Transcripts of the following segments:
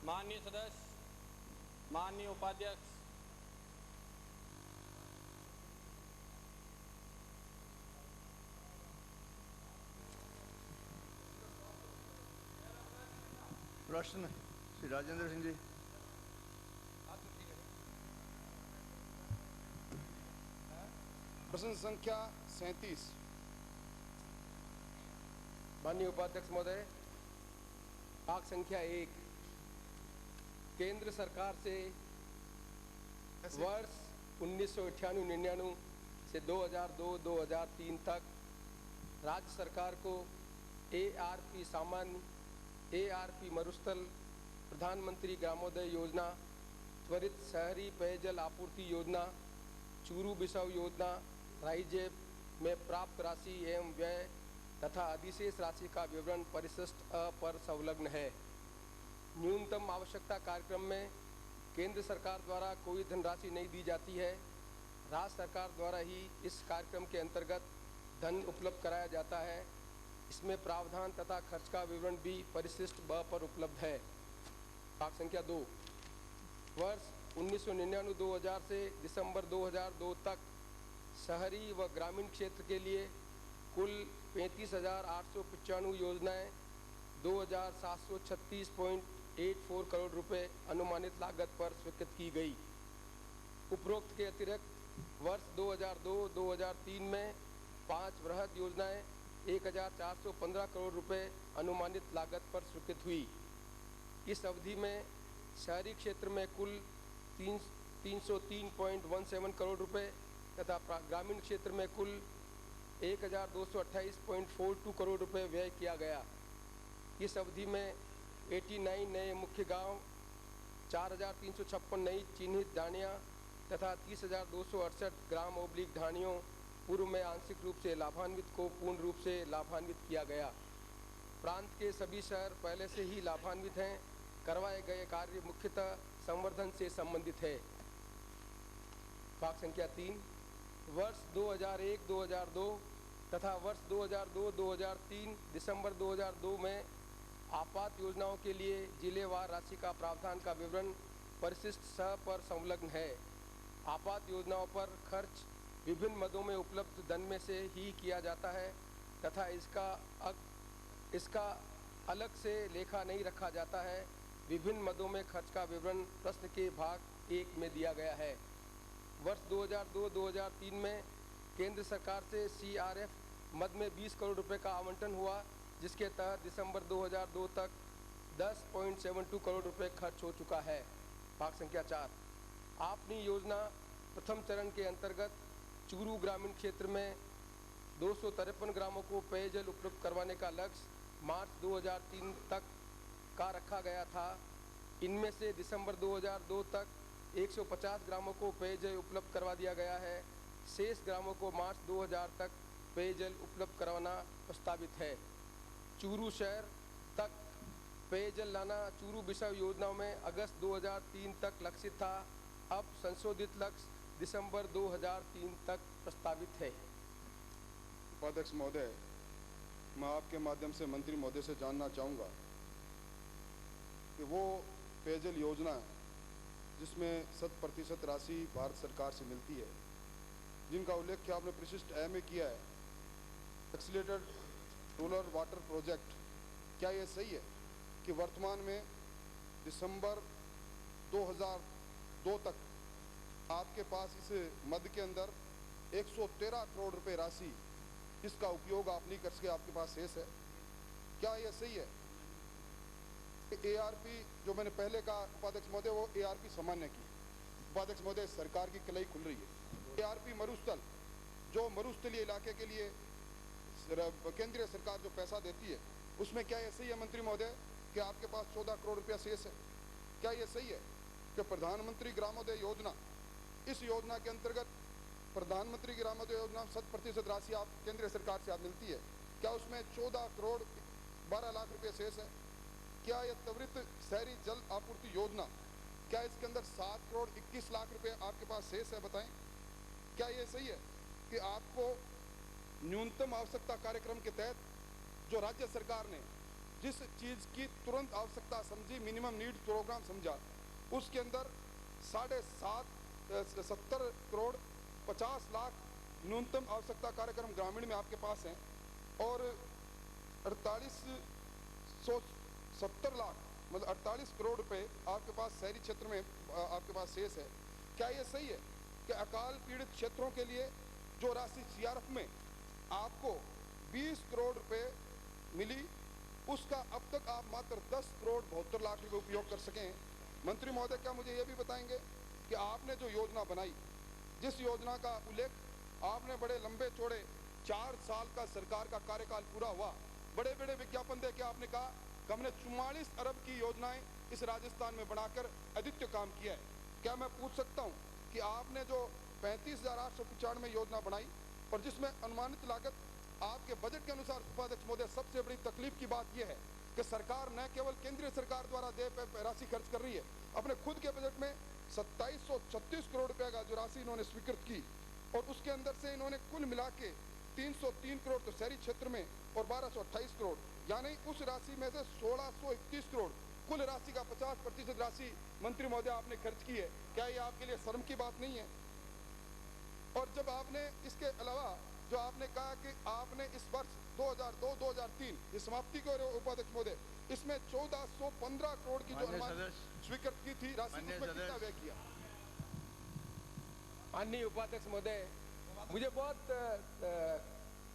माननीय सदस्य, माननीय उपाध्यक्ष, प्रश्न श्री राजेंद्र सिंह जी। प्रश्न संख्या 37। माननीय उपाध्यक्ष महोदय, भाग संख्या 1 केंद्र सरकार से वर्ष 1998-99 से 2002-2003 तक राज्य सरकार को ARP सामान्य, ARP मरुस्थल, प्रधानमंत्री ग्रामोदय योजना, त्वरित शहरी पेयजल आपूर्ति योजना, चूरू बिसाऊ योजना, राइजेप में प्राप्त राशि एवं व्यय तथा अधिशेष राशि का विवरण परिशिष्ट अ पर संलग्न है। न्यूनतम आवश्यकता कार्यक्रम में केंद्र सरकार द्वारा कोई धनराशि नहीं दी जाती है। राज्य सरकार द्वारा ही इस कार्यक्रम के अंतर्गत धन उपलब्ध कराया जाता है। इसमें प्रावधान तथा खर्च का विवरण भी परिशिष्ट ब पर उपलब्ध है। भाग संख्या 2 वर्ष 1999-2000 से दिसंबर 2002 तक शहरी व ग्रामीण क्षेत्र के लिए कुल 35,895 योजनाएं 2,736.84 करोड़ रुपए अनुमानित लागत पर स्वीकृत की गई। उपरोक्त के अतिरिक्त वर्ष 2002-2003 में 5 वृहद योजनाएं 1,415 करोड़ रुपए अनुमानित लागत पर स्वीकृत हुई। इस अवधि में शहरी क्षेत्र में कुल 303.17 करोड़ रुपए तथा ग्रामीण क्षेत्र में कुल 1,228.42 करोड़ रुपए व्यय किया गया। इस अवधि में 89 नए मुख्य गांव, 4,356 नई चिन्हित ढाणियाँ तथा 30,268 ग्राम ओब्लिक ढाणियों पूर्व में आंशिक रूप से लाभान्वित को पूर्ण रूप से लाभान्वित किया गया। प्रांत के सभी शहर पहले से ही लाभान्वित हैं। करवाए गए कार्य मुख्यतः संवर्धन से संबंधित है। भाग संख्या 3 वर्ष 2001-2002 तथा वर्ष 2002-2003 दिसंबर 2002 में आपात योजनाओं के लिए जिलेवार राशि का प्रावधान का विवरण परिशिष्ट स पर संलग्न है। आपात योजनाओं पर खर्च विभिन्न मदों में उपलब्ध धन में से ही किया जाता है तथा इसका अलग से लेखा नहीं रखा जाता है। विभिन्न मदों में खर्च का विवरण प्रश्न के भाग 1 में दिया गया है। वर्ष 2002-2003 में केंद्र सरकार से CRF मद में 20 करोड़ रुपए का आवंटन हुआ, जिसके तहत दिसंबर 2002 तक 10.72 करोड़ रुपए खर्च हो चुका है। भाग संख्या 4 आपनी योजना प्रथम चरण के अंतर्गत चूरू ग्रामीण क्षेत्र में 253 ग्रामों को पेयजल उपलब्ध करवाने का लक्ष्य मार्च 2003 तक का रखा गया था। इनमें से दिसंबर 2002 तक 150 ग्रामों को पेयजल उपलब्ध करवा दिया गया है। शेष ग्रामों को मार्च 2000 तक पेयजल उपलब्ध करवाना प्रस्तावित है। चूरू शहर तक पेयजल लाना चूरू बिसाऊ योजनाओं में अगस्त 2003 तक लक्षित था। अब संशोधित लक्ष्य दिसंबर 2003 तक प्रस्तावित है। उपाध्यक्ष महोदय, मैं आपके माध्यम से मंत्री महोदय से जानना चाहूँगा कि वो पेयजल योजना जिसमें 100% राशि भारत सरकार से मिलती है, जिनका उल्लेख आपने परिशिष्ट ए में किया है, एक्सीलेटेड रूरल वाटर प्रोजेक्ट, क्या ये सही है कि वर्तमान में दिसंबर 2002 तक आपके पास इस मद के अंदर 113 करोड़ रुपए राशि जिसका उपयोग आप नहीं कर सके, आपके पास शेष है? क्या यह सही है? ARP जो मैंने पहले कहा उपाध्यक्ष महोदय, वो ARP सामान्य की। उपाध्यक्ष महोदय, सरकार की कलाई खुल रही है। ARP मरुस्थल जो मरुस्थलीय इलाके के लिए केंद्रीय सरकार जो पैसा देती है, उसमें क्या ये सही है मंत्री महोदय कि आपके पास 14 करोड़ रुपया शेष है? क्या ये सही है कि प्रधानमंत्री ग्रामोदय योजना, इस योजना के अंतर्गत प्रधानमंत्री ग्रामोदय योजना 100% राशि आप केंद्रीय सरकार से आप मिलती है, क्या उसमें 14 करोड़ 12 लाख रुपये शेष है? क्या यह त्वरित शहरी जल आपूर्ति योजना, क्या इसके अंदर 7 करोड़ 21 लाख रुपए आपके पास शेष है? बताएं, क्या ये सही है कि आपको न्यूनतम आवश्यकता कार्यक्रम के तहत जो राज्य सरकार ने जिस चीज़ की तुरंत आवश्यकता समझी, मिनिमम नीड प्रोग्राम समझा, उसके अंदर 70 करोड़ 50 लाख न्यूनतम आवश्यकता कार्यक्रम ग्रामीण में आपके पास हैं और 4870 लाख मतलब 48 करोड़ रुपए आपके पास शहरी क्षेत्र में आपके पास शेष है। क्या ये सही है कि अकाल पीड़ित क्षेत्रों के लिए जो राशि सीआरएफ में आपको 20 करोड़ रुपए मिली, उसका अब तक आप मात्र 10 करोड़ 72 लाख रुपए उपयोग कर सकें? मंत्री महोदय, क्या मुझे ये भी बताएंगे कि आपने जो योजना बनाई, जिस योजना का उल्लेख आपने बड़े लंबे चौड़े 4 साल का सरकार का कार्यकाल पूरा हुआ, बड़े बड़े विज्ञापन दे के आपने कहा कि हमने 44 अरब की योजनाएं इस राजस्थान में बनाकर अद्वितीय काम किया है। क्या मैं पूछ सकता हूं कि आपने जो 35,895 योजना बनाई और जिसमें अनुमानित लागत आपके बजट के अनुसार, उपाध्यक्ष महोदय, सबसे बड़ी तकलीफ की बात यह है कि सरकार न केवल केंद्रीय सरकार द्वारा देय पे राशि खर्च कर रही है, अपने खुद के बजट में 2736 करोड़ रुपए का जो राशि इन्होंने स्वीकृत की और उसके अंदर से इन्होंने कुल मिला के 303 करोड़ तो शहरी क्षेत्र में और 1228 करोड़, यानी उस राशि में से 1631 करोड़ कुल राशि का 50% राशि मंत्री महोदय आपने खर्च की है। क्या ये आपके लिए शर्म की बात नहीं है? और जब आपने इसके अलावा जो आपने कहा कि आपने इस वर्ष 2002-2003 ये समाप्ति को उपाध्यक्ष महोदय, इसमें 1415 करोड़ की जो अनुमान स्वीकृत की थी राशि, उसमें कितना व्यय किया? माननीय उपाध्यक्ष महोदय, मुझे बहुत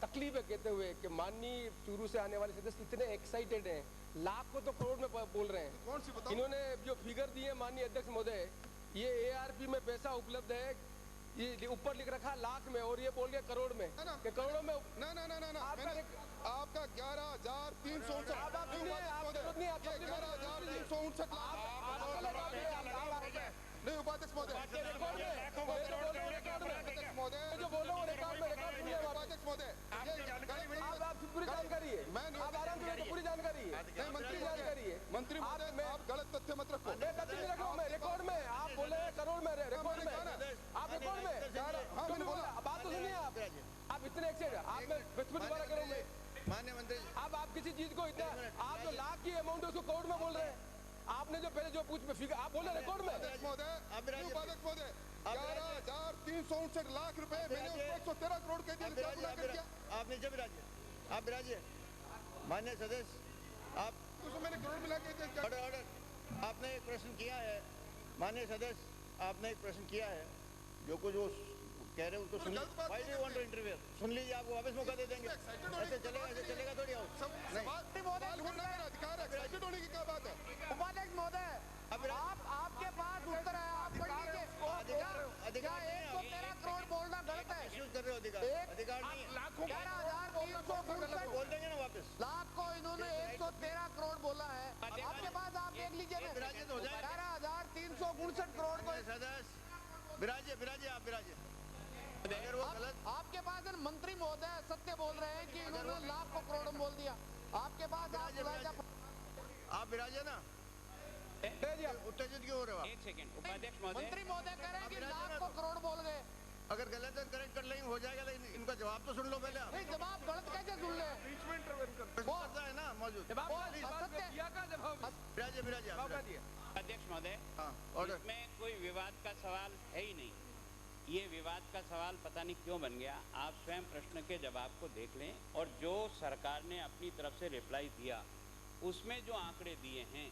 तकलीफ है कहते हुए कि माननीय चूरू से आने वाले सदस्य इतने एक्साइटेड हैं, लाख को तो करोड़ में बोल रहे हैं। कौन सी बताओ? इन्होंने जो फिगर दिए माननीय अध्यक्ष महोदय, ये ARP में पैसा उपलब्ध है, ये ऊपर लिख रखा लाख में और ये बोल गया करोड़ में, कि करोड़ों में ना आपका 11,359 नहीं उपाध्यक्ष महोदय, जो बोलो वो रिकॉर्ड में उपाध्यक्ष महोदय, पूरी जानकारी है, मैं पूरी जानकारी है, नहीं मंत्री महोदय, आप गलत तथ्य मत रखो। मैं तथ्य नहीं रख रहा हूं, मैं रिकॉर्ड में आप बोले करोड़ में, रिकॉर्ड में आप रिकॉर्ड में क्यों नहीं बोला? बात तो सुनिए आप इतने एक्साइटेड, आप मैं दोबारा करूँ मैं, माननीय मंत्री जी, आप किसी चीज को इतना, आप जो लाख की अमाउंट है उसको करोड़ में बोल रहे हैं। आपने जो पहले जो पूछ फिगर आप बोले रिकॉर्ड में, उपाध्यक्ष महोदय 11,359 लाख रुपए मैंने उसको 113 करोड़ के दिया। आप नीचे विराजिए, आप विराजिए। माननीय सदस्य, आप उसको मैंने करोड़ मिला के दिया। ऑर्डर, आपने एक प्रश्न किया है। माननीय सदस्य, आपने एक प्रश्न किया है, जो कुछ वो कह रहे हो उसको सुन लीजिए। Why do you want to interfere? सुन लीजिए, आपको वापस मौका दे देंगे। ऐसे चलेगा थोड़ी। आओ अधिकार है, एक्साइटेड होने की क्या बात है? उपाध्यक्ष महोदय, आपके पास उत्तर है, आप पढ़ लीजिए। क्या 113 करोड़ बोलना गलत है? यूज कर रहे हो अधिकार नहीं है। 11,359 बोल देंगे ना वापस। लाख को इन्होंने 113 करोड़ बोला है। आपके पास आप देख लीजिए ना, 11,359 करोड़ को सदस्य विराजिए, आप विराजिए। अगर वो गलत, आपके पास मंत्री महोदय सत्य बोल रहे हैं कि इन्होंने लाख को करोड़ में बोल दिया। आपके पास आप विराजिए ना, उत्तेजित क्यों हो रहे हो? एक सेकंड उपाध्यक्ष महोदय, मंत्री महोदय कह रहे हैं कि लाख को करोड़ बोल गए। अगर गलत है करेक्ट कर लेंगे, हो जाएगा, लेकिन इनका जवाब तो सुन लो पहले। नहीं, जवाब गलत कैसे सुन ले? पता है ना मौजूद। विराजिए। अध्यक्ष महोदय, ऑर्डर। इसमें कोई विवाद का सवाल है ही नहीं। ये विवाद का सवाल पता नहीं क्यों बन गया। आप स्वयं प्रश्न के जवाब को देख लें और जो सरकार ने अपनी तरफ से रिप्लाई दिया उसमें जो आंकड़े दिए हैं,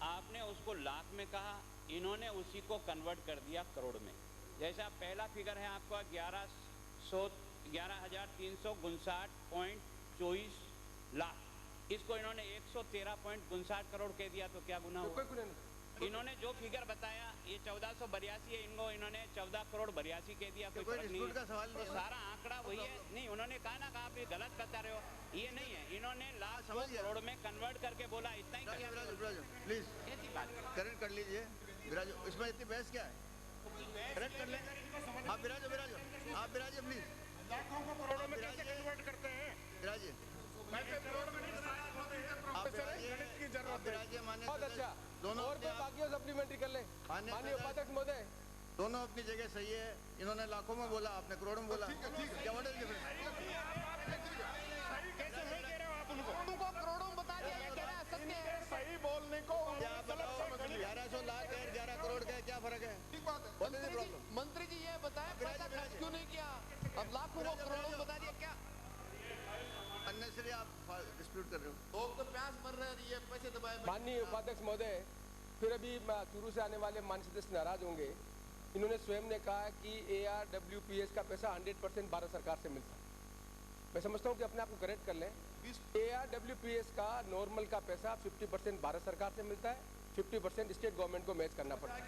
आपने उसको लाख में कहा, इन्होंने उसी को कन्वर्ट कर दिया करोड़ में। जैसा पहला फिगर है आपका 11,359.24 लाख, इसको इन्होंने 113.59 करोड़ कह दिया, तो क्या गुनाह हुआ? इन्होंने जो फिगर बताया ये 1482 है, इनको इन्होंने 14 करोड़ 82 कह दिया, कोई फर्क नहीं है। तो सारा आंकड़ा वही है। नहीं, उन्होंने कहा ना, आप ये गलत बता रहे हो, ये नहीं है। इन्होंने लाख को करोड़ में कन्वर्ट करके बोला, इतना ही किया। प्लीज ऐसी बात करेक्ट कर लीजिए। विराजो, इसमें इतनी बहस क्या है? करेक्ट कर लेंगे। आप विराजो, आप विराजिए प्लीज। लाखों को करोड़ों में कैसे कन्वर्ट करते हैं? विराजिए, आप विराजिए। मान्य बहुत अच्छा, दोनों और कोई बाकी हो सप्लीमेंट्री कर ले। माननीय उपाध्यक्ष महोदय, दोनों अपनी जगह सही है। इन्होंने लाखों में बोला, आपने करोड़ों में बोला। क्या व्हाट इज डिफरेंस? तुमको करोड़ों में बता दिया, ये कह रहा है सत्य है। सही बोलने को क्या आप बताओ, 1100 लाख है 11 करोड़ का है, क्या फर्क है? ठीक बात है। What is the problem? मंत्री जी ये बताया पैसा खर्च क्यों नहीं किया? अब लाखों को करोड़ों में बता दिया क्या? अननेसेसरी आप डिस्प्यूट कर रहे हो। लोग तो प्यास मर रहे हैं, ये पैसे दबाए। माननीय उपाध्यक्ष महोदय, फिर अभी चूरू से आने वाले माननीय सदस्य नाराज होंगे। इन्होंने स्वयं ने कहा कि ARWPS का पैसा 100% भारत सरकार से मिलता है। मैं समझता हूँ कि अपने आप को करेक्ट कर लें। ARWPS का नॉर्मल का पैसा 50% भारत सरकार से मिलता है, 50% स्टेट गवर्नमेंट को मैच करना पड़ता है।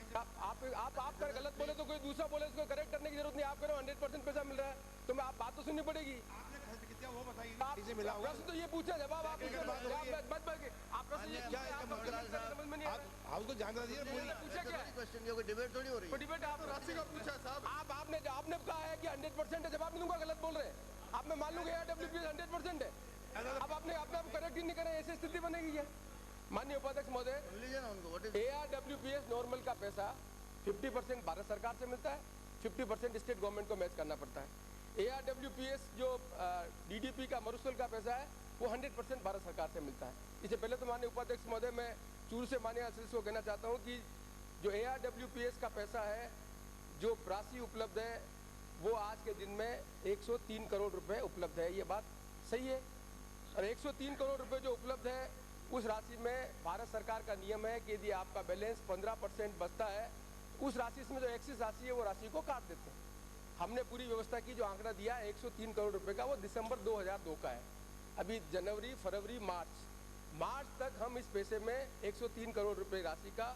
आप कर गलत बोले तो कोई दूसरा बोले, उसको करेक्ट करने की जरूरत नहीं। आप कह रहे हो 100% पैसा मिल रहा है, तो मैं आप बात तो सुननी पड़ेगी। वो बताइए आप मिला होगा। प्रश्न तो ये पूछा, जवाब आप मत प्रश्न ये पूछा, आप समझ में नहीं आ रहा। आपको जानना चाहिए। पूछा क्या है? क्वेश्चन ये कोई डिबेट थोड़ी हो रही है। डिबेट आप राशि का पूछा है साहब। आपने कहा है कि 100% है, जवाब नहीं दूंगा, गलत बोल रहे हैं आप। मैं मान लूंगा ARWPS 100% है। अब आपने अपने आप करेक्ट ही नहीं करे, ऐसी स्थिति बनेगी क्या? माननीय उपाध्यक्ष महोदय, सुन लीजिए ना उनको। ARWPS नॉर्मल का पैसा 50% भारत सरकार से मिलता है, 50% स्टेट गवर्नमेंट को मैच करना पड़ता है। ARWPS जो DDP का मरुस्थल का पैसा है वो 100% भारत सरकार से मिलता है। इससे पहले तो माननीय उपाध्यक्ष महोदय, मैं चूरू से माननीय सदस्य को कहना चाहता हूँ कि जो ARWPS का पैसा है, जो राशि उपलब्ध है, वो आज के दिन में 103 करोड़ रुपए उपलब्ध है। ये बात सही है। और 103 करोड़ रुपए जो उपलब्ध है, उस राशि में भारत सरकार का नियम है कि यदि आपका बैलेंस 15% बचता है, उस राशि में जो एक्सिस राशि है वो राशि को काट देते हैं। हमने पूरी व्यवस्था की। जो आंकड़ा दिया 103 करोड़ रुपए का, वो दिसंबर 2002 का है। अभी जनवरी, फरवरी, मार्च तक हम इस पैसे में 103 करोड़ रुपए राशि का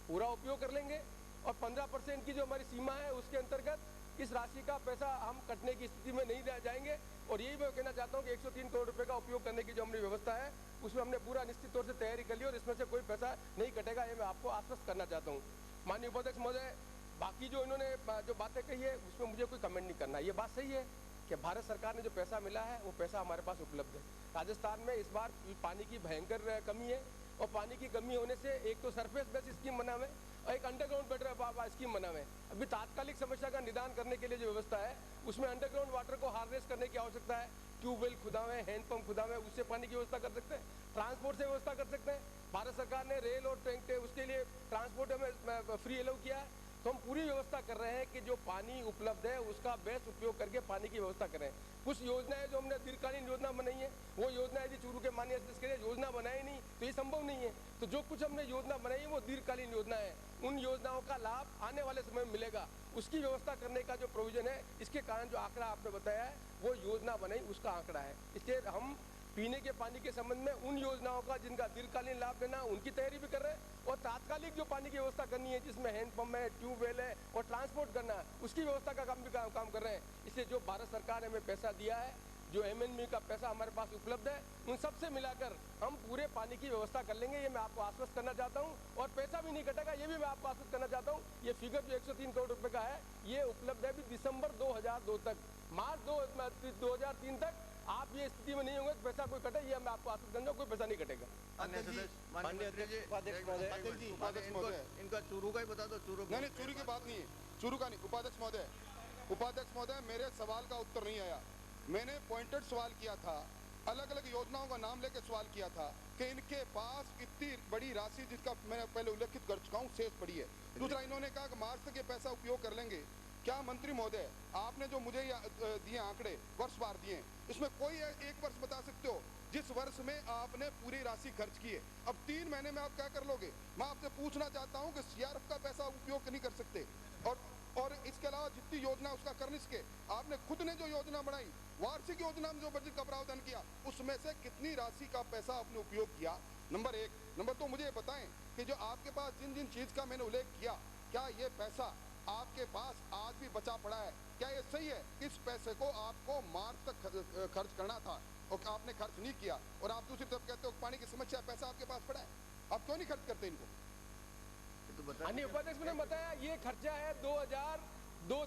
पूरा उपयोग कर लेंगे। और 15% की जो हमारी सीमा है, उसके अंतर्गत इस राशि का पैसा हम कटने की स्थिति में नहीं रह जाएंगे। और यही मैं कहना चाहता हूँ कि 103 करोड़ रुपए का उपयोग करने की जो हमारी व्यवस्था है, उसमें हमने पूरा निश्चित तौर से तैयारी कर ली और इसमें से कोई पैसा नहीं कटेगा, ये मैं आपको आश्वस्त करना चाहता हूँ। माननीय उपाध्यक्ष महोदय, बाकी जो इन्होंने जो बातें कही है, उसमें मुझे कोई कमेंट नहीं करना। ये बात सही है कि भारत सरकार ने जो पैसा मिला है, वो पैसा हमारे पास उपलब्ध है। राजस्थान में इस बार पानी की भयंकर कमी है, और पानी की कमी होने से एक तो सरफेस बेस स्कीम बना हुआ है और एक अंडरग्राउंड बेटर स्कीम बना हुआ है। अभी तात्कालिक समस्या का निदान करने के लिए जो व्यवस्था है, उसमें अंडरग्राउंड वाटर को हार्वेस्ट करने की आवश्यकता है। ट्यूबवेल खुदा हुए, हैंडपंप खुदा हुए, उससे पानी की व्यवस्था कर सकते हैं, ट्रांसपोर्ट से व्यवस्था कर सकते हैं। भारत सरकार ने रेल और टैंक उसके लिए ट्रांसपोर्ट में फ्री अलाउ किया है। तो हम पूरी व्यवस्था कर रहे हैं कि जो पानी उपलब्ध है उसका बेस्ट उपयोग करके पानी की व्यवस्था करें। कुछ योजनाएं जो हमने दीर्घकालीन योजना बनाई है, वो योजना यदि चूरू के माननीय सदस्य के लिए योजना बनाई नहीं तो ये संभव नहीं है। तो जो कुछ हमने योजना बनाई है वो दीर्घकालीन योजना है, उन योजनाओं का लाभ आने वाले समय में मिलेगा, उसकी व्यवस्था करने का जो प्रोविजन है। इसके कारण जो आंकड़ा आपने बताया है वो योजना बनाई उसका आंकड़ा है। इसलिए हम पीने के पानी के संबंध में उन योजनाओं का जिनका दीर्घकालीन लाभ लेना, उनकी तैयारी भी कर रहे हैं। और तात्कालिक जो पानी की व्यवस्था करनी है, जिसमें हैंडपंप है, ट्यूबवेल है और ट्रांसपोर्ट करना है, उसकी व्यवस्था का काम कर रहे हैं। इसलिए जो भारत सरकार ने हमें पैसा दिया है, जो MNB का पैसा हमारे पास उपलब्ध है, उन सबसे मिलाकर हम पूरे पानी की व्यवस्था कर लेंगे, ये मैं आपको आश्वस्त करना चाहता हूँ। और पैसा भी नहीं कटेगा, ये भी मैं आपको आश्वस्त करना चाहता हूँ। ये फिगर जो 103 करोड़ रुपए का है, ये उपलब्ध है अभी दिसंबर 2002 तक, मार्च 2003 तक। आप ये स्थिति में नहीं होंगे तो पैसा कोई कटे, ये मैं आपको आश्वस्त करना, कोई पैसा नहीं कटेगा। उपाध्यक्ष महोदय, इनका चूरू का ही बता दो। चूरू नहीं, चूरू की बात नहीं है, चूरू का नहीं। उपाध्यक्ष महोदय, मेरे सवाल का उत्तर नहीं आया। मैंने पॉइंटेड सवाल किया था, अलग अलग योजनाओं का नाम लेकर सवाल किया था कि इनके पास इतनी बड़ी राशि, जिसका मैंने पहले उल्लेखित कर चुका हूँ, शेष पड़ी है। दूसरा, इन्होंने कहा कि मार्च तक ये पैसा उपयोग कर लेंगे। क्या मंत्री महोदय, आपने जो मुझे दिए आंकड़े वर्षवार दिए, इसमें कोई एक वर्ष बता सकते हो जिस वर्ष में आपने पूरी राशि खर्च की है? अब 3 महीने में आप क्या कर लोगे? मैं आपसे पूछना चाहता हूं कि CRF का पैसा उपयोग नहीं कर सकते, और इसके अलावा जितनी योजना उसका कर नहीं सके। आपने खुद ने जो योजना बनाई, वार्षिक योजना में जो बजट का प्रावधान किया, उसमें से कितनी राशि का पैसा आपने उपयोग किया? नंबर 1। नंबर 2, मुझे बताएं कि जो आपके पास जिन जिन चीज का मैंने उल्लेख किया, क्या ये पैसा आपके पास आज भी बचा पड़ा है? क्या ये सही है? इस पैसे को आपको मार्च तक खर्च करना था और आपने खर्च नहीं किया, और आप दूसरी तरफ कहते हो पानी की समस्या, पैसा आपके पास पड़ा है, आप क्यों नहीं खर्च करते इनको? अन्य उपाध्यक्ष ने बताया ये खर्चा है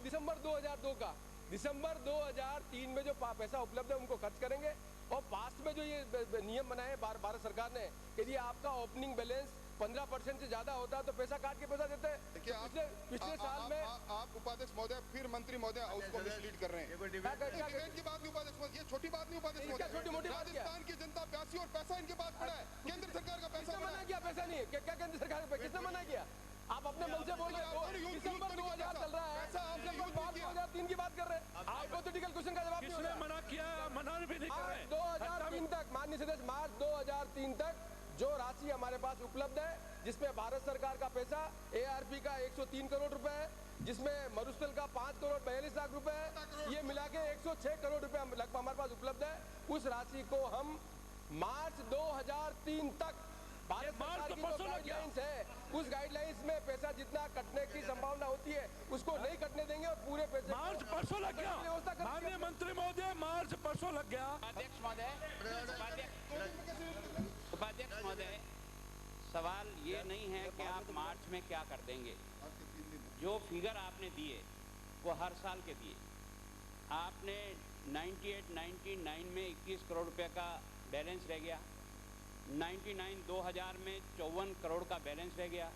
दिसंबर 2002 का। दिसंबर 2003 में जो पैसा उपलब्ध है उनको खर्च करेंगे। और पास्ट में जो ये नियम बनाए भारत सरकार ने, यदि आपका ओपनिंग बैलेंस 15% से ज्यादा होता तो पैसा काट के पैसा देते। देखिए पिछले साल में आप उपाध्यक्ष महोदय फिर मंत्री महोदय हाउस को मिसलीड कर रहे हैं। डिबेट की बात नहीं उपाध्यक्ष महोदय, ये छोटी बात नहीं उपाध्यक्ष महोदय। छोटी मोटी बात क्या? राजस्थान की जनता प्यासी और पैसा इनके पास पड़ा है, केंद्र सरकार का पैसा किसने मना किया? पैसा नहीं है क्या? क्या केंद्र सरकार का किसने मना किया? आप अपने मन से बोल रहे हो। दिसंबर 2000 चल रहा है, दिसंबर 2003 की बात कर रहे हैं। हाइपोथेटिकल क्वेश्चन का जवाब किसने मना किया? मना भी नहीं कर रहे। 2003 तक, माननीय सदस्य, मार्च 2003 तक जो राशि हमारे पास उपलब्ध है, जिसमें भारत सरकार का पैसा एआरपी का 103 करोड़ रुपए है, जिसमें मरुस्थल का 5 करोड़ 42 लाख रुपए है, ये मिला के 106 करोड़ रुपए लगभग हमारे पास उपलब्ध है। उस राशि को हम मार्च 2003 तक भारत सरकार की जो गाइडलाइंस है, उस गाइडलाइंस में पैसा जितना कटने की संभावना होती है उसको नहीं कटने देंगे और पूरे पैसे मार्च परसों लग गया। माननीय मंत्री महोदय, मार्च परसों लग गया। अध्यक्ष महोदय, उपाध्यक्ष महोदय, सवाल ये नहीं है कि आप मार्च में क्या कर देंगे। जो फिगर आपने दिए वो हर साल के दिए। आपने 98-99 में 21 करोड़ रुपए का बैलेंस रह गया, 2000 में 54 करोड़ का बैलेंस रह गया,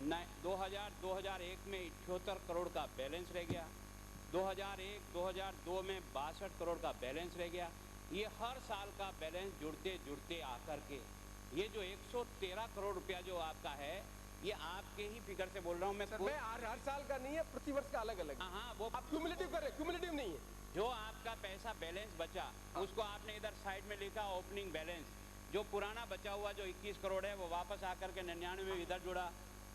2001 में 78 करोड़ का बैलेंस रह गया, 2001-2002 में 62 करोड़ का बैलेंस रह गया। ये हर साल का बैलेंस जुड़ते जुड़ते आकर के ये जो 113 करोड़ रुपया जो आपका है, ये आपके ही फिगर से बोल रहा हूँ मैं। हर साल का नहीं है, प्रतिवर्ष का अलग अलग। हाँ, वो आप क्यूमुलेटिव कर रहे हैं, क्यूमुलेटिव नहीं है। जो आपका पैसा बैलेंस बचा उसको आपने इधर साइड में लिखा ओपनिंग बैलेंस। जो पुराना बचा हुआ जो 21 करोड़ है वो वापस आकर के 99 में इधर जुड़ा,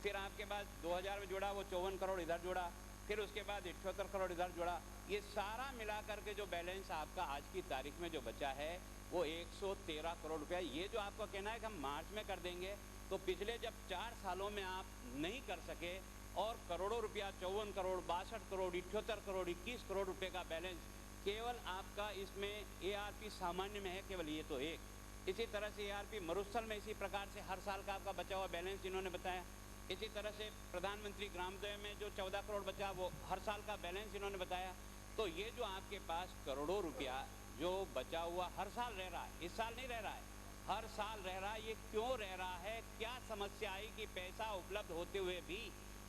फिर आपके पास 2000 में जुड़ा वो 54 करोड़ इधर जुड़ा, फिर उसके बाद 78 करोड़ इधर जुड़ा। ये सारा मिला करके जो बैलेंस आपका आज की तारीख में जो बचा है वो 113 करोड़ रुपया। ये जो आपका कहना है कि हम मार्च में कर देंगे, तो पिछले जब 4 सालों में आप नहीं कर सके और करोड़ों रुपया 54 करोड़ 62 करोड़ 78 करोड़ 21 करोड़ रुपए का बैलेंस केवल आपका इसमें एआरपी सामान्य में है, केवल ये तो एक। इसी तरह से एआरपी मरुस्थल में इसी प्रकार से हर साल का आपका बचा हुआ बैलेंस इन्होंने बताया। इसी तरह से प्रधानमंत्री ग्रामोदय में जो 14 करोड़ बचा वो हर साल का बैलेंस इन्होंने बताया। तो ये जो आपके पास करोड़ों रुपया जो बचा हुआ हर साल रह रहा है, इस साल नहीं रह रहा है, हर साल रह रहा है, ये क्यों रह रहा है? क्या समस्या आई कि पैसा उपलब्ध होते हुए भी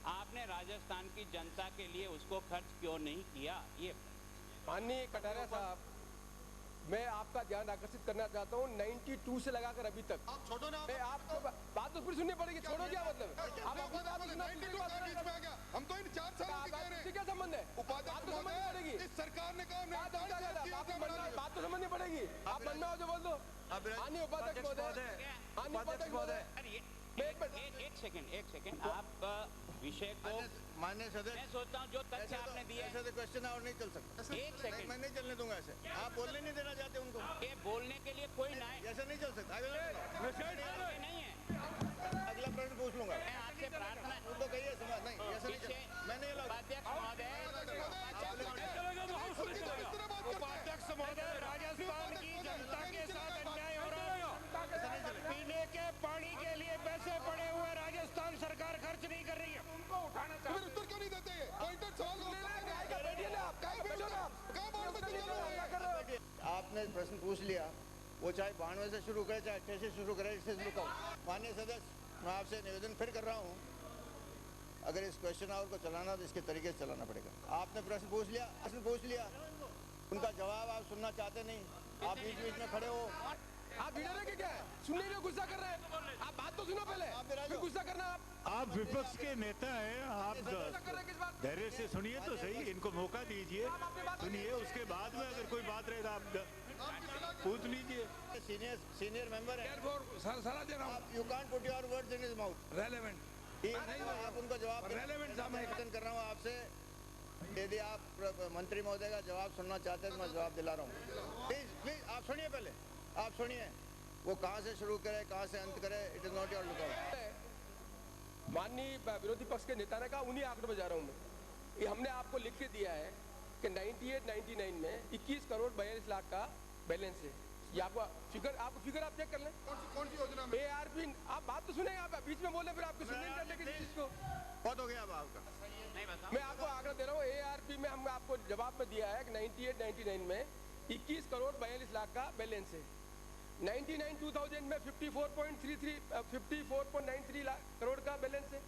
आपने राजस्थान की जनता के लिए उसको खर्च क्यों नहीं किया? ये माननीय कटारिया साहब, मैं आपका ध्यान आकर्षित करना चाहता हूँ 92 से लगाकर अभी तक। आप छोड़ो ना, आपको बात तो फिर सुननी पड़ेगी। छोड़ो क्या मतलब? आप अपनी बात सुनना, हम तो इन 4 सालों से कह रहे हैं। क्या संबंध है? बात तो समझनी पड़ेगी। इस सरकार ने कहा बात तो समझनी पड़ेगी। आप मन में हो जो बोल दो। माननीय उपाध्यक्ष महोदय, एक सेकंड, आप विषय को माननीय सदस्य, मैं सोचता हूँ जो तथ्य आपने दिए ऐसे तो क्वेश्चन और नहीं चल सकता। एक सेकंड, मैं नहीं चलने दूंगा ऐसे। आप बोलने नहीं देना चाहते उनको। ये बोलने के लिए कोई ना ऐसे नहीं चल सकता। नहीं है। अगला प्रश्न पूछ लूंगा। मैं आपसे प्रार्थना उनको कहिए समझ नहीं, ऐसे नहीं चल। मैं नहीं उपाध्यक्ष महोदय, उपाध्यक्ष महोदय, राजस्थान की जनता के साथ अन्याय हो रहा है। पीने के पानी के लिए पैसे पड़े हुए राजस्थान सरकार खर्च नहीं कर रही है। उनको उठाना चाहिए। उत्तर क्यों नहीं देते? पॉइंटेड सवाल आपने प्रश्न पूछ लिया, वो चाहे 92 से शुरू करे, चाहे 88 से शुरू करे, इससे शुरू करो। माननीय सदस्य, मैं आपसे निवेदन फिर कर रहा हूँ, अगर इस क्वेश्चन आवर को चलाना तो इसके तरीके से चलाना पड़ेगा। आपने प्रश्न पूछ लिया, उनका जवाब आप सुनना चाहते नहीं, आप बीच बीच में खड़े हो। आप भिड़े रहे क्या है? सुनने में गुस्सा कर रहे हैं। आप बात तो सुनो पहले, फिर गुस्सा करना। आप विपक्ष के नेता हैं, आप धैर्य से सुनिए तो सही, इनको मौका दीजिए, सुनिए, उसके बाद में अगर कोई बात रहे तो आप पूछ लीजिए। सीनियर मेंबर है, you can't put your words in his mouth. Relevant आप उनको जवाब निवेदन कर रहा हूँ आपसे, यदि आप मंत्री महोदय का जवाब सुनना चाहते हैं तो मैं जवाब दिला रहा हूँ। प्लीज आप सुनिए, पहले आप सुनिए, वो कहाँ से शुरू करे कहाँ से अंत करे, it is not your lookout. माननीय विरोधी पक्ष के नेता ने कहा, उन्हीं आंकड़ों पर जा रहा हूँ मैं। ये हमने आपको लिख के दिया है कि 98-99 में 21 करोड़ 42 लाख का बैलेंस है। ये आपका फिगर आप चेक कर लें। कौन सी योजना में? एआरपी, आप बात तो सुने, आप बीच में बोले, फिर आपको सुनने नहीं करने की चीज को। बहुत हो गया अब आपका। मैं आपको आंकड़ा दे रहा हूँ, एआरपी में हमने आपको जवाब में दिया है कि 98-99 में 21 करोड़ 42 लाख का बैलेंस है। 2000 में 54.93 लाख करोड़ का बैलेंस है।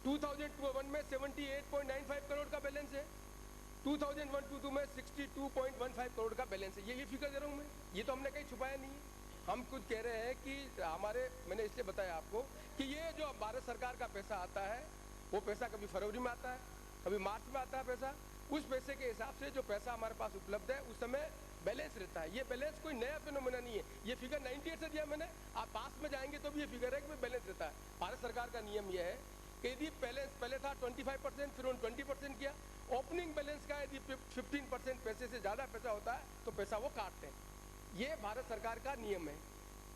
2001 में 78.95 करोड़ का बैलेंस है। 2001-22 में 62.15 करोड़ का बैलेंस है। ये फिगर दे रहा हूँ मैं, ये तो हमने कहीं छुपाया नहीं है। हम कुछ कह रहे हैं कि मैंने इसलिए बताया आपको कि ये जो भारत सरकार का पैसा आता है वो पैसा कभी फरवरी में आता है, कभी मार्च में आता है पैसा। उस पैसे के हिसाब से जो पैसा हमारे पास उपलब्ध है उस समय बैलेंस रहता है। ये बैलेंस कोई नया फिनोमेना नहीं है। ये फिगर 98 से दिया मैंने, आप पास में जाएंगे तो भी ये फिगर है कि बैलेंस रहता है। भारत सरकार का नियम यह है कि यदि बैलेंस पहले था 25%, फिर उन्होंने 20% किया। ओपनिंग बैलेंस का यदि 15% पैसे से ज़्यादा पैसा होता है तो पैसा वो काटते हैं। ये भारत सरकार का नियम है।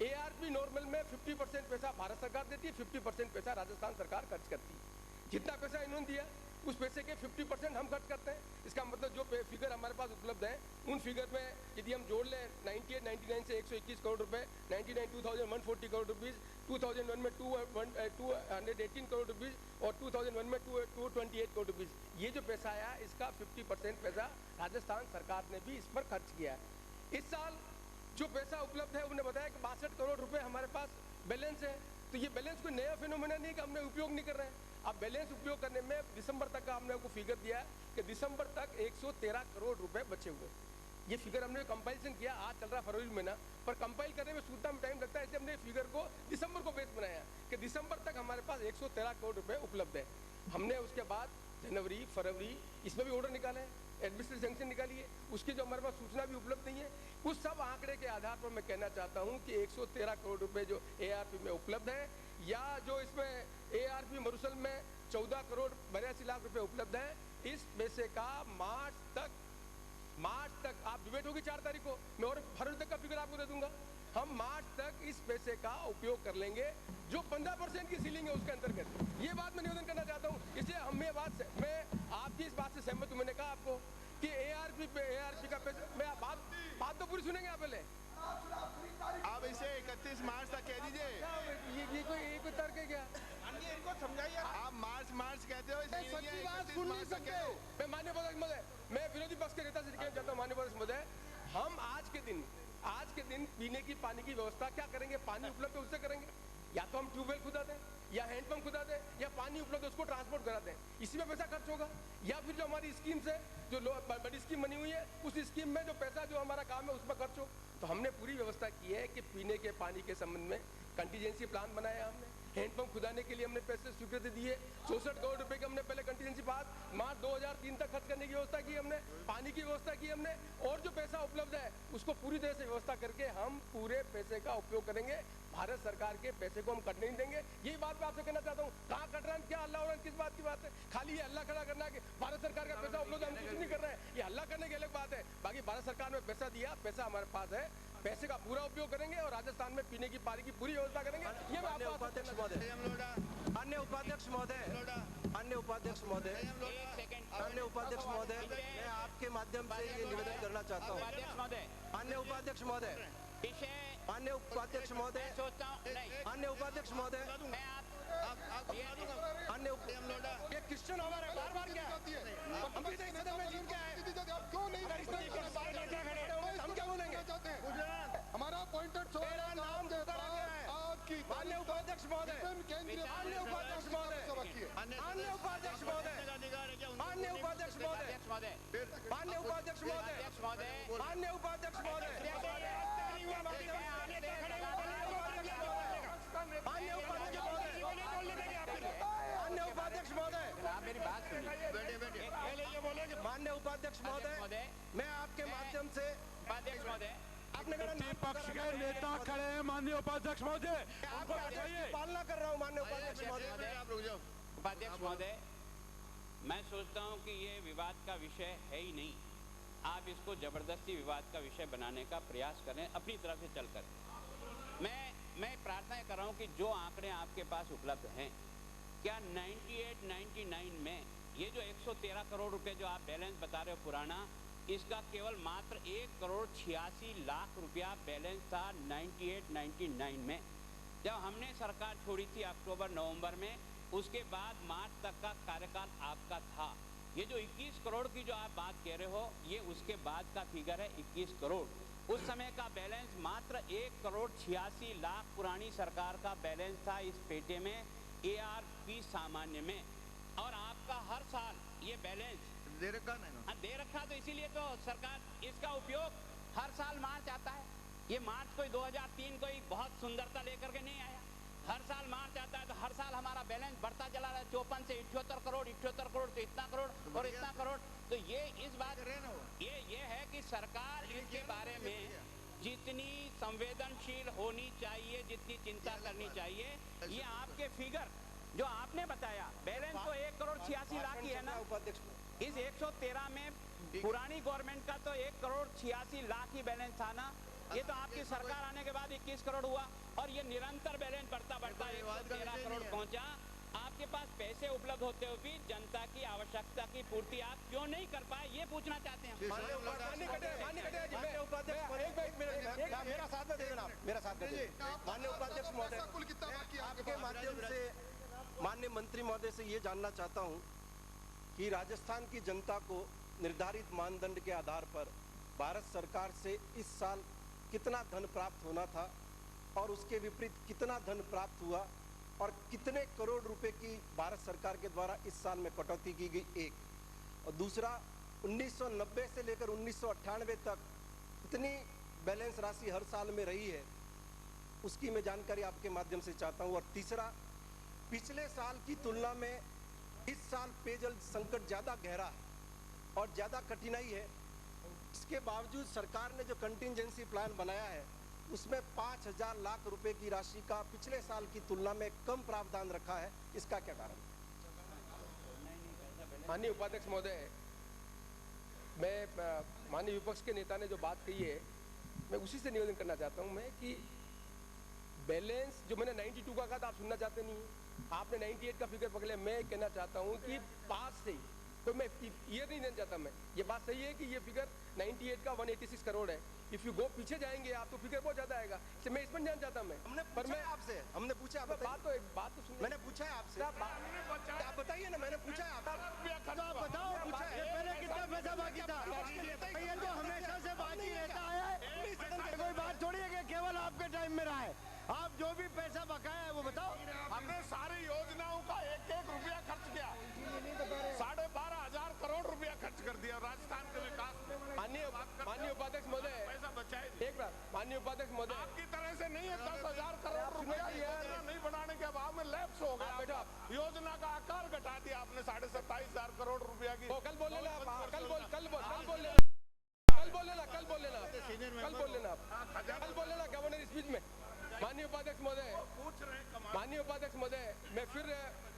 ARP नॉर्मल में 50% पैसा भारत सरकार देती है, 50% पैसा राजस्थान सरकार खर्च करती है। जितना पैसा इन्होंने दिया उस पैसे के 50% हम खर्च करते हैं। इसका मतलब जो फिगर हमारे पास उपलब्ध है उन फिगर में यदि हम जोड़ लें 98-99 से 121 करोड़ रुपए, 99 2140 करोड़ रुपीज़, 2001 में 218 करोड़ रुपीज़ और 2001 में 228 करोड़ रुपीज़, ये जो पैसा आया इसका 50% पैसा राजस्थान सरकार ने भी इस पर खर्च किया है। इस साल जो पैसा उपलब्ध है उन्होंने बताया कि 62 करोड़ रुपए हमारे पास बैलेंस है। तो ये बैलेंस कोई नया फिनोमेना नहीं कि हमने उपयोग नहीं कर रहे हैं। अब बैलेंस उपयोग करने में दिसंबर तक का हमने आपको फिगर दिया है कि दिसंबर तक 113 करोड़ रुपए बचे हुए। ये फिगर हमने कंपाइलेशन किया, आज चल रहा फरवरी महीना, पर कंपाइल करने में सूचना में टाइम लगता है, इसलिए हमने फिगर को दिसंबर को बेस बनाया कि दिसंबर तक हमारे पास 113 करोड़ रुपए उपलब्ध है। हमने उसके बाद जनवरी, फरवरी इसमें भी ऑर्डर निकाले, एडमिनिस्ट्रेटिव सैंक्शन निकाली है, उसकी जो हमारे पास सूचना भी उपलब्ध नहीं है। उस सब आंकड़े के आधार पर मैं कहना चाहता हूं कि 113 करोड़ रुपए जो ARP में उपलब्ध है, या जो इसमें ARP मरुसल में 14 करोड़ 82 लाख रुपए उपलब्ध है, इस पैसे का मार्च तक आप डिबेट होगी 4 तारीख को, मैं और फरवरी तक का फिगर आपको दे दूंगा। हम मार्च तक इस पैसे का उपयोग कर लेंगे जो 15% की सीलिंग है उसके अंतर्गत। ये बात मैं निवेदन करना चाहता हूँ, इसलिए मैं आपकी इस बात से सहमत हूँ। मैंने कहा आपको कि ARP का पैसा, मैं बात तो पूरी सुनेंगे आप पहले। आप इसे 31 मार्च तक कह दीजिए। ये कोई तर्क है क्या? इनको समझाइए। आप मार्च कहते हो, सच्ची बात सुन नहीं सकते। मैं माननीय अध्यक्ष महोदय, मैं विरोधी पक्ष के नेता से कहना चाहता हूँ, माननीय अध्यक्ष महोदय, हम आज के दिन पीने की पानी की व्यवस्था क्या करेंगे? पानी उपलब्ध है उससे करेंगे, या तो हम ट्यूबवेल खुदा दें, या हैंडपंप खुदा दें, या पानी उपलब्ध उसको ट्रांसपोर्ट करा दें, इसी में पैसा खर्च होगा। या फिर जो हमारी स्कीम से जो बड़ी स्कीम बनी हुई है उस स्कीम में जो पैसा जो हमारा काम है उसमें खर्च हो। तो हमने पूरी व्यवस्था की है कि पीने के पानी के संबंध में कंटीजेंसी प्लान बनाया हमने, हैंडपंप खुदाने के लिए हमने पैसे स्वीकृति दी है, 64 करोड़ रुपए के हमने पहले कंटीजेंसी मार्च 2003 तक खर्च करने की व्यवस्था की हमने, पानी की व्यवस्था की हमने, और जो पैसा उपलब्ध है उसको पूरी तरह से व्यवस्था करके हम पूरे पैसे का उपयोग करेंगे। भारत सरकार के पैसे को हम कटने नहीं देंगे। यही बात मैं आपसे कहना चाहता हूँ। कहाँ कट रहा है, क्या हल्ला हो रहा है, किस बात की बात है? खाली ये हल्ला खड़ा करना है कि भारत सरकार का पैसा उपलब्ध, हम कुछ नहीं कर रहे हैं, ये हल्ला करने की अलग बात है। बाकी भारत सरकार ने पैसा दिया, पैसा हमारे पास है, पैसे का पूरा उपयोग करेंगे और राजस्थान में पीने की पानी की पूरी व्यवस्था करेंगे। ये मैं आपको उपाध्यक्ष महोदय, अन्य उपाध्यक्ष महोदय, मैं आपके माध्यम से ये निवेदन करना चाहता हूँ। अन्य उपाध्यक्ष महोदय, अन्य उपाध्यक्ष महोदय, ये क्वेश्चन हमारा बार-बार क्या हम सदन में जीत के आए, क्यों नहीं हम क्या बोलेंगे? हमारा पॉइंटेड माननीय उपाध्यक्ष महोदय, माननीय उपाध्यक्ष महोदय, माननीय उपाध्यक्ष महोदय, माननीय उपाध्यक्ष महोदय, माननीय उपाध्यक्ष महोदय, माननीय उपाध्यक्ष महोदय, माननीय उपाध्यक्ष महोदय, मेरी बात सुनिए। माननीय उपाध्यक्ष महोदय, मैं आपके माध्यम से उपाध्यक्ष महोदय, विपक्ष के नेता खड़े हैं, माननीय उपाध्यक्ष महोदय, आपको बताइए, पालना कर रहा हूँ माननीय उपाध्यक्ष महोदय। उपाध्यक्ष महोदय, मैं सोचता हूँ कि ये विवाद का विषय है ही नहीं। आप इसको जबरदस्ती विवाद का विषय बनाने का प्रयास करें अपनी तरफ से चलकर। मैं प्रार्थना कर रहा हूँ कि जो आंकड़े आपके पास उपलब्ध हैं, क्या 98-99 में ये जो 113 करोड़ रुपए जो आप बैलेंस बता रहे हो पुराना, इसका केवल मात्र 1,86,00,000 रुपया बैलेंस था 98-99 में, जब हमने सरकार छोड़ी थी अक्टूबर नवंबर में। उसके बाद मार्च तक का कार्यकाल आपका था। ये जो 21 करोड़ की जो आप बात कह रहे हो, ये उसके बाद का फिगर है 21 करोड़। उस समय का बैलेंस मात्र 1,86,00,000 पुरानी सरकार का बैलेंस था इस पेटे में ARP सामान्य में। और आपका हर साल ये बैलेंस दे रखा ना, दे रखा, तो इसीलिए तो सरकार इसका उपयोग हर साल मार्च आता है। ये मार्च कोई 2003 कोई बहुत सुंदरता लेकर के नहीं आया, हर साल मार्च आता है। तो हर साल हमारा बैलेंस बढ़ता चला रहा है, 54 से 78 करोड़, 78 करोड़ तो इतना करोड़ और इतना करोड़। तो ये इस बात ये है कि सरकार इसके बारे में जितनी संवेदनशील होनी चाहिए, जितनी चिंता करनी चाहिए, ये आपके फिगर जो आपने बताया, बैलेंस तो 1,86,00,000 की है ना। इस 113 में पुरानी गवर्नमेंट का तो 1,86,00,000 ही बैलेंस था ना। ये तो आपकी सरकार आने के बाद 21 करोड़ हुआ और ये निरंतर बैलेंस बढ़ता बढ़ता 113 करोड़ पहुंचा। आपके पास पैसे उपलब्ध होते हुए भी जनता की आवश्यकता की पूर्ति आप क्यों नहीं कर पाए, ये पूछना चाहते हैं। मेरा साथ में दे देना, मेरा साथ में माननीय उपाध्यक्ष महोदय, आपके माध्यम से माननीय मंत्री महोदय से ये जानना चाहता हूँ कि राजस्थान की जनता को निर्धारित मानदंड के आधार पर भारत सरकार से इस साल कितना धन प्राप्त होना था और उसके विपरीत कितना धन प्राप्त हुआ और कितने करोड़ रुपए की भारत सरकार के द्वारा इस साल में कटौती की गई, एक। और दूसरा, 1990 से लेकर 1998 तक कितनी बैलेंस राशि हर साल में रही है, उसकी मैं जानकारी आपके माध्यम से चाहता हूँ। और तीसरा, पिछले साल की तुलना में इस साल पेयजल संकट ज़्यादा गहरा है और ज़्यादा कठिनाई है। इसके बावजूद सरकार ने जो कंटिंजेंसी प्लान बनाया है उसमें 5,000 लाख रुपए की राशि का पिछले साल की तुलना में कम प्रावधान रखा है, इसका क्या कारण? माननीय उपाध्यक्ष महोदय, मैं माननीय विपक्ष के नेता ने जो बात कही है, मैं उसी से निवेदन करना चाहता हूं मैं कि बैलेंस जो मैंने 92 का कहा था, आप सुनना चाहते नहीं, आपने 98 का फिगर पकड़े। मैं कहना चाहता हूं कि पास से तो मैं ईयर नहीं देना चाहता। मैं ये बात सही है कि ये फिगर 98 का 186 करोड़ है। इफ यू गो पीछे जाएंगे आप तो फिगर बहुत ज्यादा आएगा, इसलिए मैं इसमें जानना चाहता हूं। हमने पूछा आपसे, बात तो सुनिए, मैंने पूछा है आपसे, आप बताइए ना, मैंने पूछा है आप बताओ, पहले कितना पैसा बाकी था? ये तो हमेशा से बाकी रहता है, कोई बात थोड़ी है कि केवल आपके टाइम में रहा है। आप जो भी पैसा बकाया है वो बताओ। हमने सारी योजनाओं का 1-1 रुपया खर्च किया, 12,500 करोड़ रुपया खर्च कर दिया राजस्थान के विकास में। माननीय उपाध्यक्ष महोदय, पैसा बचाए एक बार माननीय उपाध्यक्ष महोदय, आपकी तरह से नहीं है। 10,000 करोड़ रुपया योजना नहीं बनाने के अभाव में लैप्स हो गया। योजना का आकार घटा दिया आपने 27,500 करोड़ रुपया की। कल बोल लेना, कल बोल लेना गवर्नर स्पीच में। माननीय उपाध्यक्ष महोदय, मैं फिर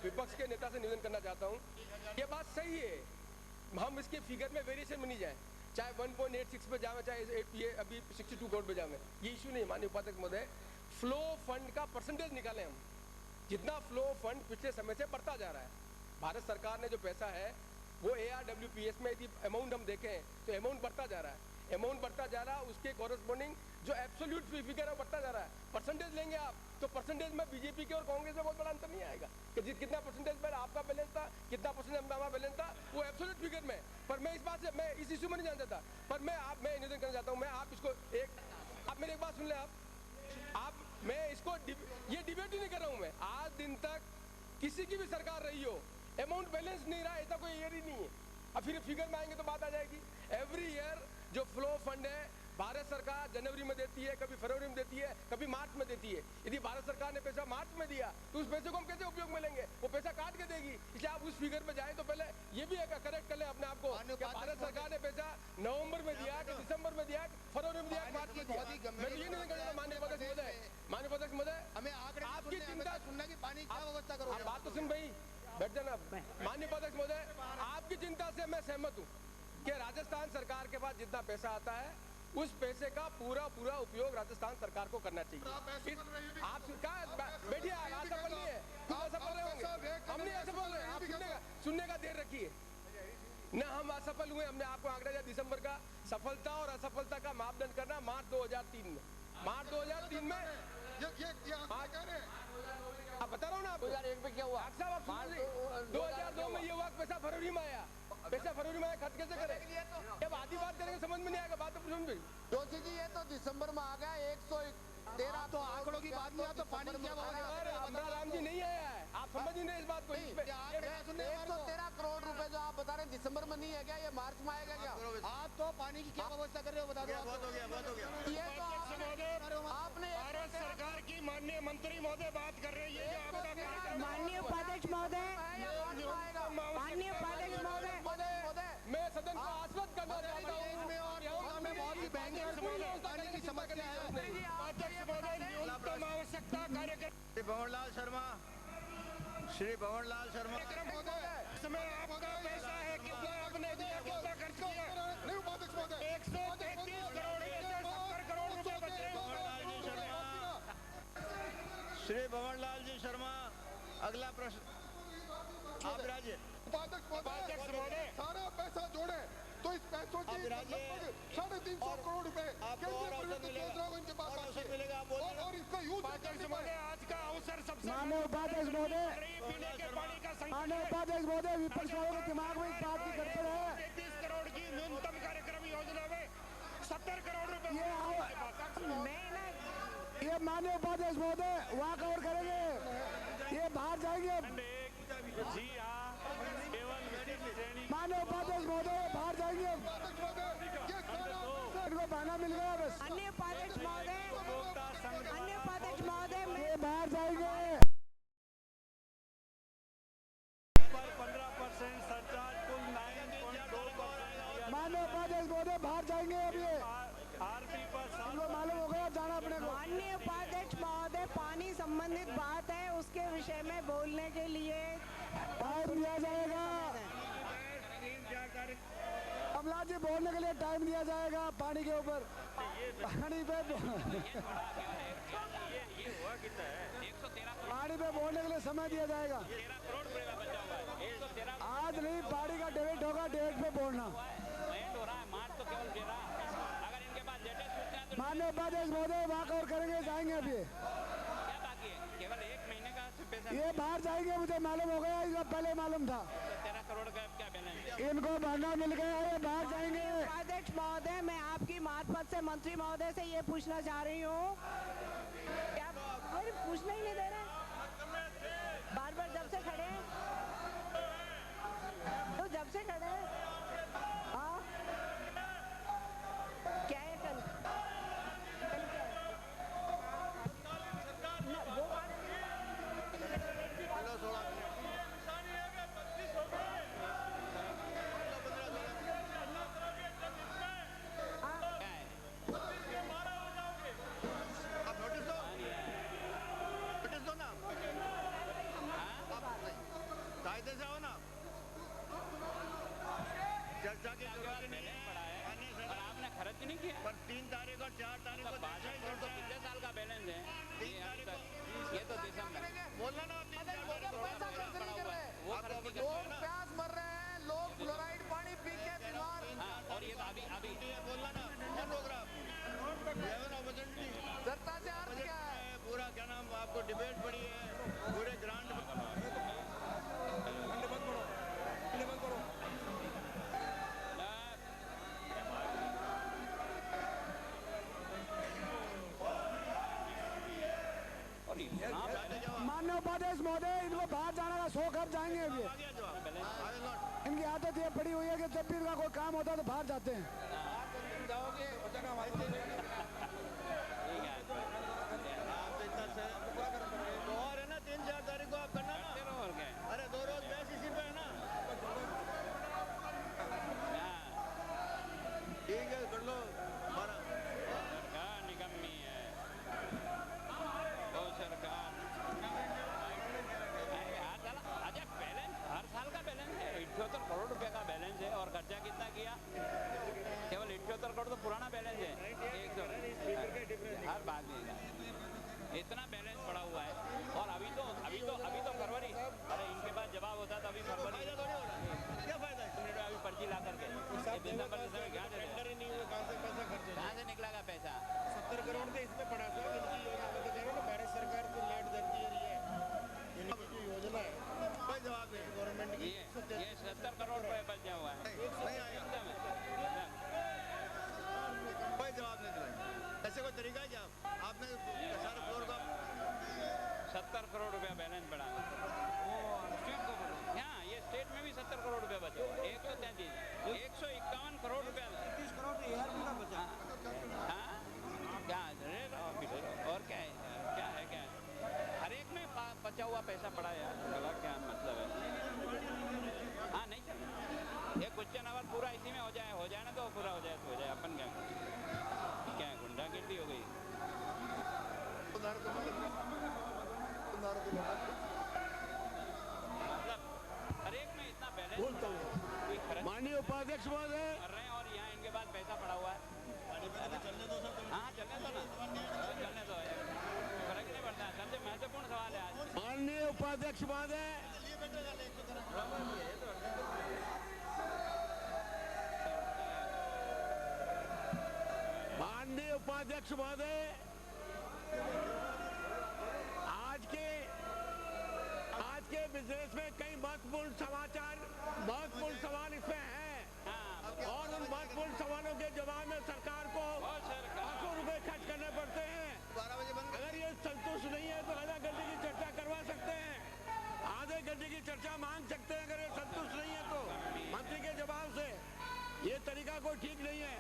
विपक्ष के नेता से निवेदन करना चाहता हूं, ये बात सही है, हम इसके फिगर में वेरिएशन में नहीं जाए, चाहे 1.86 पे जावे, चाहे ये अभी 62 करोड़ पे जावे, ये इशू नहीं। माननीय उपाध्यक्ष महोदय, फ्लो फंड का परसेंटेज निकालें हम, जितना फ्लो फंड पिछले समय से बढ़ता जा रहा है। भारत सरकार ने जो पैसा है वो ARWPS में यदि अमाउंट हम देखें तो अमाउंट बढ़ता जा रहा है, उसके कॉरेस्पॉन्डिंग जो एब्सोल्यूट फिगर है बढ़ता जा रहा है। परसेंटेज लेंगे आप तो परसेंटेज में बीजेपी के और कांग्रेस में बहुत बड़ा अंतर नहीं आएगा कि कितना परसेंटेज में आपका बैलेंस था, कितना परसेंटेज हमारा बैलेंस था, वो एब्सोल्यूट फिगर में। पर मैं इस बात से, मैं इस इशू में नहीं जानता था, पर मैं निवेदन करना चाहता हूँ, मैं आप इसको आप मेरी एक बात सुन ले, मैं इसको ये डिबेट ही नहीं कर रहा हूँ। मैं आज दिन तक किसी की भी सरकार रही हो, अमाउंट बैलेंस नहीं रहा, ऐसा कोई ईयर ही नहीं है। अब फिर फिगर में आएंगे तो बात आ जाएगी। एवरी ईयर जो फ्लो फंड है भारत सरकार जनवरी में देती है, कभी फरवरी में देती है, कभी मार्च में देती है। यदि भारत सरकार ने पैसा मार्च में दिया तो उस पैसे को हम कैसे उपयोग में लेंगे? वो पैसा काट के देगी। इसलिए आप उस फिगर पे जाएं तो पहले ये भी करेक्ट कर ले अपने आप को कि भारत सरकार ने पैसा नवंबर में दिया कि दिसंबर में दिया, फरवरी में दिया, मार्च में दिया। मैं तो ये नहीं कहता माननीय उपाध्यक्ष महोदय, हमें आपकी चिंता सुनना की पानी क्या व्यवस्था करो, बात तो सुन भाई, बैठ जाना। माननीय उपाध्यक्ष महोदय, आपकी चिंता से मैं सहमत हूँ कि राजस्थान सरकार के पास जितना पैसा आता है उस पैसे का पूरा उपयोग राजस्थान सरकार को करना चाहिए। आप बैठिए, असफल नहीं है, असफल होंगे, हम नहीं असफल रहे, आप सुनने का देर रखिए न। हम असफल हुए, हमने आपको आंकड़ा दिया दिसंबर का। सफलता और असफलता का मापदंड करना मार्च 2003 में, मार्च 2003 में आप बता रहा हूँ ना, 2001 में क्या हुआ? 2002 में ये हुआ, पैसा फरवरी में आया। पैसा फरवरी में खर्च कैसे करें? जब आधी बात करेंगे समझ में नहीं आएगा, बात तो समझ में। जोशी जी ये तो दिसंबर में आ गया 113 तो आंकड़ों की बात नहीं, तो पानी क्या हमारा राम जी नहीं आया है, आप समझ ही नहीं इस बात को। 113 करोड़ रुपए जो आप बता रहे हैं दिसंबर में नहीं है क्या, ये मार्च में आएगा क्या? आप तो पानी की क्या व्यवस्था कर रहे हो बता दो। बहुत हो गया ये तो आपने भारत सरकार की माननीय मंत्री महोदय बात कर रहे हैं। माननीय उपाध्यक्ष महोदय, माननीय उपाध्यक्ष महोदय, मैं सदन को आश्वस्त करना चाहता हूँ बहुत ही भयंकर पानी की समस्या है। उपाध्यक्ष महोदय न्यूनतम आवश्यकता कार्यक्रम श्री भंवरलाल शर्मा, श्री भंवरलाल शर्मा इसमें आपका पैसा है कितना आपने दिया, कितना खर्च किया? 133 करोड़ में से 70 करोड़ रुपए बचे। श्री भंवरलाल जी शर्मा, अगला प्रश्न आप राज्य। उपाध्यक्ष महोदय सारा पैसा जोड़े तो इस पैसों की लगभग 350 करोड़ रुपए इनके पास मिलेगा और इसका यूज। उपाध्यक्ष महोदय आज का अवसर सबसे माननीय उपाध्यक्ष महोदय, पीने के पानी का माननीय उपाध्यक्ष महोदय, विपक्ष वालों के दिमाग में इस बात की गड़बड़ है। 33 करोड़ की न्यूनतम कार्यक्रम योजना में 70 करोड़ रुपए ये माननीय उपाध्यक्ष महोदय वहाँ कवर करेंगे, ये बाहर जाएंगे। जी हाँ, केवल माननीय उपाध्यक्ष महोदय बाहर जाएंगे, इनको बहाना मिल गया बस। अन्य उपाध्यक्ष महोदय, अन्य उपाध्यक्ष महोदय ये बाहर जाएंगे। 15% सरचार्ज कुल 9.2%। माननीय उपाध्यक्ष महोदय बाहर जाएंगे अभी, आरपी पर इनको मालूम हो गया जाना अपने को। माननीय उपाध्यक्ष महोदय, पानी संबंधित बात है, उसके विषय में बोलने के लिए टाइम दिया जाएगा। कमला जी बोलने के लिए टाइम दिया जाएगा पानी के ऊपर, पानी पे पानी पे बोलने के लिए समय दिया जाएगा। आज नहीं, पानी का डेट होगा, डेट पे बोलना। माननीय उपाध्यक्ष महोदय वहाँ कवर करेंगे, जाएंगे अभी केवल 1 महीने का पैसा ये बाहर जाएंगे, मुझे मालूम हो गया, इसका पहले मालूम था। 13 करोड़ का क्या बैलेंस है? इनको भरना मिल गया है, बाहर जाएंगे। उपाध्यक्ष महोदय, मैं आपकी मार्फत से मंत्री महोदय से ये पूछना चाह रही हूँ, क्या कोई पूछना ही नहीं दे रहे, बार बार जब से खड़े हैं, तो जब से खड़े हैं, हाँ क्या है कल क्या है? वो बात कायदे से हो ना, चर्चा की जरूरत नहीं है और आपने खर्च नहीं किया। पर 3 तारीख और 4 तारीख को 62 करोड़ तो पिछले साल का बैलेंस है। ये तो दिसंबर बोलना ना, पैसा खर्च नहीं कर रहे, लोग प्यास मर रहे हैं, लोग फ्लोराइड पानी पी के बीमार। और ये तो अभी बोलना ना, प्रोग्राम जनता से अर्थ क्या है? पूरा क्या नाम आपको डिबेट पड़ी है, पूरे ग्रांट माननीय उपाध्यक्ष महोदय, इनको बाहर जाने का शौक, अब जाएंगे अभी। इनकी आदत ये पड़ी हुई है कि जब भी इनका कोई काम होता है तो बाहर जाते हैं। और है ना 3-4 तारीख को आप करना ना, अरे 2 रोज बैस इसी पे है ना, ठीक है कर लो। सरकार निकम्मी है, वो सरकार हर साल का बैलेंस है, 78 करोड़ रुपए का बैलेंस है। और खर्चा कितना किया? केवल 78 करोड़ तो पुराना बैलेंस है, हर बात में इतना बैलेंस पड़ा हुआ है। और अभी तो फरवरी, अरे इनके पास जवाब होता तो अभी फरवरी क्या फायदा है अभी पर्ची ला करके कहाँ से निकला का पैसा? 70 करोड़ से इसमें पड़ा था, इनकी योजना भारत सरकार को लेट देती है, योजना है जवाब नहीं गवर्नमेंट की ये 70 करोड़ रुपए बचा हुआ है। नहीं आएगा, कोई जवाब नहीं दिलाएंगे। ऐसे कोई तरीका है क्या? आपने सारे फ्लोर का 70 करोड़ रुपया बैलेंस बढ़ा यहाँ ये स्टेट में भी 70 करोड़ रुपया बचा हुआ है। 151 करोड़ रुपया 30 करोड़ तो ARP का बचा। हाँ क्या और क्या है क्या है क्या है हर एक में बचा हुआ पैसा पड़ा यार गला क्या मतलब है। हाँ नहीं चल ये क्वेश्चन आवर पूरा इसी में हो जाए ना तो पूरा हो जाए तो हो जाए। अपन क्या है गुंडागिर्दी हो गई। मतलब हर एक में इतना बैलेंस बोलता हूँ माननीय उपाध्यक्ष महोदय कर रहे हैं और यहाँ इनके पास पैसा पड़ा हुआ है। चलने दो सर, हाँ चलने दो ना चलने दो फर्क नहीं पड़ता। सबसे महत्वपूर्ण सवाल है आज। माननीय उपाध्यक्ष महोदय माननीय उपाध्यक्ष महोदय आज के बिजनेस में कई महत्वपूर्ण सवाल इसमें हैं और उन महत्वपूर्ण सवालों के जवाब में सरकार को लाखों रुपए खर्च करने पड़ते हैं। 12 बजे बंद। अगर ये संतुष्ट नहीं है तो आधा घंटे की चर्चा करवा सकते हैं, आधे घंटे की चर्चा मांग सकते हैं। अगर ये संतुष्ट नहीं है तो मंत्री के जवाब से ये तरीका कोई ठीक नहीं है।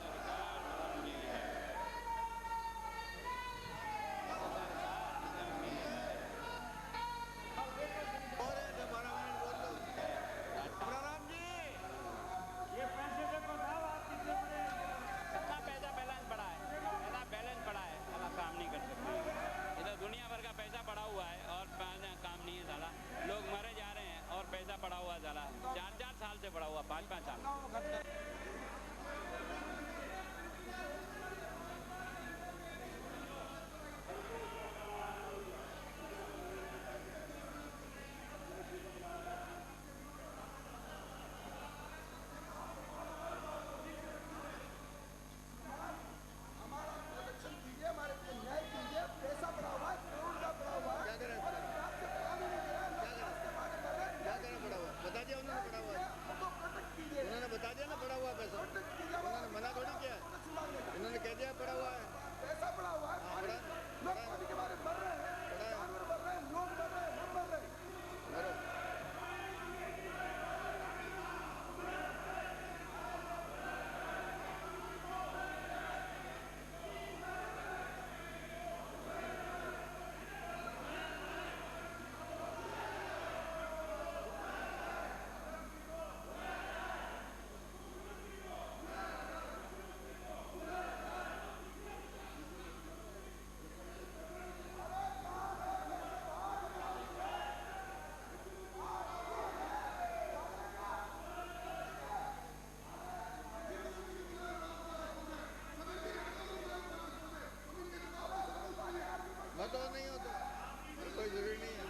दुनिया भर का पैसा पड़ा हुआ है और काम नहीं है साला। लोग मरे जा रहे हैं और पैसा पड़ा हुआ साला 4-4 साल से पड़ा हुआ 5-5 साल। बता दिया ना पड़ा हुआ पैसा। उन्होंने मना थोड़ी किया, इन्होंने कह दिया पड़ा हुआ है। पैसा पड़ा हुआ है, लोग पानी के बारे में मर रहे हैं, जानवर मर रहे हैं, लोग मर रहे हैं, हम मर रहे हैं। तो नहीं हो तो कोई जरूरी नहीं है,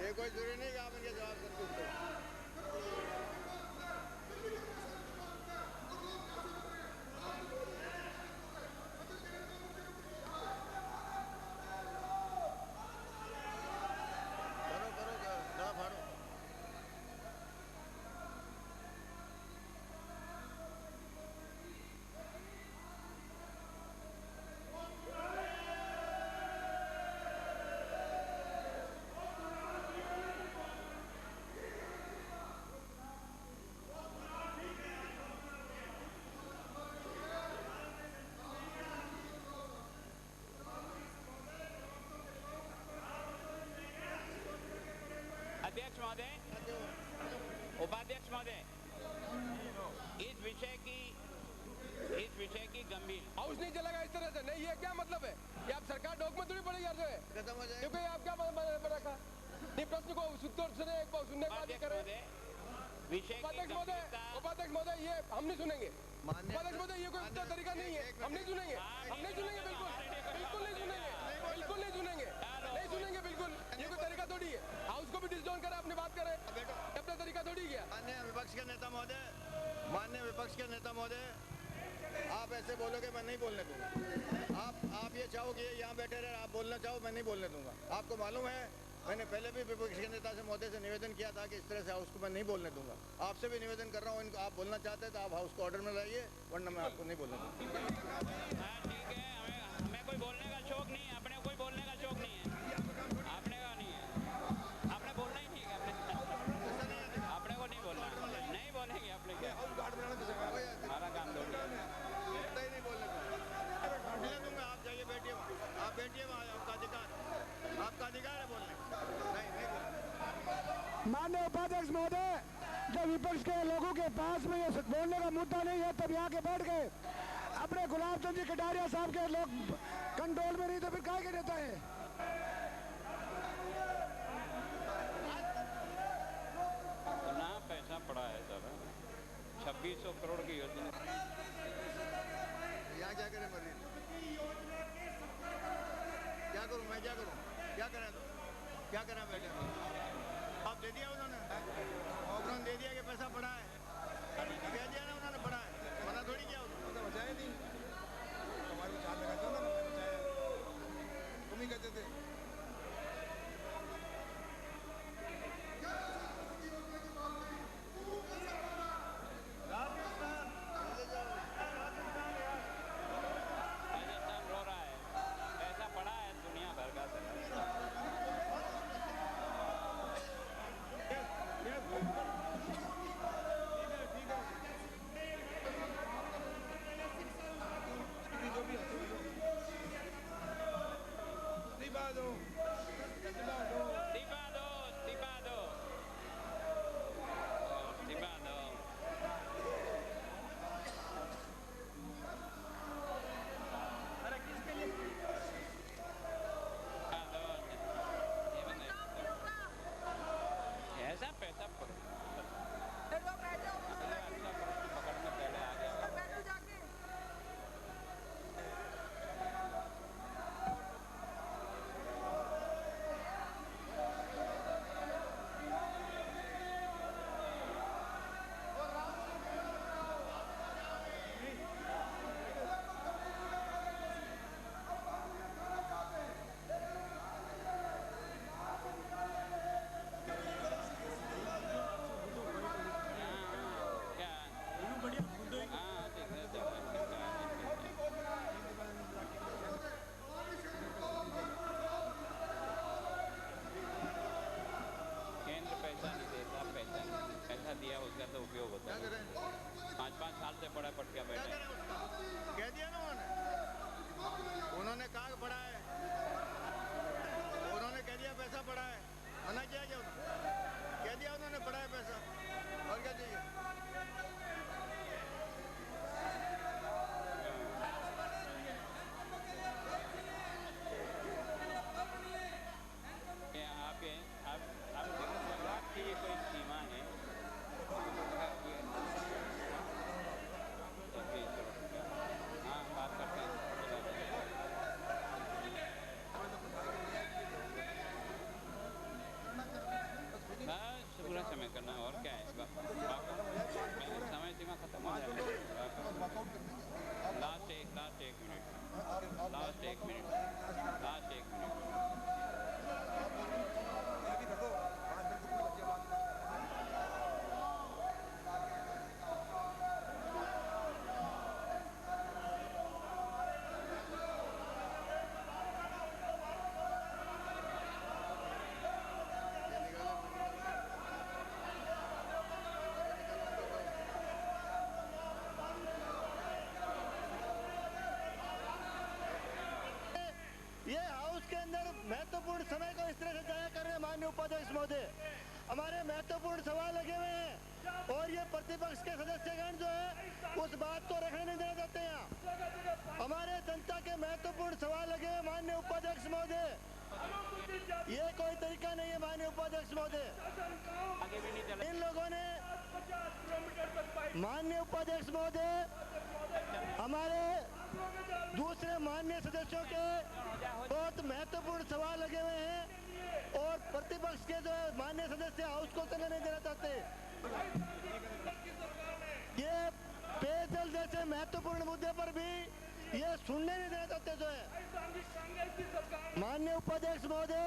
ये कोई जरूरी नहीं कि आप इनके जवाब संतुष्ट हो। अध्यक्ष महोदय, उपाध्यक्ष महोदय, इस विषय की गंभीर हाउस नहीं चलेगा इस तरह से। नहीं, ये क्या मतलब है? ये आप सरकार डॉक्यूमेंट थोड़ी पड़ेगी यार जो है खत्म हो जाएगा। क्योंकि आप क्या रखा नहीं प्रश्न को उत्तर सुने सुनने के बाद ही करें। उपाध्यक्ष महोदय ये हम नहीं सुनेंगे। उपाध्यक्ष महोदय ये कोई उत्तर तरीका नहीं है, हम नहीं सुनेंगे, हम नहीं सुनेंगे, बिल्कुल बिल्कुल नहीं सुनेंगे, बिल्कुल नहीं सुनेंगे, नहीं सुनेंगे बिल्कुल। ये कोई तरीका थोड़ी है। हाउस को भी डिसजॉइन करें, अपनी बात करें, अपना तरीका थोड़ी है। माननीय विपक्ष के नेता महोदय, माननीय विपक्ष के नेता महोदय, आप ऐसे बोलोगे मैं नहीं बोलने दूंगा। आप ये चाहो कि यहाँ बैठे रहे, आप बोलना चाहो मैं नहीं बोलने दूंगा। आपको मालूम है मैंने पहले भी विपक्ष के नेता से महोदय से निवेदन किया था कि इस तरह से हाउस को मैं नहीं बोलने दूंगा। आपसे भी निवेदन कर रहा हूँ, इनको आप बोलना चाहते हैं तो आप हाउस को ऑर्डर में लाइए, वरना मैं आपको नहीं बोलने दूंगा। ठीक है, हमें कोई बोलने का शौक नहीं है, अपने कोई बोलने का शौक नहीं है, अपने का नहीं है, आपने बोलना ही नहीं है, अपने को नहीं बोलना, नहीं बोलेंगे अपने क्या, हमारा काम दो नहीं बोलने दूंगा। आप जाइए, बैठिए वहाँ, आप बैठिए वहाँ, आपका अधिकार है बोलने। नहीं माननीय उपाध्यक्ष महोदय, जब विपक्ष के लोगों के पास में ये बोलने का मुद्दा नहीं है तब यहाँ के बैठ गए। अपने गुलाब चंद जी कटारिया साहब के लोग कंट्रोल में नहीं तो फिर काहे के नेता है? इतना पैसा पड़ा है सर, 2600 करोड़ की योजना। यहाँ क्या करें मरीज, क्या करूँ मैं, क्या करूँ, क्या करें तो क्या करें बैठे? आप दे दिया उन्होंने दे दिया कि पैसा पड़ा है, कह दिया ना उन्होंने पड़ा है, मना थोड़ी किया उन्होंने, बचाया नहीं, हमारे को चार लगाते ना, बचाया तुम ही कहते थे। उन्होंने कहा पड़ा है, उन्होंने कह दिया पैसा पड़ा है, मना किया क्या उन्होंने? कह दिया उन्होंने पड़ा है पैसा, और क्या चाहिए? आपकी ये कोई सीमा है? हाँ, बात करते हैं। बस पूरा समय करना है, और क्या है? समय सीमा खत्म हो जाएगी। लास्ट एक मिनट। ये हाउस के अंदर महत्वपूर्ण समय को इस तरह से जाया कर रहे हैं माननीय उपाध्यक्ष महोदय। हमारे महत्वपूर्ण सवाल लगे हुए हैं और ये प्रतिपक्ष के सदस्यगण जो है उस बात को रखने नहीं देना चाहते हैं। हमारे जनता के महत्वपूर्ण सवाल लगे हुए माननीय उपाध्यक्ष महोदय, ये कोई तरीका नहीं है माननीय उपाध्यक्ष महोदय। इन लोगों ने माननीय उपाध्यक्ष महोदय हमारे दूसरे माननीय सदस्यों के बहुत महत्वपूर्ण सवाल लगे हुए हैं और प्रतिपक्ष के जो माननीय सदस्य हाउस को चलने नहीं देना चाहते। ये पेयजल जैसे महत्वपूर्ण मुद्दे पर भी ये सुनने नहीं देना चाहते जो है। माननीय उपाध्यक्ष महोदय,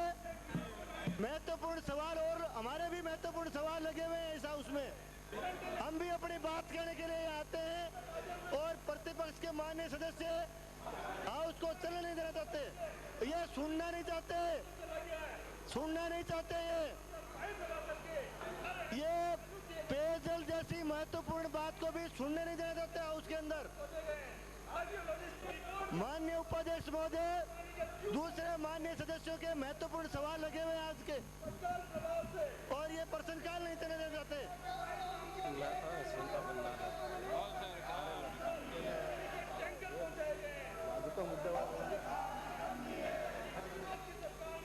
महत्वपूर्ण सवाल और हमारे भी महत्वपूर्ण सवाल लगे हुए हैं इस हाउस में। हम भी अपनी बात कहने के लिए आते हैं और प्रतिपक्ष के माननीय सदस्य हाउस को चलने नहीं देना चाहते। ये सुनना नहीं चाहते, सुनना नहीं चाहते। ये पेयजल जैसी महत्वपूर्ण बात को भी सुनने नहीं देना चाहते हाउस के अंदर। माननीय उपाध्यक्ष महोदय, दूसरे माननीय सदस्यों के महत्वपूर्ण सवाल लगे हुए हैं आज के, और ये प्रश्नकाल नहीं चलने देना चाहते।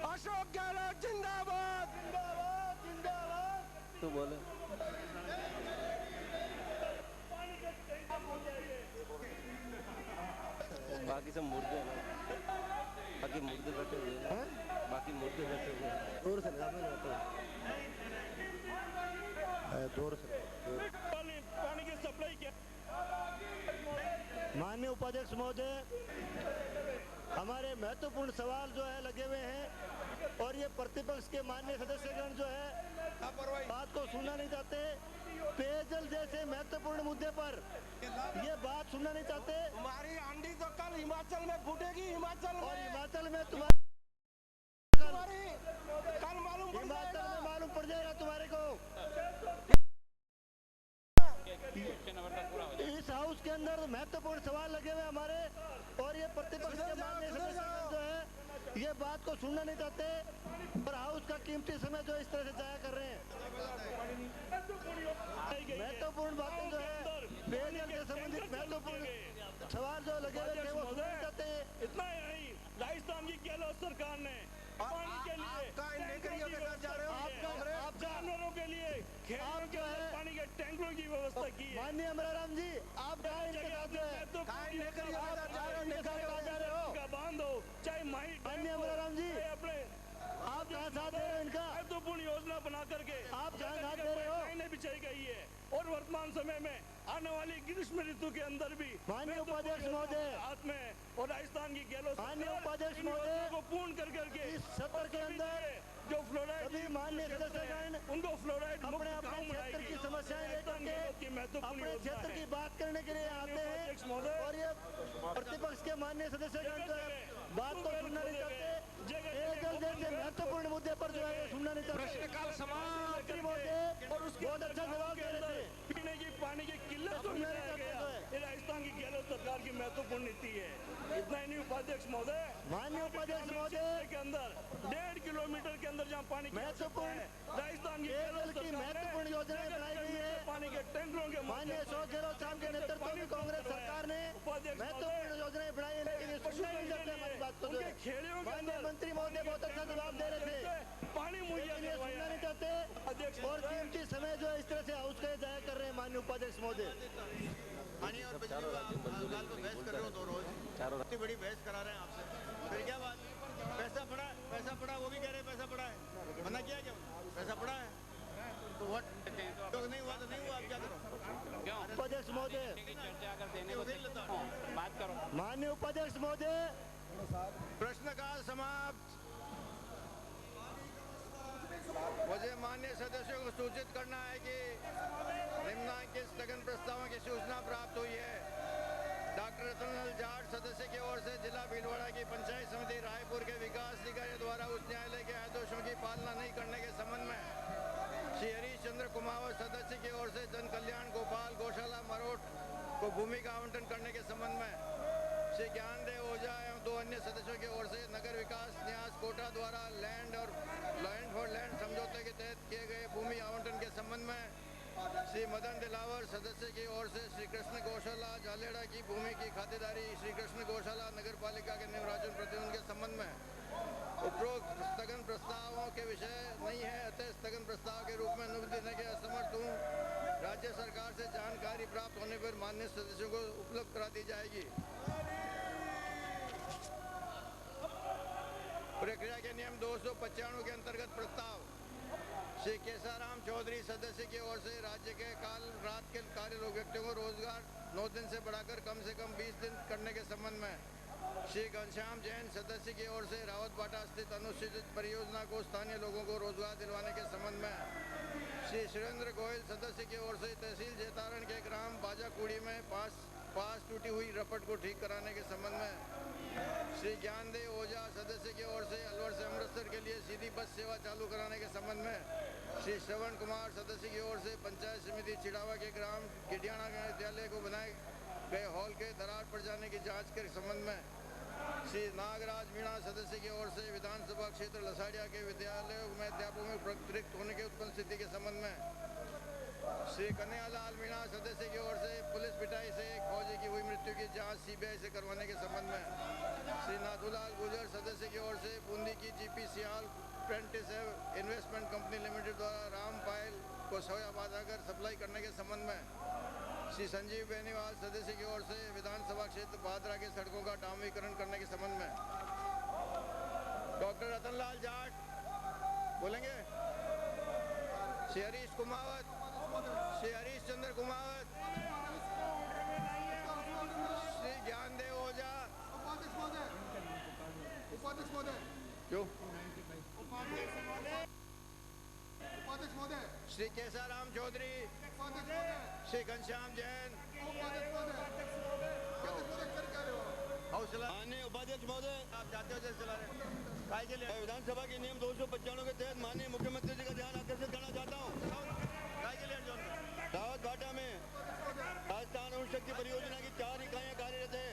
अशोक गहलोत जिंदाबाद, जिंदाबाद, जिंदाबाद। तू बोले। बाकी सब मुर्दे हैं, बाकी मुर्दे बैठे हुए हैं, बाकी मुर्दे बैठे हुए हैं। दूर से लगा मैं दूर से पानी की सप्लाई क्या? माननीय उपाध्यक्ष महोदय, हमारे महत्वपूर्ण सवाल जो है लगे हुए हैं और ये प्रतिपक्ष के माननीय सदस्यगण जो है बात को सुनना नहीं चाहते। पेयजल जैसे महत्वपूर्ण मुद्दे पर ये बात सुनना नहीं चाहते। तुम्हारी अंडी तो कल हिमाचल में फूटेगी, हिमाचल और में, हिमाचल में तुम्हारी कल मालूम पड़ हिमाचल जाएगा। में मालूम पड़ जाएगा तुम्हारे को। इस हाउस के अंदर महत्वपूर्ण सवाल लगे हुए हमारे और ये प्रतिपक्ष के माननीय सदस्यगण जो है ये बात को सुनना नहीं चाहते और हाउस का कीमती समय जो इस तरह से जाया कर रहे हैं। महत्वपूर्ण बातें जो है पेयजल से संबंधित महत्वपूर्ण सवाल जो लगे हुए थे वो सुनना नहीं चाहते। इतना ही नहीं, राजस्थान की गहलोत सरकार ने पानी के लिए आप जानवरों के लिए खेतों के अंदर पानी के टैंकरों की व्यवस्था की है। माननीय अमराराम जी, आप कहाँ इनके साथ जो है बांध हो चाहे माननीय अमराराम जी, अपने आप कहाँ साथ दे रहे हो इनका? महत्वपूर्ण योजना बना करके आप कहाँ साथ दे रहे हो? बिछाई गई है और वर्तमान समय में आने वाली ग्रीष्म ऋतु के अंदर भी माननीय उपाध्यक्ष महोदय, हाथ में और राजस्थान की गहलोत माननीय उपाध्यक्ष महोदय को पूर्ण करके इस सत्र के अंदर जो फ्लोराइड सभी माननीय सदस्यगण उनको फ्लोराइड अपने अपने क्षेत्र की समस्याएं लेकर के अपने क्षेत्र की बात करने के लिए आते हैं और ये प्रतिपक्ष के माननीय सदस्यगण जो है बात को सुनना नहीं चाहते। पेयजल जैसे महत्वपूर्ण मुद्दे पर जो है सुनना नहीं चाहते। प्रश्नकाल समाप्त और उसके बहुत अच्छा जवाब दे रहे थे। पीने की पानी की किल्लत को मिटाया गया, ये राजस्थान की गहलोत सरकार की महत्वपूर्ण नीति है। इतना ही नहीं उपाध्यक्ष महोदय, माननीय उपाध्यक्ष महोदय के अंदर 1.5 किलोमीटर के अंदर जहाँ पानी महत्वपूर्ण राजस्थान की महत्वपूर्ण योजनाएं बनाई गई है। पानी के टैंकरों के माननीय अशोक गहलोत साहब के नेतृत्व में कांग्रेस सरकार ने महत्वपूर्ण योजनाएं बनाई है, लेकिन ये सुनना नहीं चाहते हमारी बात को। माननीय मंत्री महोदय बहुत अच्छा जवाब दे रहे थे, पानी मुहैया सुनना नहीं चाहते और कीमती समय जो है इस तरह से हाउस का जाया कर रहे हैं। माननीय उपाध्यक्ष महोदय, पानी और बिजली को बहस कर रहे हो 2 रोज, इतनी बड़ी बहस करा रहे हैं आपसे, फिर क्या बात? पैसा पड़ा वो भी कह रहे हैं पैसा पड़ा है, मना किया क्या? पैसा पड़ा है तो व्हाट? तो नहीं हुआ तो नहीं हुआ, आप क्या करो? उपाध्यक्ष महोदय, चर्चा अगर देने को बात करो। माननीय उपाध्यक्ष महोदय, प्रश्नकाल समाप्त। मुझे माननीय सदस्यों को सूचित करना है कि निम्नलिखित स्थगन प्रस्तावों की सूचना प्राप्त हुई है। डॉक्टर रतनलाल जाट सदस्य की ओर से जिला भीलवाड़ा की पंचायत समिति रायपुर के विकास अधिकारी द्वारा उच्च न्यायालय के आदेशों की पालना नहीं करने के संबंध में श्री हरीश चंद्र कुमावत सदस्य की ओर से जन कल्याण गोपाल गौशाला मरोट को भूमि का आवंटन करने के संबंध में श्री ज्ञानदेव ओझा एवं 2 अन्य सदस्यों की ओर से नगर विकास न्यास कोटा द्वारा लैंड फॉर लैंड समझौते के तहत किए गए भूमि आवंटन के संबंध में श्री मदन दिलावर सदस्य की ओर से श्री कृष्ण गौशाला झालेड़ा की भूमि की खातेदारी श्री कृष्ण गौशाला नगर पालिका के निर्वाचन प्रतिनिधि के संबंध में उपरोक्त स्थगन प्रस्तावों के विषय नहीं है, अतः स्थगन प्रस्ताव के रूप में अनुमति देने के असमर्थ हूँ। राज्य सरकार से जानकारी प्राप्त होने पर माननीय सदस्यों को उपलब्ध करा दी जाएगी। प्रक्रिया के नियम 295 के अंतर्गत प्रस्ताव श्री केसाराम चौधरी सदस्य की ओर से राज्य के काल रात के कार्य व्यक्तियों को रोजगार 9 दिन से बढ़ाकर कम से कम 20 दिन करने के संबंध में श्री घनश्याम जैन सदस्य की ओर से रावतबाटा स्थित अनुसूचित परियोजना को स्थानीय लोगों को रोजगार दिलवाने के संबंध में श्री सुरेंद्र गोयल सदस्य की ओर से तहसील जेतारण के ग्राम बाजाकुड़ी में पास टूटी हुई रपट को ठीक कराने के संबंध में श्री ज्ञानदेव ओझा सदस्य की ओर से अलवर से अमृतसर के लिए सीधी बस सेवा चालू कराने के संबंध में श्री श्रवण कुमार सदस्य की ओर से पंचायत समिति चिड़ावा के ग्राम गिडियाना विद्यालय को बनाए गए हॉल के दरार पड़ जाने की जांच के संबंध में श्री नागराज मीणा सदस्य की ओर से विधानसभा क्षेत्र लसाड़िया के विद्यालयों में अध्यापकों में प्रतिरिक्त होने के उत्पन्न स्थिति के संबंध में श्री कन्हैयालाल मीणा सदस्य की ओर से पुलिस पिटाई से एक फौजी की हुई मृत्यु की जांच सीबीआई से करवाने के संबंध में श्री नाथूलाल गुजर सदस्य की ओर से बूंदी की जीपी सियाल प्रेंटिस इन्वेस्टमेंट कंपनी लिमिटेड द्वारा राम पायल को सोयाबाद आकर सप्लाई करने के संबंध में श्री संजीव बेनीवाल सदस्य की ओर से विधानसभा क्षेत्र भादरा के सड़कों का डामरीकरण करने के संबंध में डॉक्टर रतनलाल जाट बोलेंगे, श्री हरीश कुमावत, श्री हरीश चंद्र कुमावत, श्री ज्ञानदेव ओझा, उपाध्यक्ष महोदय क्यों श्री केसाराम चौधरी, श्री घनश्याम जैन, माननीय उपाध्यक्ष महोदय, आप जाते हो जैसे चला रहे के लिए विधानसभा के नियम 295 के तहत माननीय मुख्यमंत्री जी का ध्यान आकर्षित करना चाहता हूँ। रावतबाटा में राजस्थान अणु शक्ति परियोजना की 4 इकाइयाँ कार्यरत है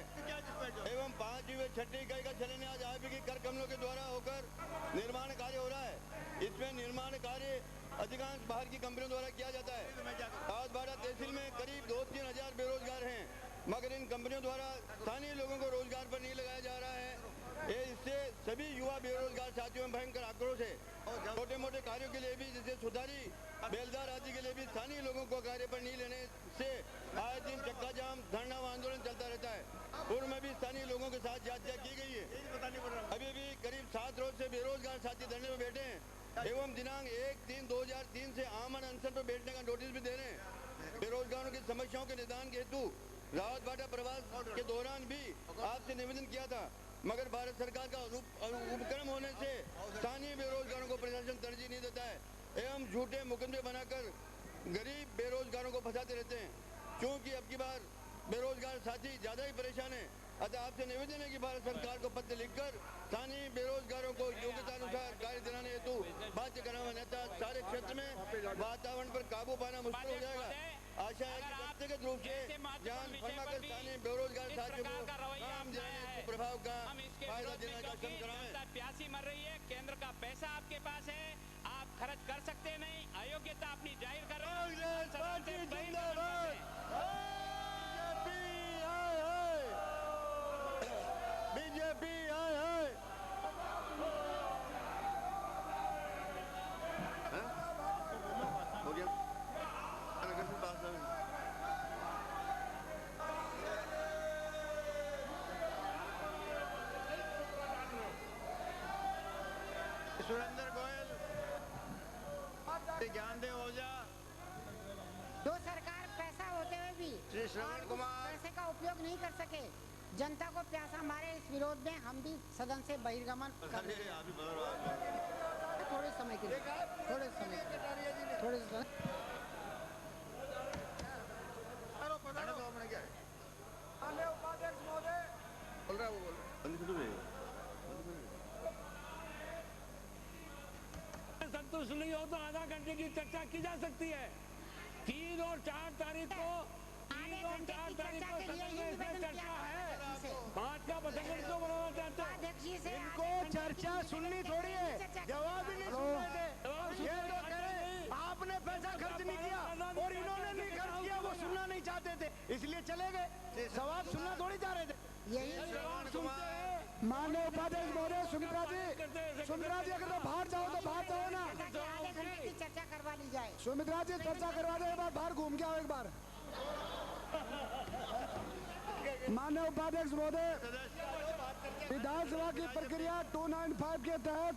एवं 5वीं 6वीं इकाई का चलन आज आईपी की कर कमलों के द्वारा होकर निर्माण कार्य हो रहा है। इसमें निर्माण कार्य अधिकांश बाहर की कंपनियों द्वारा किया जाता है। रावतबाटा तहसील में करीब 2-3 हजार बेरोजगार हैं, मगर इन कंपनियों द्वारा स्थानीय लोगों को रोजगार पर नहीं लगाया जा रहा है। इससे सभी युवा बेरोजगार साथियों में भयंकर आक्रोश है। छोटे मोटे कार्यों के लिए भी जैसे सुधारी बेलदार आदि के लिए भी स्थानीय लोगों को कार्य पर नहीं लेने से आए दिन चक्का जाम धरना व आंदोलन चलता रहता है। पूर्व में भी स्थानीय लोगों के साथ जांच की गई है। अभी भी करीब 7 रोज से बेरोजगार साथी धरने में बैठे हैं एवं दिनांक 1-3-2003 से आमन अनशन पर बैठने का नोटिस भी दे रहे हैं। बेरोजगारों की समस्याओं के निदान के हेतु रावतबाटा प्रवास के दौरान भी आपसे निवेदन किया था, मगर भारत सरकार का उपक्रम होने से स्थानीय बेरोजगारों को प्रशासन तरजीह नहीं देता है एवं झूठे मुकदमे बनाकर गरीब बेरोजगारों को फंसाते रहते हैं। क्योंकि अब की बार बेरोजगार साथी ज्यादा ही परेशान है, अतः आपसे निवेदन है कि भारत सरकार को पत्र लिखकर स्थानीय बेरोजगारों को योग्यता अनुसार कार्य दिलाने हेतु बाध्य करना, अन्यथा सारे क्षेत्र में वातावरण पर काबू पाना मुश्किल हो जाएगा। आशा है कि व्यक्तिगत रूप से जान फंसाकर स्थानीय बेरोजगार साथियों को काम दिलाने प्रभाव का फायदा देने का श्रम कराएं। प्यासी मर रही है, केंद्र का पैसा आपके पास है, आप खर्च कर सकते नहीं, अयोग्यता अपनी जाहिर कर रहे बीजेपी हो गया। सुरेंद्र गोयल, ज्ञानदेव ओझा, जो सरकार पैसा होते हुए भी श्री श्रवण कुमार पैसे का उपयोग नहीं कर सके, जनता को प्यासा मारे, इस विरोध में हम भी सदन से बहिर्गमन कर रहे हैं। थोड़े समय के लिए बोल रहा है वो संतुष्ट नहीं हो तो आधा घंटे की चर्चा की जा सकती है। 3 और 4 तारीख को चर्चा है। 5 का बजट क्यों बनाना चाहते हैं? इनको चर्चा सुननी थोड़ी है, जवाब ही नहीं सुन रहे थे। ये तो कह रहे आपने पैसा खर्च नहीं किया और इन्होंने नहीं खर्च किया, वो सुनना नहीं चाहते थे इसलिए चले गए। सवाल सुनना थोड़ी चाह रहे थे। यही सवाल सुनते हैं। माननीय उपाध्यक्ष महोदय, सुमित्रा जी अगर तो बाहर जाओ तो बाहर जाओ ना। आधे घंटे की चर्चा करवा ली जाए। सुमित्रा जी चर्चा करवा दो, एक बार बाहर घूम के आओ एक बार। माननीय उपाध्यक्ष महोदय, विधानसभा की प्रक्रिया 295 के तहत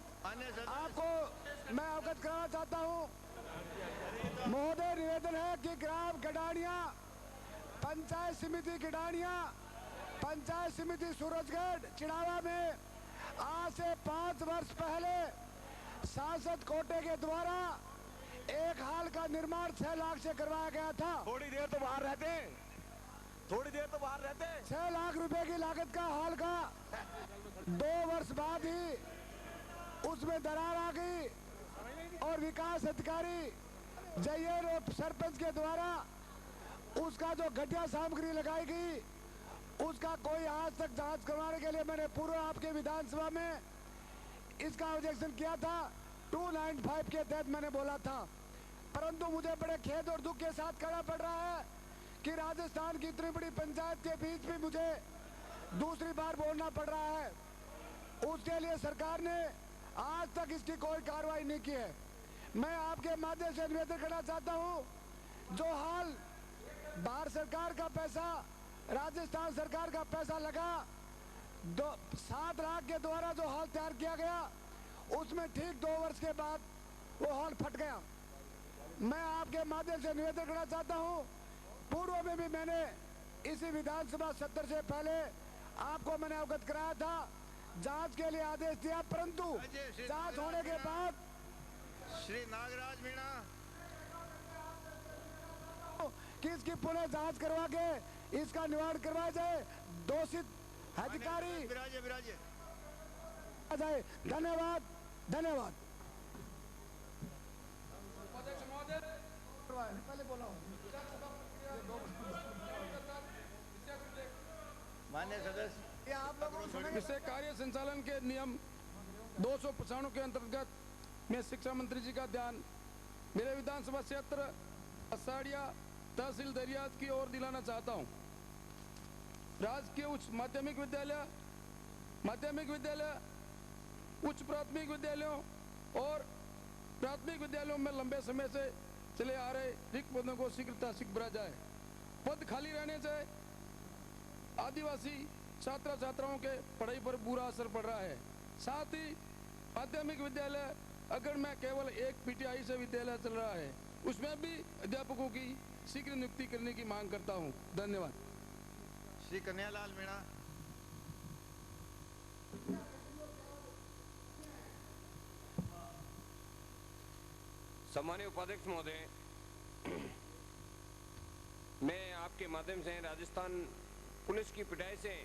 आपको मैं अवगत कराना चाहता हूं। महोदय, निवेदन है कि ग्राम गडानिया पंचायत समिति किडानिया, पंचायत समिति सूरजगढ़ चिड़ावा में आज से 5 वर्ष पहले सांसद कोटे के द्वारा एक हाल का निर्माण 6 लाख से करवाया गया था। थोड़ी देर तो बाहर रहते, थोड़ी देर तो बाहर रहते। 6 लाख रुपए की लागत का हाल का 2 वर्ष बाद ही उसमें दरार आ गई और विकास अधिकारी जयेर और सरपंच के द्वारा उसका जो घटिया सामग्री लगाई गई उसका कोई आज तक जांच करवाने के लिए मैंने पूर्व आपके विधानसभा में इसका ऑब्जेक्शन किया था। 295 के तहत मैंने बोला था, परंतु मुझे बड़े खेद और दुख के साथ खड़ा पड़ रहा है कि राजस्थान की इतनी बड़ी पंचायत के बीच भी मुझे दूसरी बार बोलना पड़ रहा है। उसके लिए सरकार ने आज तक इसकी कोई कार्रवाई नहीं की है। मैं आपके माध्यम से निवेदन करना चाहता हूं, जो हाल भारत सरकार का पैसा, राजस्थान सरकार का पैसा लगा 7 लाख के द्वारा जो हॉल तैयार किया गया, उसमें ठीक 2 वर्ष के बाद वो हॉल फट गया। मैं आपके माध्यम से निवेदन करना चाहता हूं, पूर्व में भी मैंने इसी विधानसभा सत्र से पहले आपको मैंने अवगत कराया था, जांच के लिए आदेश दिया, परंतु जांच होने के बाद श्री नागराज मीणा कि इसकी पुनः जांच करवा के इसका निवारण करवाया जाए, दोषित अधिकारी विराजे जाए। धन्यवाद, धन्यवाद। पहले बोला माननीय सदस्य, आप लोगों विषय कार्य संचालन के नियम 295 के अंतर्गत मैं शिक्षा मंत्री जी का ध्यान मेरे विधानसभा क्षेत्र असाड़िया तहसील दरियात की ओर दिलाना चाहता हूं। राजकीय उच्च माध्यमिक विद्यालय, उच्च प्राथमिक विद्यालयों और प्राथमिक विद्यालयों में लंबे समय से चले आ रहे रिक्त पदों को शीघ्रता से भरा जाए। पद खाली रहने से आदिवासी छात्र छात्राओं के पढ़ाई पर बुरा असर पड़ रहा है। साथ ही माध्यमिक विद्यालय अगर में केवल एक पीटीआई से विद्यालय चल रहा है, उसमें भी अध्यापकों की शीघ्र नियुक्ति करने की मांग करता हूं। धन्यवाद। श्री कन्हैयालाल मीणा। सम्मानीय उपाध्यक्ष महोदय, मैं आपके माध्यम से राजस्थान पुलिस की पिटाई से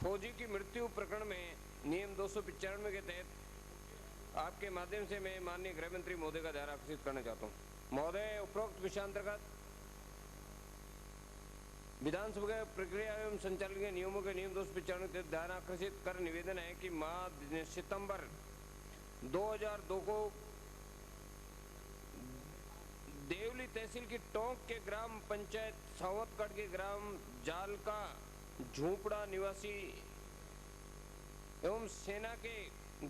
फौजी की मृत्यु प्रकरण में नियम 295 के तहत आपके माध्यम से मैं माननीय गृह मंत्री महोदय का ध्यान आकर्षित करना चाहता हूं। महोदय, उपरोक्त विषयांतर्गत विधानसभा के प्रक्रिया एवं संचालन के नियमों के नियम 295 के तहत ध्यान आकर्षित कर निवेदन है कि माह सितंबर 2002 को देवली तहसील की टोंक के ग्राम पंचायत सावतगढ़ के ग्राम जाल का झूपड़ा निवासी एवं सेना के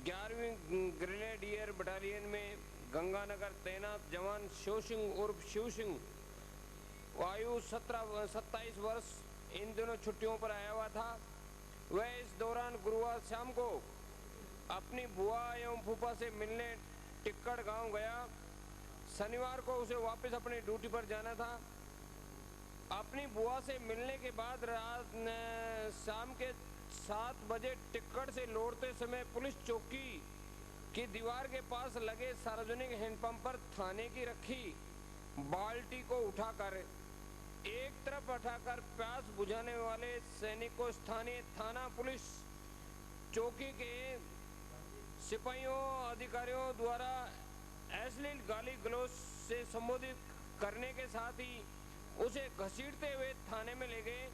11वीं ग्रेनेडियर बटालियन में गंगानगर तैनात जवान शिव सिंह उर्फ शिव सिंह आयु 27 वर्ष इन दिनों छुट्टियों पर आया हुआ था। वह इस दौरान गुरुवार शाम को अपनी बुआ एवं फूफा से मिलने टिक्कड़ गांव गया। शनिवार को उसे वापस अपनी ड्यूटी पर जाना था। अपनी बुआ से मिलने के बाद रात शाम के 7 बजे टिक्कड़ से लौटते समय पुलिस चौकी की दीवार के पास लगे सार्वजनिक हैंडपंप पर थाने की रखी बाल्टी को उठाकर एक तरफ उठाकर प्यास बुझाने वाले सैनिक को स्थानीय थाना पुलिस चौकी के सिपाहियों अधिकारियों द्वारा अश्लील गाली गलौज से संबोधित करने के साथ ही उसे घसीटते हुए थाने में ले गए,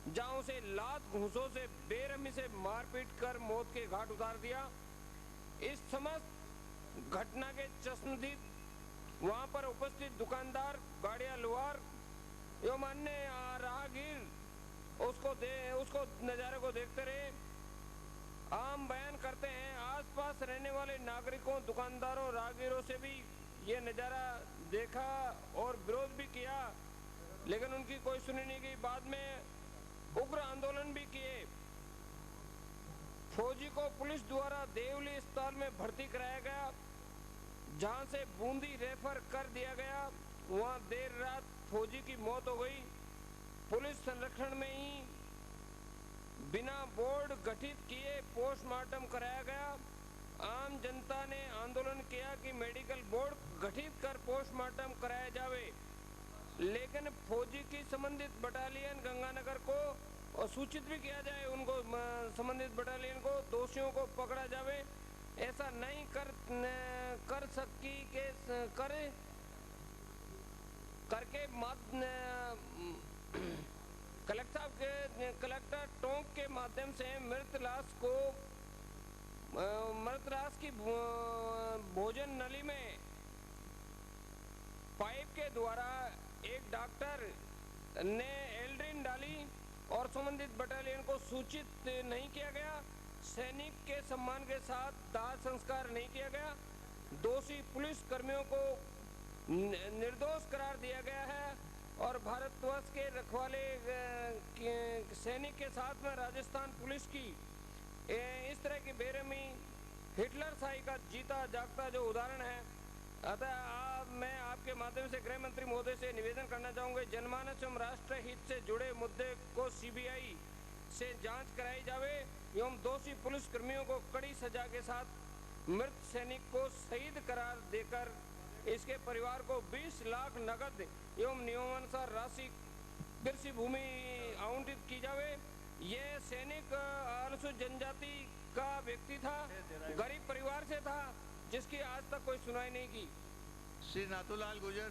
जहां उसे लात घूंसों से बेरहमी से मारपीट कर मौत के घाट उतार दिया। इस समस्त घटना के चश्मदीद वहां पर उपस्थित दुकानदार, गाड़िया लुहार एवं अन्य राहगीर उसको नजारे को देखते रहे। आम बयान करते हैं, आसपास रहने वाले नागरिकों, दुकानदारों, राहगीरों से भी ये नजारा देखा और विरोध भी किया, लेकिन उनकी कोई सुनी नहीं गई। बाद में उग्र आंदोलन भी किए। फौजी को पुलिस द्वारा देवली अस्पताल में भर्ती कराया गया, जहां से बूंदी रेफर कर दिया गया। वहां देर रात फौजी की मौत हो गई। पुलिस संरक्षण में ही बिना बोर्ड गठित किए पोस्टमार्टम कराया गया। आम जनता ने आंदोलन किया कि मेडिकल बोर्ड गठित कर पोस्टमार्टम कराया जावे, लेकिन फौजी की संबंधित बटालियन गंगानगर को और सूचित भी किया जाए, उनको संबंधित बटालियन को दोषियों को पकड़ा जावे। ऐसा नहीं कर सकी के करके कलेक्टर टोंक के माध्यम से मृत लाश की भोजन नली में पाइप के द्वारा एक डॉक्टर ने एल्ड्रिन डाली और संबंधित बटालियन को सूचित नहीं किया गया। सैनिक के सम्मान के साथ दाह संस्कार नहीं किया गया। दोषी पुलिस कर्मियों को निर्दोष करार दिया गया है और भारतवर्ष के रखवाले सैनिक के साथ में राजस्थान पुलिस की इस तरह की बेरहमी हिटलर शाही का जीता जागता जो उदाहरण है। अतः मैं आपके माध्यम से गृह मंत्री महोदय से निवेदन करना चाहूँगा, जनमानस एवं राष्ट्र हित से जुड़े मुद्दे को सीबीआई से जांच कराई जावे एवं दोषी पुलिस कर्मियों को कड़ी सजा के साथ मृत सैनिक को शहीद करार देकर इसके परिवार को 20 लाख नगद एवं नियमानुसार राशि कृषि भूमि आवंटित की जावे। ये सैनिक अनुसूचित जनजाति का व्यक्ति था, गरीब परिवार से था, जिसकी आज तक कोई सुनाई नहीं की। श्री नाथूलाल गुर्जर।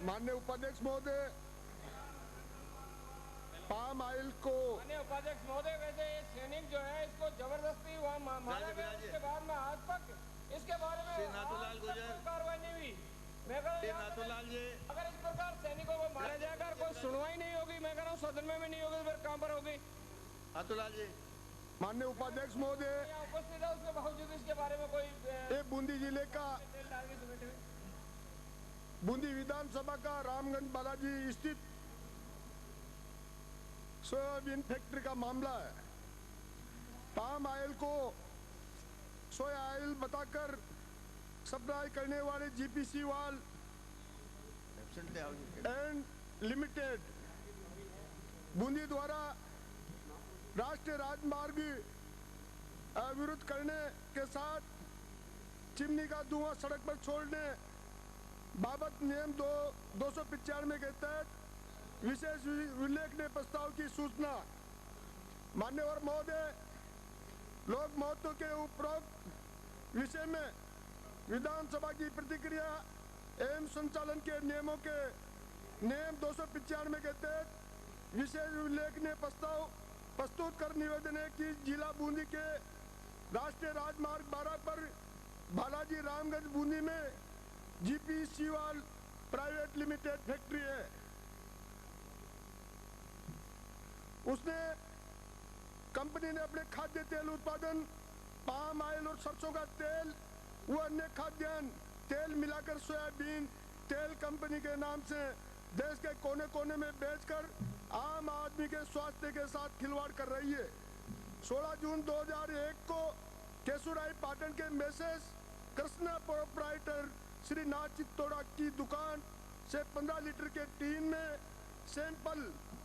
माननीय उपाध्यक्ष महोदय, पाम ऑयल को माननीय उपाध्यक्ष महोदय, वैसे ये सैनिक जो है इसको जबरदस्ती वहाँ मारा गया, उसके बाद में आज तक इसके बारे में नाथूलाल गुर्जर कार्रवाई नहीं हुई। मैं कह रहा हूँ अगर इस प्रकार सैनिकों को मारा जाएगा, कोई सुनवाई नहीं होगी, मैं कह रहा हूँ सदन में भी नहीं होगी, तो फिर कहाँ पर होगी? नाथूलाल जी। माननीय उपाध्यक्ष महोदय, उपस्थित है, उसके बावजूद इसके बारे में कोई बूंदी जिले का बूंदी विधानसभा का रामगंज बालाजी स्थित सोयाबीन फैक्ट्री का मामला है। पाम ऑयल को सोया ऑयल बताकर सप्लाई करने वाले जीपीसी वाल एंड लिमिटेड बूंदी द्वारा राष्ट्रीय राजमार्ग अवरुद्ध करने के साथ चिमनी का धुआं सड़क पर छोड़ने बाबत नियम 295 के तहत विशेष उल्लेखनीय प्रस्ताव की सूचना। मान्यवर महोदय, लोक महत्व के उपरोक्त विषय में विधानसभा की प्रतिक्रिया एवं संचालन के नियमों के नियम 295 के तहत विशेष उल्लेखनीय प्रस्ताव प्रस्तुत कर निवेदन है कि जिला बूंदी के राष्ट्रीय राजमार्ग 12 पर बालाजी रामगंज बूंदी में जीपीसी वाल प्राइवेट लिमिटेड फैक्ट्री है। उसने कंपनी ने अपने खाद्य तेल उत्पादन, पाम ऑयल और सरसों का तेल व अन्य खाद्यान्न तेल मिलाकर सोयाबीन तेल कंपनी के नाम से देश के कोने कोने में बेचकर आम आदमी के स्वास्थ्य के साथ खिलवाड़ कर रही है। 16 जून 2001 को केसुराई पाटन के मैसेज कृष्णा प्रोप्राइटर श्री नाथ चित्तोड़ा की दुकान से 15 लीटर के टीन में सैंपल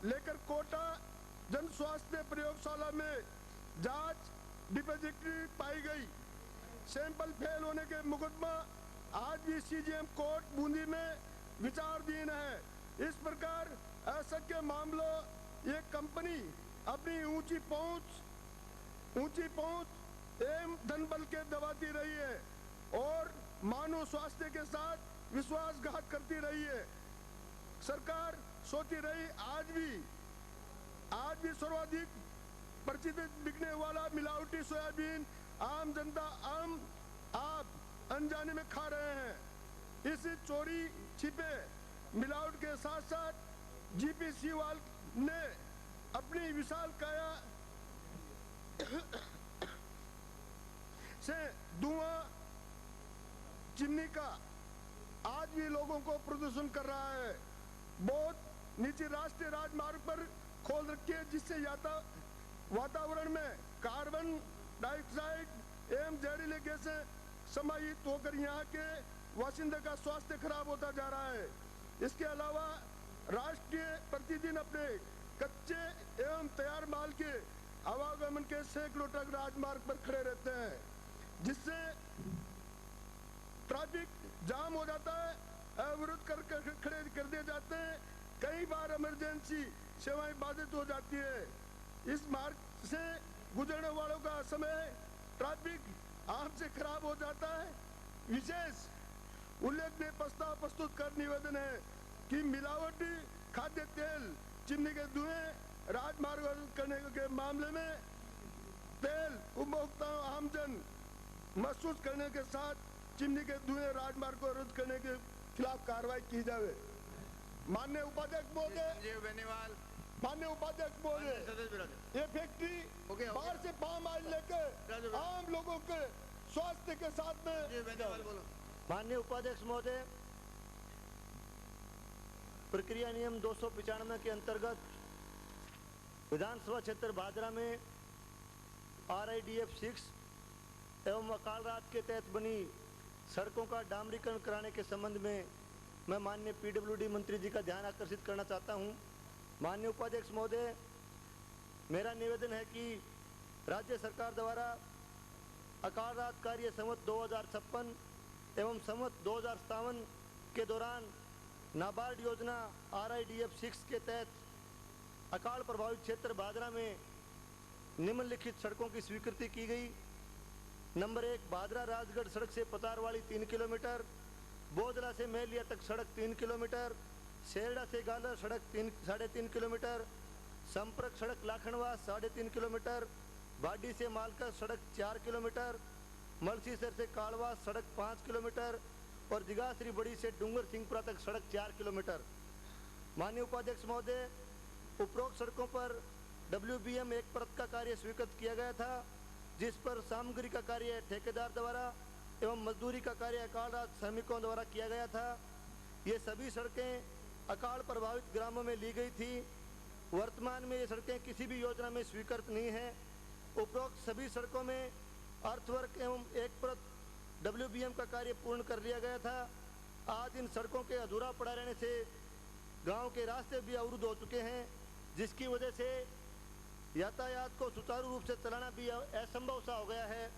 लेकर कोटा जन स्वास्थ्य प्रयोगशाला में जांच डिपॉजिटरी पाई गई। सैंपल फेल होने के मुकदमा आज भी सीजीएम कोर्ट बूंदी में विचाराधीन है। इस प्रकार असंख्य मामलों ये कंपनी अपनी ऊंची पहुंच एवं धन बल के दबाती रही है और मानव स्वास्थ्य के साथ विश्वासघात करती रही है। सरकार सोती रही आज भी सर्वाधिक प्रचलित बिकने वाला मिलावटी सोयाबीन आम जनता आप अनजाने में खा रहे हैं। इस चोरी छिपे मिलावट के साथ साथ जीपीसी वाल ने अपनी विशाल काया से धुआं चिमनी का आज भी लोगों को प्रदूषण कर रहा है। बहुत नीचे राष्ट्रीय राजमार्ग पर खोल रखी है, जिससे वातावरण में कार्बन डाइऑक्साइड एवं जहरीले गैसें समाहित होकर यहाँ के वासिंदे का स्वास्थ्य खराब होता जा रहा है। इसके अलावा राष्ट्रीय प्रतिदिन अपने कच्चे एवं तैयार माल के आवागमन के सैकड़ों ट्रक राजमार्ग पर खड़े रहते हैं, जिससे ट्रैफिक जाम हो जाता है, अवरुद्ध कर खड़े कर दिए जाते हैं। कई बार इमरजेंसी सेवाएं बाधित हो जाती है। इस मार्ग से गुजरने वालों का समय ट्रैफिक आम से खराब हो जाता है। विशेष उल्लेखनीय प्रस्ताव प्रस्तुत कर निवेदन है कि मिलावटी खाद्य तेल, चिमनी के धुएं राजमार्ग करने के मामले में तेल उपभोक्ताओं आमजन महसूस करने के साथ चिमनी के धुएं राजमार्ग को रद्द करने के खिलाफ कार्रवाई की जाए। माननीय उपाध्यक्ष महोदय, माननीय उपाध्यक्ष महोदय, ये फैक्ट्री बाहर से पाम ऑयल लेकर आम लोगों के स्वास्थ्य के साथ में। माननीय उपाध्यक्ष महोदय, प्रक्रिया नियम 295 के अंतर्गत विधानसभा क्षेत्र भादरा में RIDF 6 एवं अकाल रात के तहत बनी सड़कों का डामरीकरण कराने के संबंध में मैं माननीय PWD मंत्री जी का ध्यान आकर्षित करना चाहता हूं। माननीय उपाध्यक्ष महोदय, मेरा निवेदन है कि राज्य सरकार द्वारा अकाल रात कार्य संवत 2056 एवं संवत 2057 के दौरान नाबार्ड योजना RIDF 6 के तहत अकाल प्रभावित क्षेत्र भादरा में निम्नलिखित सड़कों की स्वीकृति की गई। नंबर 1, भादरा राजगढ़ सड़क से पतारवाड़ी 3 किलोमीटर, बोधला से मेलिया तक सड़क 3 किलोमीटर, शेरडा से गालर सड़क 3.5 किलोमीटर, संपर्क सड़क लाखनवास 3.5 किलोमीटर, बाडी से मालका सड़क 4 किलोमीटर, मलसीसर से कालवास सड़क 5 किलोमीटर और दिगाश्री बड़ी से डूंगर सिंहपुरा तक सड़क 4 किलोमीटर। माननीय उपाध्यक्ष महोदय, उपरोक्त सड़कों पर WBM 1 परत का कार्य स्वीकृत किया गया था, जिस पर सामग्री का कार्य ठेकेदार द्वारा एवं मजदूरी का कार्य अकाल रात श्रमिकों द्वारा किया गया था। ये सभी सड़कें अकाल प्रभावित ग्रामों में ली गई थी। वर्तमान में ये सड़कें किसी भी योजना में स्वीकृत नहीं है। उपरोक्त सभी सड़कों में अर्थवर्क एवं 1 परत WBM का कार्य पूर्ण कर लिया गया था। आज इन सड़कों के अधूरा पड़ा रहने से गांव के रास्ते भी अवरुद्ध हो चुके हैं, जिसकी वजह से यातायात को सुचारू रूप से चलाना भी असंभव सा हो गया है।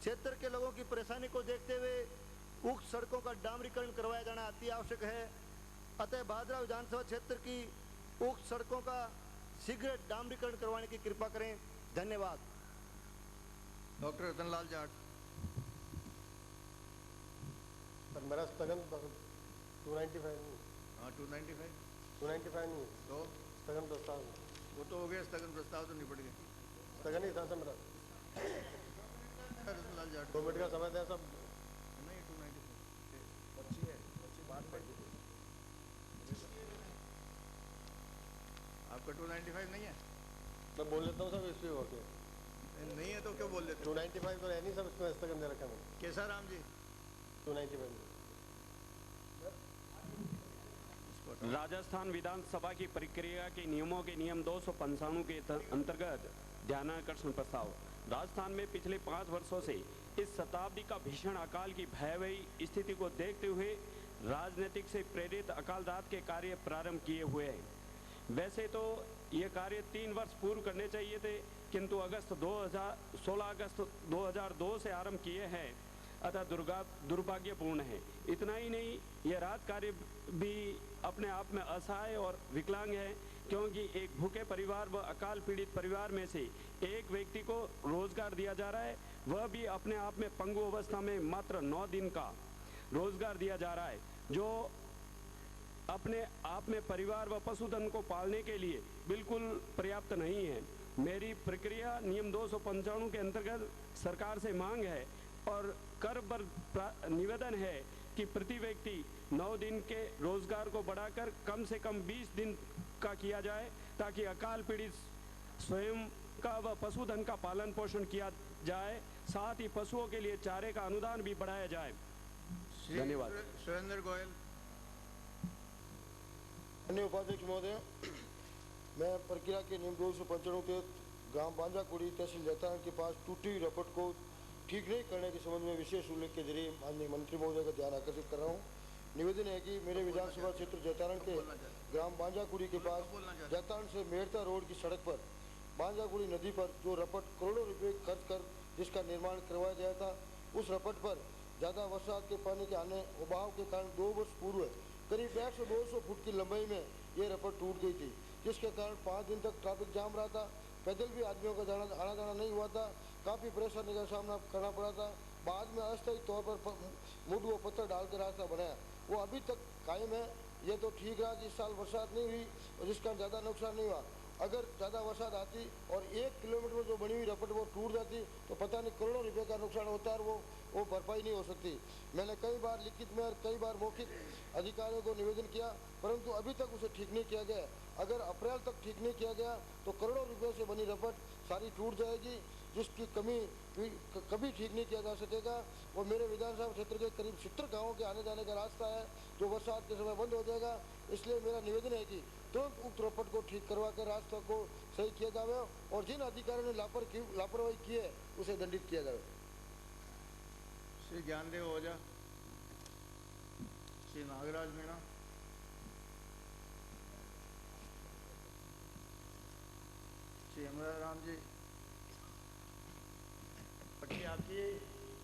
क्षेत्र के लोगों की परेशानी को देखते हुए उक्त सड़कों का डामरीकरण करवाया जाना अति आवश्यक है। अतः भादरा विधानसभा क्षेत्र की उक्त सड़कों का शीघ्र डामरीकरण करवाने की कृपा करें। धन्यवाद। डॉक्टर रतनलाल जाट। सर, मेरा स्थगन 295 हाँ 295 नहीं तो स्थगन प्रस्ताव वो तो हो गया, स्थगन प्रस्ताव तो निपट गया। स्थगन ही था सर मेरा। रतनलाल जाट 2 मिनट का समय था सब। नहीं 295 अच्छी है, अच्छी बात है। आपका 295 नहीं है? मैं बोल लेता हूँ सब इसलिए होके नहीं है तो क्यों बोल लेते? 295 तो है नहीं सब, इसमें स्थगन दे रखा मैंने। कैसा राम जी? 295 राजस्थान विधानसभा की प्रक्रिया के नियमों के नियम 295 के अंतर्गत ध्यानाकर्षण प्रस्ताव। राजस्थान में पिछले 5 वर्षों से इस शताब्दी का भीषण अकाल की भयावही स्थिति को देखते हुए राजनीतिक से प्रेरित अकाल रात के कार्य प्रारंभ किए हुए हैं। वैसे तो ये कार्य 3 वर्ष पूर्व करने चाहिए थे, किंतु 16 अगस्त 2002 से आरंभ किए हैं, अतः दुर्भाग्यपूर्ण है। इतना ही नहीं, यह रात कार्य भी अपने आप में असहाय और विकलांग है, क्योंकि एक भूखे परिवार व अकाल पीड़ित परिवार में से एक व्यक्ति को रोजगार दिया जा रहा है, वह भी अपने आप में पंगु अवस्था में मात्र 9 दिन का रोजगार दिया जा रहा है, जो अपने आप में परिवार व पशुधन को पालने के लिए बिल्कुल पर्याप्त नहीं है। मेरी प्रक्रिया नियम 295 के अंतर्गत सरकार से मांग है और करबद्ध निवेदन है कि प्रति व्यक्ति 9 दिन के रोजगार को बढ़ाकर कम से कम 20 दिन का किया जाए, ताकि अकाल पीड़ित स्वयं का व पशुधन का पालन पोषण किया जाए, साथ ही पशुओं के लिए चारे का अनुदान भी बढ़ाया जाए। धन्यवाद। सुरेंद्र गोयल। माननीय उपाध्यक्ष महोदय, मैं प्रक्रिया के नियम 295 के गांव बांजाकुड़ी तहसील जैतान के पास टूटी रपट को ठीक नहीं करने के संबंध में विशेष उल्लेख के जरिए माननीय मंत्री महोदय का ध्यान आकर्षित कर रहा हूँ। निवेदन है कि मेरे विधानसभा क्षेत्र जैतारण के ग्राम बांजाकुड़ी के पास जैतारण से मेड़ता रोड की सड़क पर बांजाकुड़ी नदी पर जो रपट करोड़ों रुपए खर्च कर जिसका निर्माण करवाया गया था, उस रपट पर ज़्यादा बरसात के पानी के आने उबाव के कारण 2 वर्ष पूर्व करीब 100-200 फुट की लंबाई में ये रपट टूट गई थी, जिसके कारण 5 दिन तक ट्रैफिक जाम रहा था। पैदल भी आदमियों का आना जाना नहीं हुआ था। काफ़ी परेशानी का सामना करना पड़ा था। बाद में अस्थायी तौर पर मुड व पत्थर डाल के रास्ता बनाया, वो अभी तक कायम है। ये तो ठीक रहा कि इस साल बरसात नहीं हुई और जिसका ज़्यादा नुकसान नहीं हुआ। अगर ज़्यादा बरसात आती और 1 किलोमीटर में जो बनी हुई रपट वो टूट जाती तो पता नहीं करोड़ों रुपए का नुकसान होता और वो भरपाई नहीं हो सकती। मैंने कई बार लिखित में और कई बार मौखिक अधिकारियों को निवेदन किया, परंतु अभी तक उसे ठीक नहीं किया गया। अगर अप्रैल तक ठीक नहीं किया गया तो करोड़ों रुपए से बनी रपट सारी टूट जाएगी, जिसकी कमी कभी ठीक नहीं किया जा सकेगा। वो मेरे विधानसभा क्षेत्र के करीब 70 गाँवों के आने जाने का रास्ता है जो बरसात के समय बंद हो जाएगा। इसलिए मेरा निवेदन है कि तुरंत उक्त रपट को ठीक करवा कर रास्ते को सही किया जाए और जिन अधिकारियों ने लापरवाही की है उसे दंडित किया जाए। श्री ज्ञानदेव ओझा, श्री नागराज मीणा, श्री अमरा राम जी, पट्टी आपकी।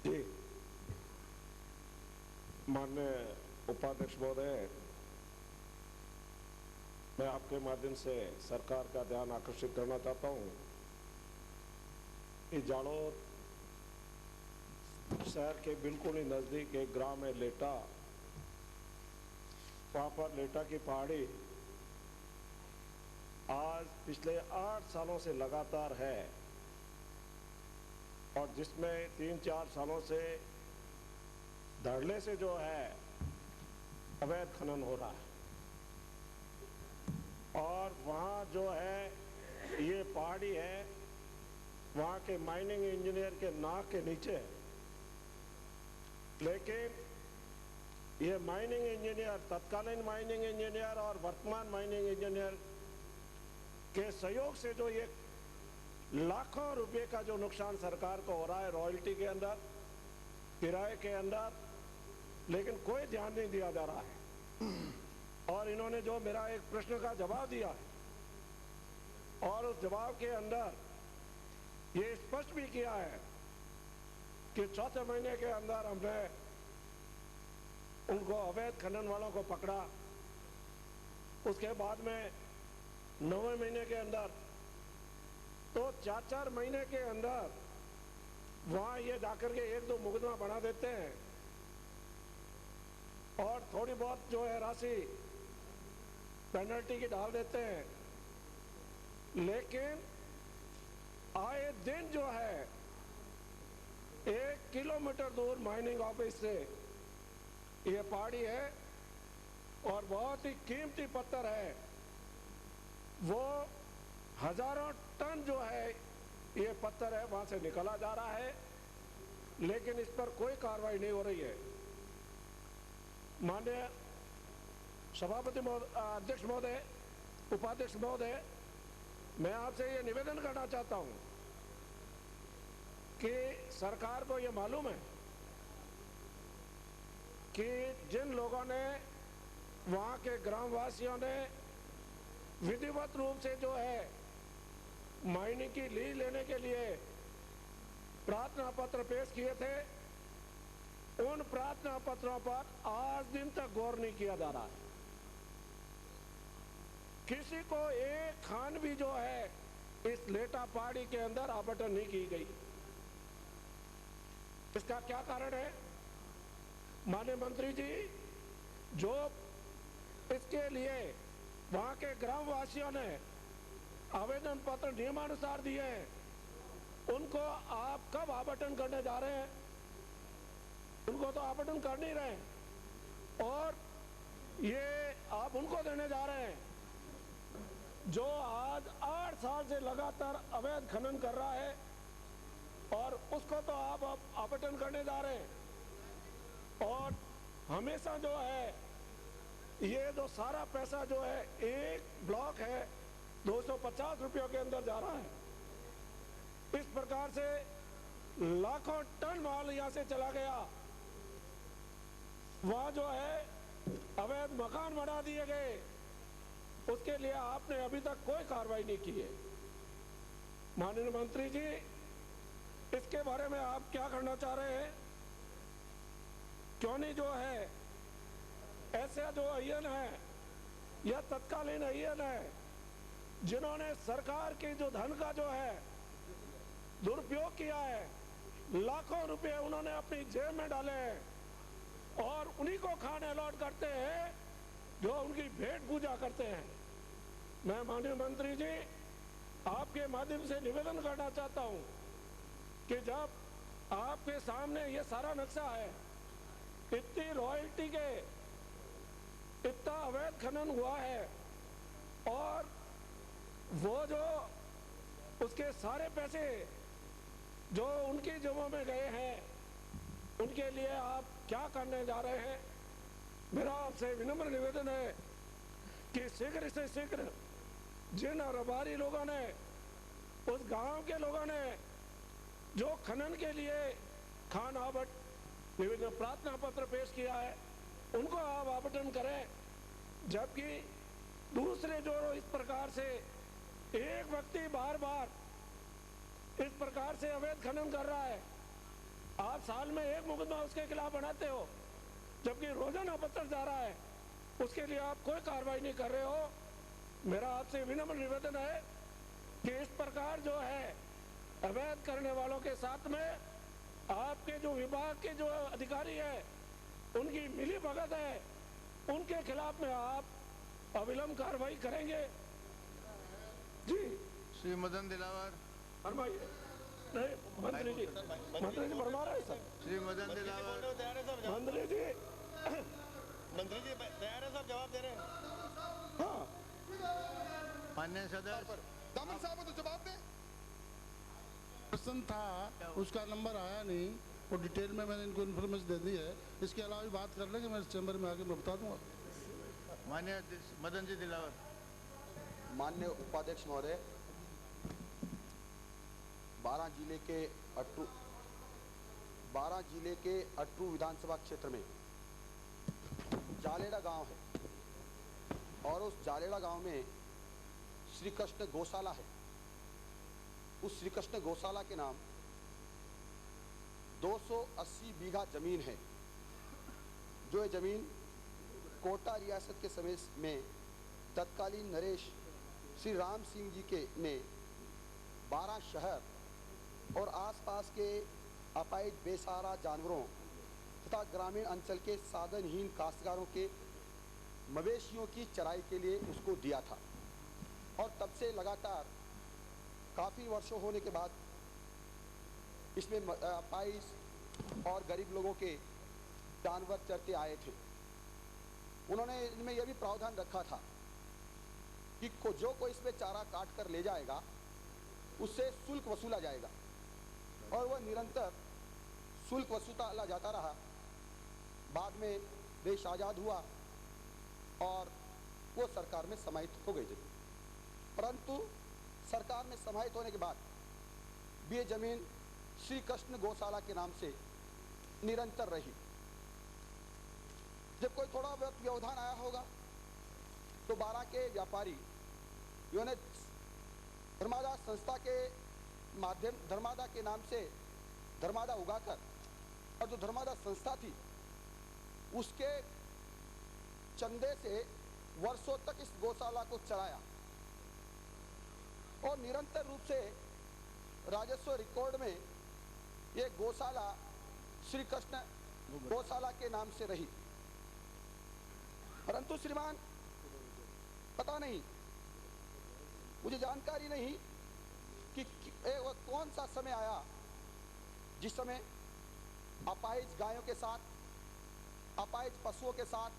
जी, माननीय उपाध्यक्ष महोदय, मैं आपके माध्यम से सरकार का ध्यान आकर्षित करना चाहता हूँ कि जालोर शहर के बिल्कुल ही नज़दीक एक ग्राम है लेटा। वहाँ पर लेटा की पहाड़ी आज पिछले 8 सालों से लगातार है और जिसमें 3-4 सालों से धड़ल्ले से जो है अवैध खनन हो रहा है और वहाँ जो है ये पहाड़ी है, वहाँ के माइनिंग इंजीनियर के नाक के नीचे है। लेकिन ये माइनिंग इंजीनियर, तत्कालीन माइनिंग इंजीनियर और वर्तमान माइनिंग इंजीनियर के सहयोग से जो ये लाखों रुपए का जो नुकसान सरकार को हो रहा है रॉयल्टी के अंदर, किराए के अंदर, लेकिन कोई ध्यान नहीं दिया जा रहा है। और इन्होंने जो मेरा एक प्रश्न का जवाब दिया है और उस जवाब के अंदर ये स्पष्ट भी किया है कि 4थे महीने के अंदर हमने उनको अवैध खनन वालों को पकड़ा, उसके बाद में 9वें महीने के अंदर, तो 4-4 महीने के अंदर वहाँ ये जाकर के 1-2 मुकदमा बना देते हैं और थोड़ी बहुत जो है राशि पेनल्टी की डाल देते हैं। लेकिन आए दिन जो है 1 किलोमीटर दूर माइनिंग ऑफिस से ये पहाड़ी है और बहुत ही कीमती पत्थर है, वो हजारों टन जो है ये पत्थर है वहां से निकाला जा रहा है, लेकिन इस पर कोई कार्रवाई नहीं हो रही है। माननीय सभापति अध्यक्ष महोदय, उपाध्यक्ष महोदय, मैं आपसे ये निवेदन करना चाहता हूं कि सरकार को ये मालूम है कि जिन लोगों ने, वहां के ग्रामवासियों ने विधिवत रूप से जो है माइनिंग की लीज लेने के लिए प्रार्थना पत्र पेश किए थे, उन प्रार्थना पत्रों पर आज दिन तक गौर नहीं किया जा रहा है। किसी को एक खान भी जो है इस लेटा पहाड़ी के अंदर आवंटन नहीं की गई। इसका क्या कारण है? माननीय मंत्री जी, जो इसके लिए वहां के ग्रामवासियों ने आवेदन पत्र नियमानुसार दिए हैं, उनको आप कब आवंटन करने जा रहे हैं? उनको तो आवंटन कर नहीं रहे और ये आप उनको देने जा रहे हैं जो आज 8 साल से लगातार अवैध खनन कर रहा है और उसको तो आप आवंटन करने जा रहे हैं। और हमेशा जो है ये जो सारा पैसा जो है एक ब्लॉक है 250 रुपयों के अंदर जा रहा है। इस प्रकार से लाखों टन माल यहाँ से चला गया। वहाँ जो है अवैध मकान बना दिए गए, उसके लिए आपने अभी तक कोई कार्रवाई नहीं की है। माननीय मंत्री जी, इसके बारे में आप क्या करना चाह रहे हैं? क्यों नहीं जो है ऐसे जो अय्यन है या तत्कालीन अय्यन है जिन्होंने सरकार के जो धन का जो है दुरुपयोग किया है, लाखों रुपए उन्होंने अपनी जेब में डाले हैं और उन्हीं को खान अलॉट करते हैं जो उनकी भेंट पूजा करते हैं। मैं माननीय मंत्री जी आपके माध्यम से निवेदन करना चाहता हूं कि जब आपके सामने ये सारा नक्शा है, इतनी रॉयल्टी के इतना अवैध खनन हुआ है और वो जो उसके सारे पैसे जो उनकी जेबों में गए हैं, उनके लिए आप क्या करने जा रहे हैं? मेरा आपसे विनम्र निवेदन है कि शीघ्र से शीघ्र जिन रबारी लोगों ने, उस गांव के लोगों ने जो खनन के लिए खान आवट निवेदन प्रार्थना पत्र पेश किया है, उनको आप आवंटन करें। जबकि दूसरे जो इस प्रकार से एक व्यक्ति बार बार इस प्रकार से अवैध खनन कर रहा है, आप साल में एक मुकदमा उसके खिलाफ बनाते हो, जबकि रोजाना पत्र जा रहा है, उसके लिए आप कोई कार्रवाई नहीं कर रहे हो। मेरा आपसे विनम्र निवेदन है कि इस प्रकार जो है अवैध करने वालों के साथ में आपके जो विभाग के जो अधिकारी है उनकी मिली भगत है, उनके खिलाफ में आप अविलंब कार्रवाई करेंगे? जी श्री मदन दिलावर फरमाइए। नहीं मंत्री जी फरमा रहे सर। श्री मदन दिलावर मंत्री जी तैयार है साहब, जवाब दे रहे हैं। हाँ माननीय सदस्य दामन साहब तो जवाब दें। प्रश्न था, उसका नंबर आया नहीं, वो डिटेल में मैंने इनको इन्फॉर्मेशन दे दी है। इसके अलावा भी बात कर लेंगे, मैं चैम्बर में आके मैं बता दूंगा। माननीय मदन जी दिलावर। माननीय उपाध्यक्ष महोदय, 12 जिले के अटरू विधानसभा क्षेत्र में जालेड़ा गांव है और उस जालेड़ा गांव में श्री कृष्ण गौशाला है। उस श्री कृष्ण गौशाला के नाम 280 बीघा जमीन है, जो ये जमीन कोटा रियासत के समय में तत्कालीन नरेश श्री राम सिंह जी के ने 12 शहर और आसपास के अपाहिज बेसहारा जानवरों तथा ग्रामीण अंचल के साधनहीन काश्तकारों के मवेशियों की चराई के लिए उसको दिया था। और तब से लगातार काफ़ी वर्षों होने के बाद इसमें अपाहिज और गरीब लोगों के जानवर चरते आए थे। उन्होंने इनमें यह भी प्रावधान रखा था कि जो कोई इसमें चारा काट कर ले जाएगा उससे शुल्क वसूला जाएगा, और वह निरंतर शुल्क वसूला जाता रहा। बाद में देश आज़ाद हुआ और वो सरकार में समाहित हो गई थी, परंतु सरकार में समाहित होने के बाद ये जमीन श्री कृष्ण गौशाला के नाम से निरंतर रही। जब कोई थोड़ा बहुत व्यवधान आया होगा तो 12 के व्यापारी इन्होंने धर्मादा संस्था के माध्यम धर्मादा के नाम से धर्मादा उगाकर, और जो धर्मादा संस्था थी उसके चंदे से वर्षों तक इस गौशाला को चलाया और निरंतर रूप से राजस्व रिकॉर्ड में ये गौशाला श्री कृष्ण गौशाला के नाम से रही। परंतु श्रीमान, पता नहीं, मुझे जानकारी नहीं कि वो कौन सा समय आया जिस समय अपाहिज गायों के साथ, अपाहिज पशुओं के साथ,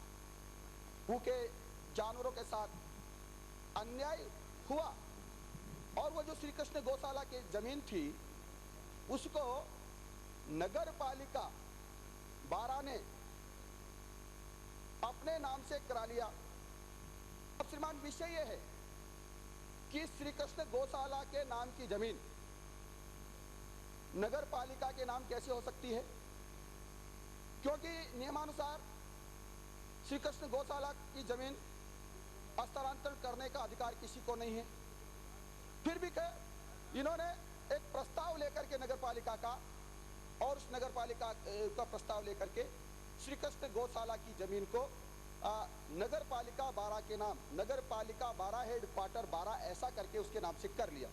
भूखे जानवरों के साथ अन्याय हुआ, और वो जो श्री कृष्ण गौशाला की जमीन थी उसको नगर पालिका 12 ने अपने नाम से करा लिया। अब श्रीमान, विषय यह है कि श्री कृष्ण गौशाला के नाम की जमीन नगर पालिका के नाम कैसे हो सकती है? क्योंकि नियमानुसार श्री कृष्ण गौशाला की जमीन हस्तांतरण करने का अधिकार किसी को नहीं है। फिर भी इन्होंने एक प्रस्ताव लेकर के नगर पालिका का, और उस नगर पालिका का प्रस्ताव लेकर के श्री कृष्ण गौशाला की जमीन को नगर पालिका 12 के नाम, नगर पालिका 12 हेडक्वार्टर 12 ऐसा करके उसके नाम से कर लिया।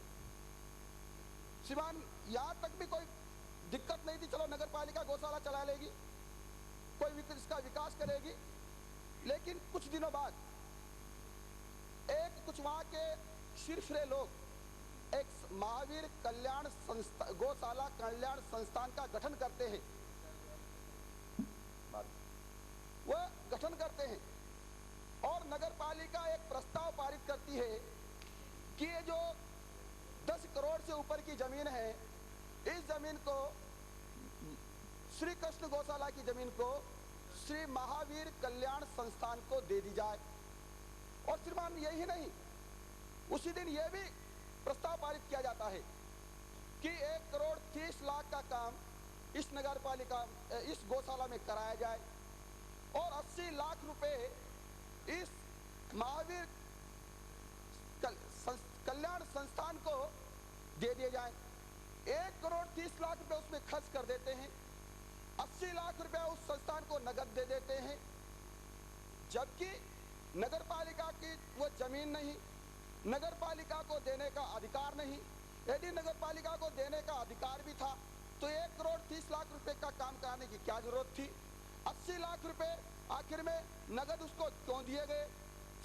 श्रीमान, यहाँ तक भी कोई दिक्कत नहीं थी, चलो नगर पालिका गौशाला चला लेगी, कोई इसका विकास करेगी। लेकिन कुछ दिनों बाद कुछ वहां के शिरफिरे लोग एक महावीर कल्याण संस्था, गौशाला कल्याण संस्थान का गठन करते हैं। वह गठन करते हैं और नगर पालिका एक प्रस्ताव पारित करती है कि ये जो 10 करोड़ से ऊपर की जमीन है, इस जमीन को, श्री कृष्ण गौशाला की जमीन को श्री महावीर कल्याण संस्थान को दे दी जाए। और श्रीमान, यही नहीं, उसी दिन यह भी प्रस्ताव पारित किया जाता है कि 1 करोड़ 30 लाख का काम इस नगर पालिका, इस गौशाला में कराया जाए और 80 लाख रुपए इस महावीर कल्याण संस्थान को दे दिए जाए। 1 करोड़ 30 लाख रुपए उसमें खर्च कर देते हैं, 80 लाख रुपए उस संस्थान को नगद दे देते हैं, जबकि नगर पालिका की वो जमीन नहीं, नगर पालिका को देने का अधिकार नहीं। यदि नगर पालिका को देने का अधिकार भी था तो 1 करोड़ 30 लाख रुपए का काम कराने की क्या जरूरत थी? 80 लाख रुपए आखिर में नगद उसको क्यों दिए गए?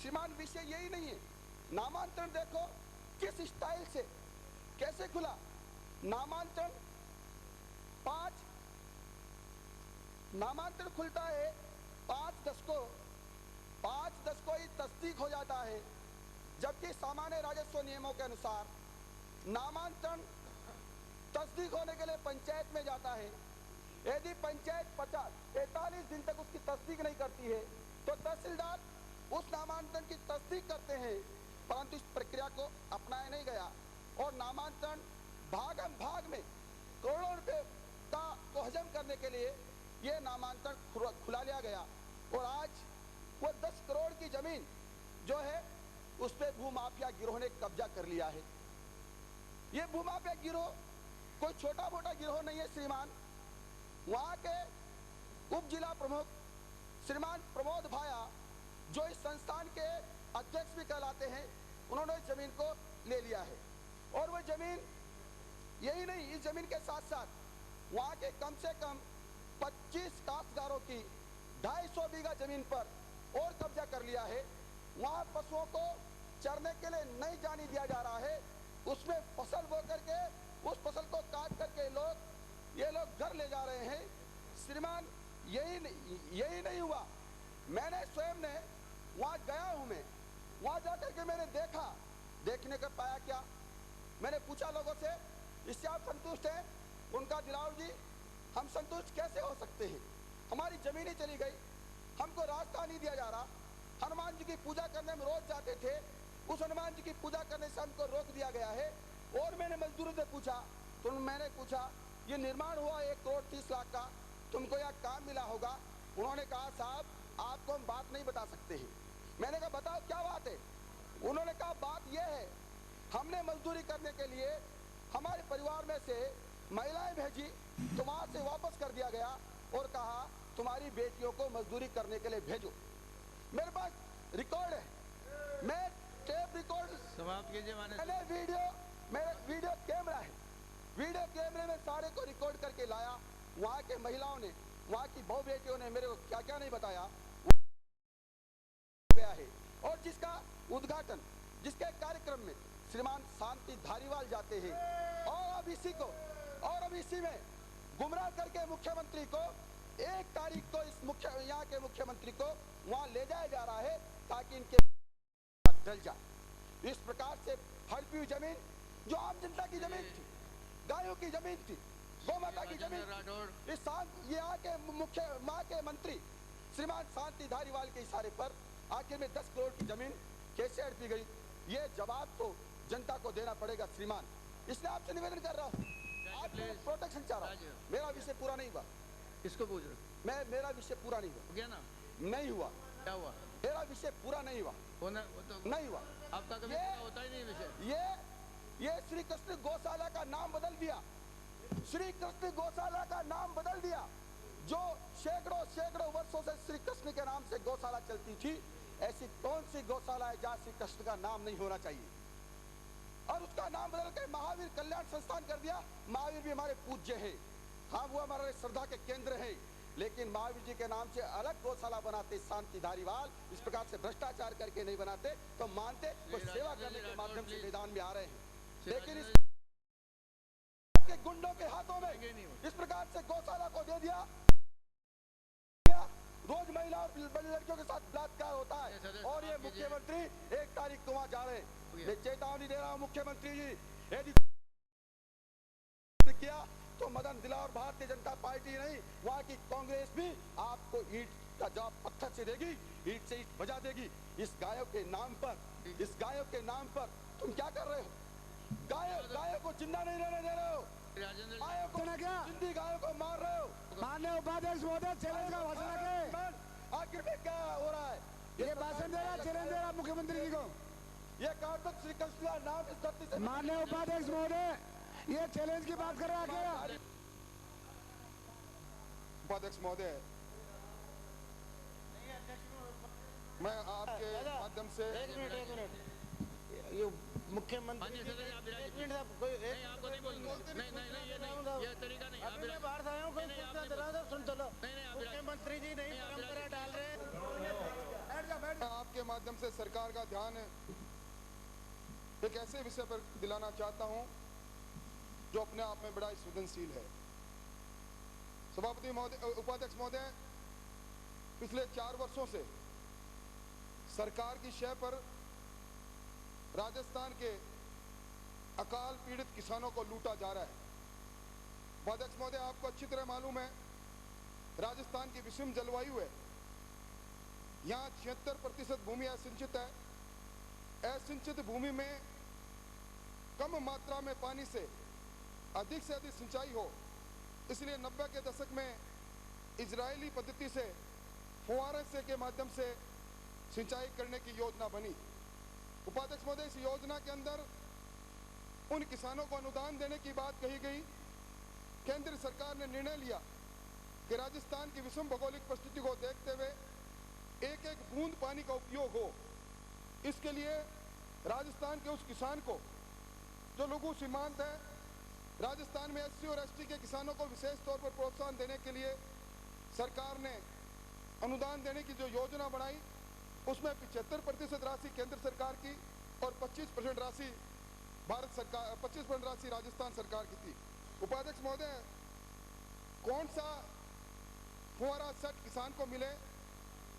श्रीमान, विषय यही नहीं है। नामांतरण देखो किस स्टाइल से कैसे खुला। नामांतरण 5 खुलता है, 5/10 को ही तस्दीक हो जाता है, जबकि सामान्य राजस्व नियमों के अनुसार नामांतरण तस्दीक होने के लिए पंचायत में जाता है। यदि पंचायत 45 दिन तक उसकी तस्दीक नहीं करती है तो तहसीलदार उस नामांतरण की तस्दीक करते हैं, परंतु इस प्रक्रिया को अपनाया नहीं गया और नामांतरण भाग में करोड़ों रुपए को हजम करने के लिए ये नामांतरण खुला लिया गया। और आज वो 10 करोड़ की जमीन जो है उस पे भूमाफिया गिरोह ने कब्जा कर लिया है। ये भूमाफिया गिरोह कोई छोटा मोटा गिरोह नहीं है श्रीमान। वहां के उप जिला प्रमुख श्रीमान प्रमोद भाया, जो इस संस्थान के अध्यक्ष भी कहलाते हैं, उन्होंने इस जमीन को ले लिया है। और वह जमीन यही नहीं, इस जमीन के साथ साथ वहां के कम से कम 25 काश्तकारों की 250 बीघा जमीन पर और कब्जा कर लिया है। वहां पशुओं को चरने के लिए नहीं जाने दिया जा रहा है, उसमें फसल बो करके उस फसल को काट करके ये लोग घर ले जा रहे हैं। श्रीमान, यही नहीं हुआ, मैंने स्वयं ने वहां गया हूं, मैं वहां जाकर के मैंने देखने का पाया क्या, मैंने पूछा लोगों से, इससे आप संतुष्ट हैं? उनका दिलावर जी, हम संतुष्ट कैसे हो सकते हैं? हमारी जमीनें चली गई, हमको रास्ता नहीं दिया जा रहा। हनुमान जी की पूजा करने में रोज जाते थे, उस हनुमान जी की पूजा करने से हमको रोक दिया गया है। और मैंने मजदूरों से पूछा तो मैंने पूछा, ये निर्माण हुआ 1 करोड़ 30 लाख का, तुमको यहाँ काम मिला होगा? उन्होंने कहा, साहब आपको हम बात नहीं बता सकते हैं। मैंने कहा, बताओ क्या बात है? उन्होंने कहा, बात यह है, हमने मजदूरी करने के लिए हमारे परिवार में से महिलाएं भेजी तो वहां से वापस कर दिया गया और कहा तुम्हारी बेटियों को मजदूरी करने के लिए भेजो। मेरे पास रिकॉर्ड है, मैं टेप रिकॉर्ड समाप्त कीजिए। मैंने वीडियो कैमरा है, वीडियो कैमरे में सारे को रिकॉर्ड करके लाया। वहाँ के महिलाओं ने, वहाँ की बहु बेटियों ने मेरे को क्या क्या नहीं बताया गया है। और जिसका उद्घाटन, जिसके कार्यक्रम में श्रीमान शांति धारीवाल जाते हैं और अब इसी में गुमराह करके मुख्यमंत्री को 1 तारीख को यहाँ के मुख्यमंत्री को वहाँ ले जाया जा रहा है ताकि इनके डल जाए। इस प्रकार से हड़पी हुई जमीन जो आम जनता की जमीन थी, गायों की जमीन थी, गौ माता की जमीन, इस यहाँ के माँ के मंत्री श्रीमान शांति धारीवाल के इशारे पर आखिर में 10 करोड़ की जमीन कैसे हड़पी गई? ये जवाब तो जनता को देना पड़ेगा श्रीमान। इसलिए आपसे निवेदन कर रहा हूँ, आप प्रोटेक्शन चाह रहा हूँ, मेरा विषय पूरा नहीं हुआ। किसको पूछ रहे? मेरा विषय पूरा नहीं हुआ। गया ना? नहीं हुआ। क्या हुआ? मेरा विषय पूरा नहीं हुआ। वो तो नहीं हुआ। आपका कभी होता ही नहीं विषय। ये श्री कृष्ण गौशाला का नाम बदल दिया। श्री कृष्ण गौशाला का नाम बदल दिया। जो सैकड़ों वर्षों से श्री कृष्ण के नाम से गौशाला चलती थी, ऐसी कौन सी गौशाला है जहाँ श्री कृष्ण का नाम नहीं होना चाहिए? और उसका नाम बदल कर महावीर कल्याण संस्थान कर दिया। महावीर भी हमारे पूज्य है, हाँ वो हमारे श्रद्धा के केंद्र है, लेकिन महावीर जी के नाम से अलग गौशाला बनाते शांति धारीवाल, इस प्रकार से भ्रष्टाचार करके नहीं बनाते तो मानते, वो सेवा करने के माध्यम से मैदान में आ रहे हैं। लेकिन इस के गुंडों के हाथों में इस प्रकार से गौशाला को दे दिया। रोज महिला और बड़ी लड़कियों के साथ बलात्कार होता है और ये मुख्यमंत्री 1 तारीख को वहां जा रहे हैं। मैं चेतावनी दे रहा हूं मुख्यमंत्री जी, यदि किया तो मदन दिला और भारतीय जनता पार्टी नहीं, वहां की कांग्रेस भी आपको ईंट का जवाब पत्थर से देगी, ईंट से ईंट बजा देगी। इस गायों के नाम पर तुम क्या कर रहे हो? गायों को जिंदा नहीं रहने दे रहे हो, जिंदी गायों को मार रहे हो। माननीय उपाध्यक्ष महोदय, चैलेंज का भाषण रखें। आखिर में क्या हो रहा है? ये भाषण दे रहा, चैलेंज दे रहा मुख्यमंत्री जी को। ये कार्तिक श्री कृष्ण का नाम इस धरती से। माननीय उपाध्यक्ष महोदय, ये चैलेंज की बात कर रहे हैं। उपाध्यक्ष महोदय, मैं आपके माध्यम से एक मिनट ये मुख्यमंत्री आपको नहीं बोलूंगा। नहीं ये तरीका नहीं। अभी मैं बाहर से आया हूँ, सुन चलो। मुख्यमंत्री जी नहीं परंपरा डाल रहे। मैं आपके माध्यम से सरकार का ध्यान एक ऐसे विषय पर दिलाना चाहता हूं जो अपने आप में बड़ा संवेदनशील है। सभापति महोदय, उपाध्यक्ष महोदय, पिछले 4 वर्षों से सरकार की शय पर राजस्थान के अकाल पीड़ित किसानों को लूटा जा रहा है। उपाध्यक्ष महोदय, आपको अच्छी तरह मालूम है राजस्थान की विषम जलवायु है। यहाँ 76% भूमि असिंचित है। असिंचित भूमि में कम मात्रा में पानी से अधिक सिंचाई हो, इसलिए 90 के दशक में इजरायली पद्धति से फुहारे से के माध्यम से सिंचाई करने की योजना बनी। उपाध्यक्ष महोदय, इस योजना के अंदर उन किसानों को अनुदान देने की बात कही गई। केंद्र सरकार ने निर्णय लिया कि राजस्थान की विषम भौगोलिक परिस्थिति को देखते हुए एक एक बूंद पानी का उपयोग हो। इसके लिए राजस्थान के उस किसान को जो लघु सीमांत है, राजस्थान में SC और ST के किसानों को विशेष तौर पर प्रोत्साहन देने के लिए सरकार ने अनुदान देने की जो योजना बनाई, उसमें 75% राशि केंद्र सरकार की और 25% राशि भारत सरकार, 25% राशि राजस्थान सरकार की थी। उपाध्यक्ष महोदय, कौन सा फुहारा सेट किसान को मिले,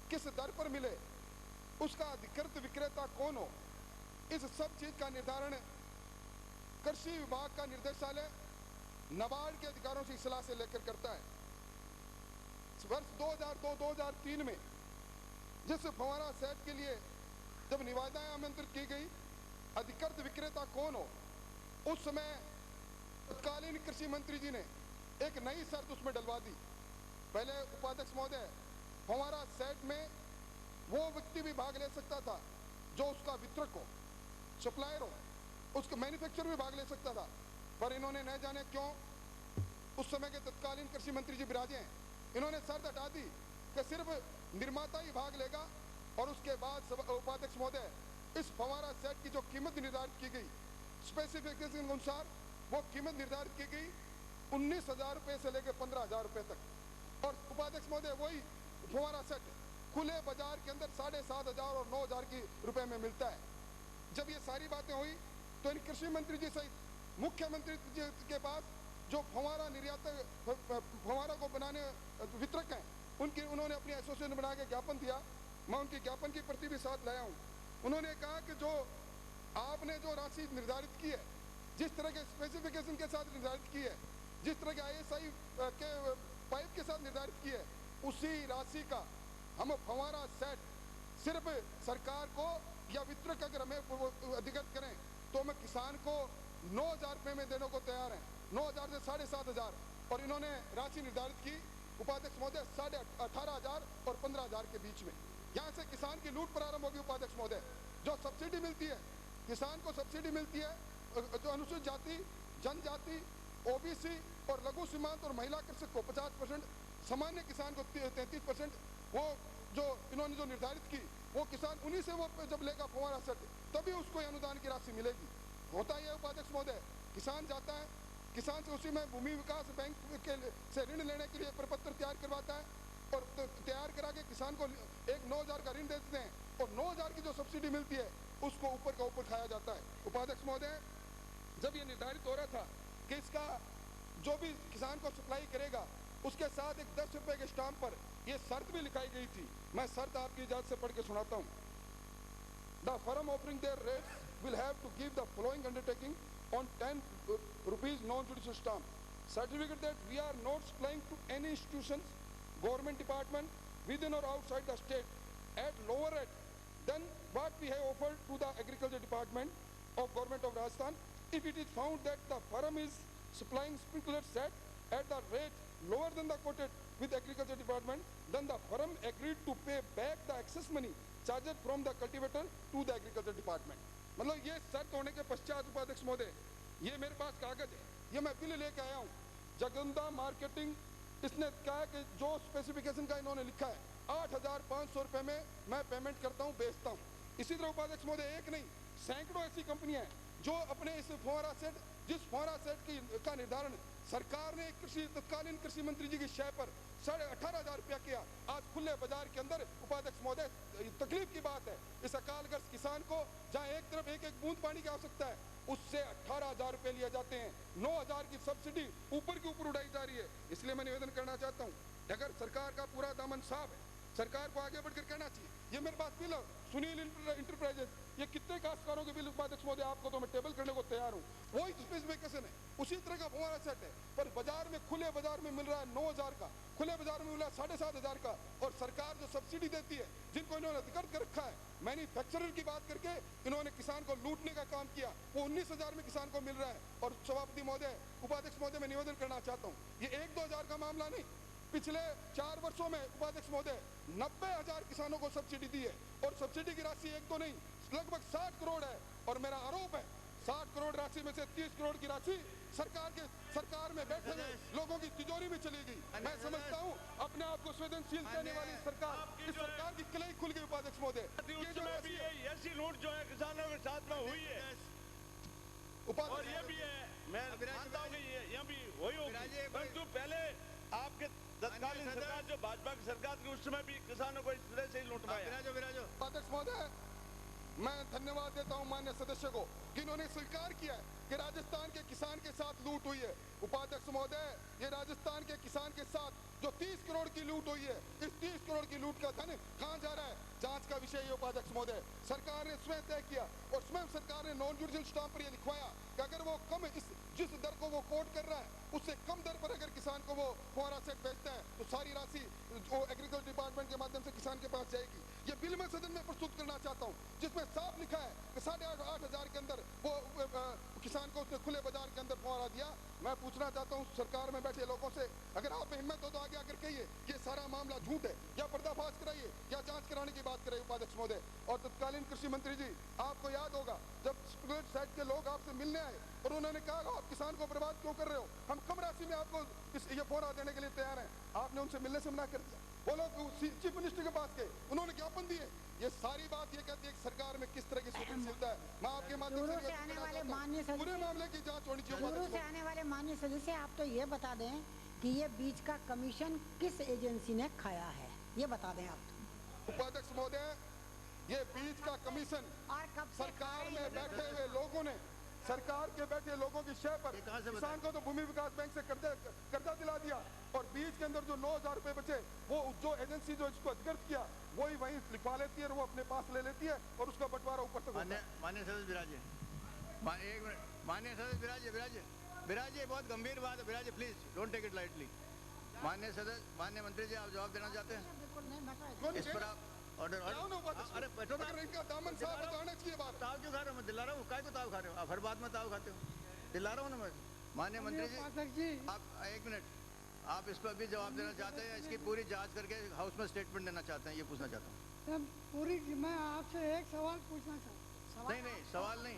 किस दर पर मिले, उसका अधिकृत विक्रेता कौन हो, इस सब चीज का निर्धारण कृषि विभाग का निर्देशालय नाबार्ड के अधिकारों की सलाह से लेकर करता है। वर्ष 2002-2003 में जिस फुहारा सेट के लिए जब निविदाएं आमंत्रित की गई, अधिकृत विक्रेता कौन हो, उस समय तत्कालीन कृषि मंत्री जी ने एक नई शर्त उसमें डलवा दी। पहले उपाध्यक्ष महोदय, फुहारा सेट में वो व्यक्ति भी भाग ले सकता था जो उसका वितरक हो, सप्लायर हो, उसका मैन्युफैक्चरर भी भाग ले सकता था, पर इन्होंने न जाने क्यों, उस समय के तत्कालीन कृषि मंत्री जी विराजे हैं, इन्होंने शर्त हटा दी कि सिर्फ निर्माता ही भाग लेगा। और उसके बाद उपाध्यक्ष महोदय, इस फुहारा सेट की जो कीमत निर्धारित की गई स्पेसिफिकेशन के अनुसार, वो कीमत निर्धारित की गई 19,000 रुपये से लेकर 15,000 रुपये तक। और उपाध्यक्ष महोदय, वही फुहारा सेट खुले बाजार के अंदर 7,500 और 9,000 की रुपए में मिलता है। जब ये सारी बातें हुई तो इन कृषि मंत्री जी सहित मुख्यमंत्री जी के पास जो फुहारा निर्यातक, फुहारा को बनाने वितरक हैं, उन्होंने अपनी एसोसिएशन बना के ज्ञापन दिया। मैं उनके ज्ञापन की प्रति भी साथ लाया हूँ। उन्होंने कहा कि जो आपने जो राशि निर्धारित की है, जिस तरह के स्पेसिफिकेशन के साथ निर्धारित की है, जिस तरह के ISI के पाइप के साथ निर्धारित की है, उसी राशि का हम फुहारा सेट सिर्फ सरकार को या वितरक अगर हमें अधिगत करें तो हम किसान को 9,000 रुपये में देने को तैयार हैं। 9,000 से 7,500 और इन्होंने राशि निर्धारित की उपाध्यक्ष महोदय 18,500 और 15,000 के बीच में। यहाँ से किसान की लूट प्रारंभ होगी उपाध्यक्ष महोदय। जो सब्सिडी मिलती है, किसान को सब्सिडी मिलती है, जो अनुसूचित जाति, जनजाति, ओबीसी और लघु सीमांत और महिला कृषक को 50%, सामान्य किसान को 33%, वो जो इन्होंने जो निर्धारित की वो किसान उन्हीं से वो जब लेगा फुहारा सेट तभी उसको अनुदान की राशि मिलेगी। होता है उपाध्यक्ष महोदय, किसान जाता है, किसान से उसी में भूमि विकास बैंक के से ऋण लेने के लिए प्रपत्र तैयार करवाता है और तैयार करा के किसान को एक 9,000 का ऋण दे देते हैं और 9,000 की जो सब्सिडी मिलती है उसको ऊपर का ऊपर खाया जाता है। उपाध्यक्ष महोदय, जब ये निर्धारित हो रहा था कि इसका जो भी किसान को सप्लाई करेगा उसके साथ एक 10 रुपए के स्टाम्प पर यह शर्त भी लिखाई गई थी। मैं शर्त आपकी इजाजत से पढ़ के सुनाता हूँ। The firm offering their rates will have to give the following undertaking on 10 rupees non-judicial stamp. Certificate that we are not supplying to any institutions, government department within or outside the state at lower rate than what we have offered to the agriculture department of government of Rajasthan. If it is found that the firm is supplying sprinkler set at the rate lower than the quoted with agriculture department, then the firm agreed to pay back the excess money charged from the cultivator to the agriculture department. मतलब ये शर्त होने के पश्चात उपाध्यक्ष महोदय, ये मेरे पास कागज है, ये मैं बिल लेके आया हूँ। जगदम्बा मार्केटिंग, इसने कहा कि जो स्पेसिफिकेशन का इन्होंने लिखा है 8,500 रुपए में मैं पेमेंट करता हूँ, बेचता हूँ। इसी तरह उपाध्यक्ष महोदय एक नहीं सैकड़ों ऐसी कंपनियां हैं जो अपने इस फुहारा सेट, जिस फुहारा सेट का निर्धारण सरकार ने तत्कालीन कृषि मंत्री जी की शय पर 18,500 रुपया किया, आज खुले बाजार के अंदर उपाध्यक्ष महोदय तकलीफ की बात है इस अकालग्रस्त किसान को जहां एक तरफ एक एक बूंद पानी की आवश्यकता है उससे 18,000 रुपए लिए जाते हैं। 9,000 की सब्सिडी ऊपर के ऊपर उड़ाई जा रही है। इसलिए मैं निवेदन करना चाहता हूँ, अगर सरकार का पूरा दामन साफ है, सरकार को आगे बढ़कर कहना चाहिए। ये मेरे पास बिल है, सुनील इंटरप्राइजेस, ये कितने काश्तकारों के बिल उपाध्यक्ष महोदय आपको तो मैं टेबल करने को तैयार हूँ, वही स्पेसिफिकेशन है, उसी तरह का फुहारा सेट है, पर बाजार में खुले बाजार में मिल रहा है 9,000 का, खुले बाजार में मिल रहा है 7,500 का, और सरकार जो सब्सिडी देती है जिनको इन्होंने अधिकृत कर रखा है, मैन्युफैक्चरर की बात करके इन्होंने किसान को लूटने का काम किया, वो 19,000 में किसान को मिल रहा है। और सभापति महोदय, उपाध्यक्ष महोदय, मैं निवेदन करना चाहता हूँ, ये 1-2 हजार का मामला नहीं, पिछले 4 वर्षों में उपाध्यक्ष महोदय 90,000 किसानों को सब्सिडी दी है और सब्सिडी की राशि एक तो नहीं लगभग 60 करोड़ है। और मेरा आरोप है 60 करोड़ राशि में से 30 करोड़ की राशि सरकार में बैठे हुए लोगों की तिजोरी में चली गई। मैं समझता हूँ अपने आप को संवेदनशील कहने वाली सरकार, इस सरकार की कलई खुल गई उपाध्यक्ष महोदय। ऐसी लूट जो है किसानों के साथ में हुई है और ये भी है, मैं मानता हूँ कि ये भी वही होगी, परंतु पहले आपके तत्कालीन सरकार जो भाजपा की सरकार थी उस समय भी किसानों को इस तरह से ही लूटवाया। उपाध्यक्ष महोदय, मैं धन्यवाद देता हूं माननीय सदस्य को कि इन्होंने स्वीकार किया है कि राजस्थान के किसान के साथ लूट हुई है। उपाध्यक्ष महोदय, ये राजस्थान के किसान के साथ जो 30 करोड़ की लूट हुई है, इस 30 करोड़ की लूट का धन कहां जा रहा है, जांच का विषय है उपाध्यक्ष महोदय। सरकार ने स्वयं तय किया और स्वयं सरकार ने नॉन जुडिशियल स्टाम्प पर यह लिखवाया कि अगर वो कम जिस दर को वो कोट कर रहा है उससे कम दर पर अगर किसान को वो फुहारा सेट बेचता है तो सारी राशि जो एग्रीकल्चर डिपार्टमेंट के माध्यम से किसान के पास जाएगी। ये बिल मैं सदन में प्रस्तुत करना चाहता हूँ जिसमें साफ लिखा है कि 8,500 के अंदर वो किसान को उसने खुले बाजार के अंदर फुहारा दिया। मैं पूछना चाहता हूँ सरकार में बैठे लोगों से, अगर आप में हिम्मत हो तो आगे आकर कहिए ये सारा मामला झूठ है, या पर्दाफाश कराइए या जांच कराने की बात कराइए उपाध्यक्ष महोदय। और तत्कालीन कृषि मंत्री जी, आपको याद होगा जब स्प्लिट साइड के लोग आपसे मिलने आए और उन्होंने कहा आप किसान को बर्बाद क्यों कर रहे हो, हम कम राशि में आपको ये फुहारा देने के लिए तैयार हैं, आपने उनसे मिलने से मना कर दिया। वो लोग चीफ मिनिस्टर के पास गए, उन्होंने ज्ञापन दिए। ये सारी बात ये कहती है कि सरकार में किस तरह की संवेदनशीलता है। मैं आपके माध्यम से आने वाले माननीय पूरे मामले की जांच होनी चाहिए। से आने वाले माननीय सदस्य, आप तो ये बता दें कि ये बीज का कमीशन किस एजेंसी ने खाया है, ये बता दें आप। उपाध्यक्ष महोदय, ये बीज का कमीशन और कब सरकार में बैठे हुए लोगों ने, सरकार के बैठे लोगों की शय पर किसान को तो भूमि विकास बैंक से कर्जा दिला दिया और बीज के अंदर जो 9,000 रुपए बचे वो जो एजेंसी जो इसको अधिकृत किया वही वहीं लिखवा लेती है और वो अपने पास ले लेती है और उसका बंटवारा ऊपर तक। माननीय सदस्य विराजे, एक मिनट, माननीय सदस्य विराजे, बहुत गंभीर बात है विराजे, please don't take it lightly. माननीय सदस्य, माननीय मंत्री जी, आप जवाब देना चाहते हैं इस पर? आप ऑर्डर। अरे बैठो ना, इनका दामन साफ बताना चाहिए बात। ताव क्यों खा रहे हो? मैं दिला रहा हूँ, काय को ताव खा रहे हो आप? हर बात में ताव खाते हो, दिला रहा हूँ ना मैं। माननीय मंत्री जी, आप एक मिनट, आप इस पर भी जवाब देना चाहते हैं? इसकी पूरी जांच करके हाउस में स्टेटमेंट देना चाहते हैं? ये पूछना चाहता हूँ। पूरी मैं आपसे एक सवाल पूछना चाहता हूँ। नहीं, सवाल नहीं।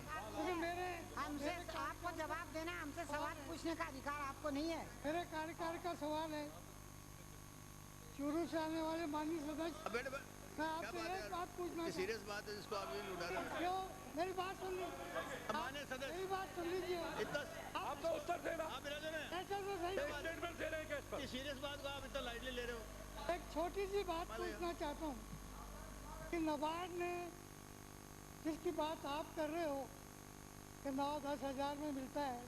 हमसे आपको जवाब देना, हमसे सवाल पूछने का अधिकार आपको नहीं है। मेरे कार्यकाल का सवाल है, चूरू से आने वाले माननीय सदस्य, मैं आपसे एक बात पूछना, सीरियस बात है जिसको आप ये उठा रहे हैं। क्यों? मेरी बात सुन लीजिए, माननीय सदस्य, मेरी बात सुन लीजिए। इतना आपको उत्तर देना, आप विराजन हैं, ऐसा तो सही स्टेटमेंट दे रहे हैं केस पर। सीरियस बात को आप इतना लाइटली ले रहे हो। एक छोटी सी बात पूछना चाहता हूँ कि नाबार्ड ने, जिसकी बात आप कर रहे हो कि 9-10 हज़ार में मिलता है,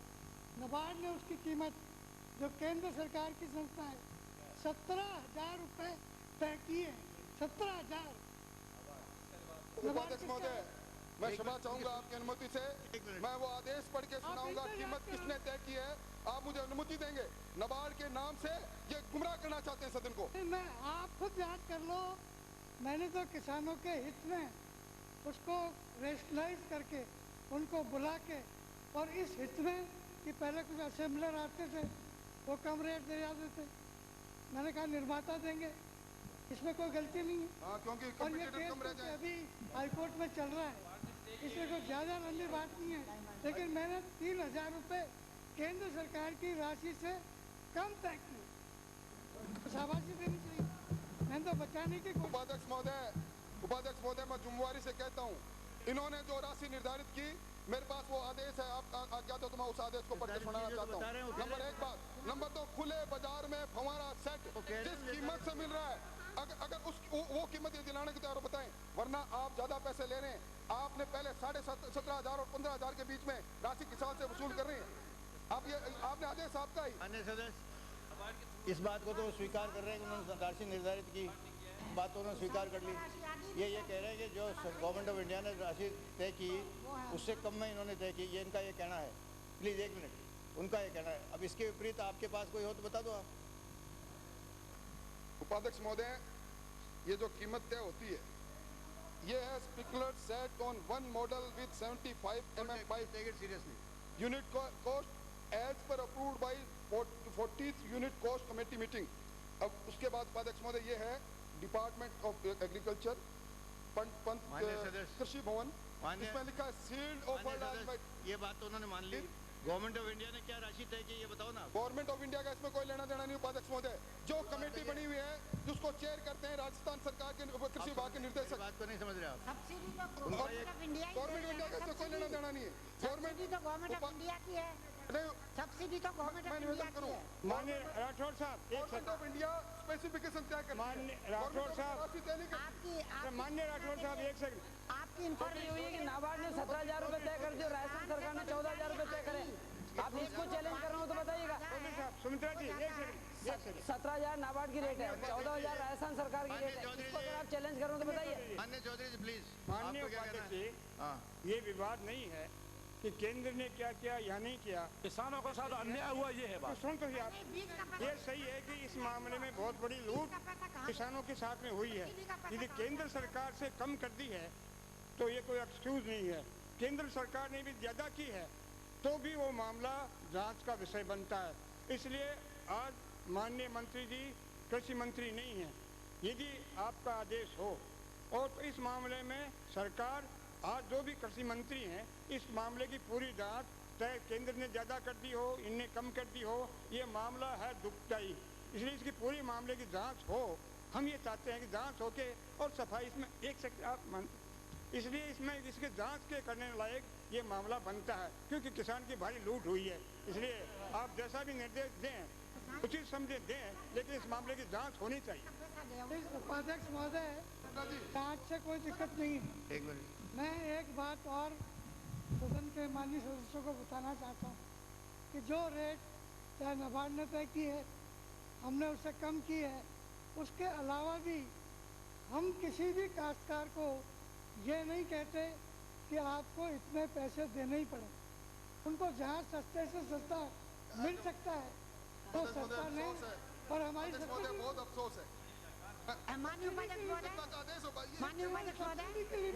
नाबार्ड ने उसकी कीमत, जो केंद्र सरकार की संस्था है, 17,000 रुपये तय किए। 17,000। उपाध्यक्ष महोदय, मैं क्षमा चाहूंगा आपकी अनुमति से, मैं वो आदेश पढ़ के सुनाऊंगा कीमत किसने तय की है। आप मुझे अनुमति देंगे? नाबार्ड के नाम से ये गुमराह करना चाहते हैं सदन को। मैं, आप खुद जांच कर लो। मैंने तो किसानों के हित में उसको रेशनलाइज करके, उनको बुला के, और इस हित में कि पहले कुछ असेंबलर आते थे, वो कम रेट दे जाते थे, मैंने कहा निर्माता देंगे, इसमें कोई गलती नहीं है। क्योंकि और ये केस अभी हाईकोर्ट में चल रहा है, इसमें कोई ज़्यादा लंबी बात नहीं है। लेकिन मैंने 3,000 रुपये केंद्र सरकार की राशि से कम तय की, शाबाशी देनी चाहिए। मैंने तो बचाने की। उपाध्यक्ष महोदय, मैं जुम्मेवारी से कहता हूँ, इन्होंने जो राशि निर्धारित की, मेरे पास वो आदेश है, आप आज्ञा दो तो मैं उस आदेश को पढ़ के सुनाना चाहता हूँ। नंबर 1 बात, नंबर 2, खुले बाजार में फव्वारा सेट जिस कीमत से मिल रहा है, अगर उस वो कीमत ये दिलाने की तैयार बताएं, वरना आप ज्यादा पैसे ले रहे हैं। आपने पहले 17,500 और 15,000 के बीच में राशि किसान से वसूल कर रहे हैं। आप ये आपने आदेश आपका ही। अन्य सदस्य इस बात को तो स्वीकार कर रहे हैं कि उन्होंने राशि निर्धारित की, बात तो उन्होंने स्वीकार कर ली। ये कह रहे हैं कि जो गवर्नमेंट ऑफ इंडिया ने राशि तय की उससे कम में इन्होंने तय की, ये इनका ये कहना है। प्लीज़ एक मिनट, उनका ये कहना है। अब इसके विपरीत आपके पास कोई हो तो बता दो आप। उपाध्यक्ष महोदय, ये जो कीमत तय होती है, ये है speaker set on one model with 75 mm pipe unit cost as per approved by 40th unit cost committee meeting. अब उसके बाद उपाध्यक्ष महोदय ये है डिपार्टमेंट ऑफ एग्रीकल्चर, कृषि भवन, इसमें लिखा है सील्ड ऑफर। ये बात तो उन्होंने मान ली। गवर्नमेंट ऑफ इंडिया ने क्या राशि तय की, ये बताओ ना। गवर्नमेंट ऑफ इंडिया का इसमें कोई लेना देना नहीं उपाध्यक्ष महोदय। जो कमेटी बनी हुई है जिसको चेयर करते हैं राजस्थान सरकार के कृषि विभाग के निर्देशक। बात को नहीं समझ रहे आप। गवर्नमेंट ऑफ इंडिया का इसमें कोई लेना देना नहीं है। गवर्नमेंट ऑफ इंडिया की है, सब्सिडी तो गवर्नमेंट ऑफ इंडिया की है। माननीय राठौड़ साहब, गवर्नमेंट ऑफ इंडिया स्पेसिफिकेशन तय करती है। माननीय राठौड़ साहब, माननीय राठौड़ साहब, एक सेकंड। आपकी इंक्वायरी हुई है कि नाबार्ड ने 17,000 रुपये तय कर दिए, राजस्थान सरकार ने 14,000 रुपये तय करे। आप इसको चैलेंज कर रहे हो तो बताइएगा। सुमित्रा जी, एक सेकंड। 17,000 नाबार्ड की रेट है, 14,000 राजस्थान सरकार की रेट है। इसको अगर आप चैलेंज कर रहे हो तो बताइए। माननीय चौधरी जी प्लीज। माननीय उपाध्यक्ष जी, ये विवाद नहीं है कि केंद्र ने क्या किया या नहीं किया, किसानों के साथ अन्याय हुआ, ये है बात। सुन तो आप, ये सही है कि इस मामले में बहुत बड़ी लूट किसानों के साथ में हुई है। यदि केंद्र सरकार से कम कर दी है तो ये कोई एक्सक्यूज नहीं है। केंद्र सरकार ने भी ज्यादा की है तो भी वो मामला जांच का विषय बनता है। इसलिए आज माननीय मंत्री जी कृषि मंत्री नहीं हैं। यदि आपका आदेश हो और तो इस मामले में सरकार, आज जो भी कृषि मंत्री हैं, इस मामले की पूरी जांच, चाहे केंद्र ने ज़्यादा कर दी हो, इनने कम कर दी हो, ये मामला है दुखदायी। इसलिए इसकी पूरी मामले की जांच हो। हम ये चाहते हैं कि जांच होके और सफाई इसमें एक सेकंड आप इसलिए इसमें इसके जांच के करने लायक ये मामला बनता है, क्योंकि किसान की भारी लूट हुई है। इसलिए आप जैसा भी निर्देश दें, उचित समझे दें, लेकिन इस मामले की जांच होनी चाहिए। उपाध्यक्ष महोदय, जांच से कोई दिक्कत नहीं है। एक मिनट, मैं एक बात और सदन के माननीय सदस्यों को बताना चाहता हूँ कि जो रेट चाहे नाबार्ड ने तय की है, हमने उससे कम की है। उसके अलावा भी हम किसी भी काश्तकार को ये नहीं कहते कि आपको इतने पैसे देने ही पड़े। उनको जहाँ सस्ते से सस्ता मिल सकता है तो सस्ता नहीं, पर हमारी बहुत अफसोस है। माननीय उपाध्यक्ष महोदय,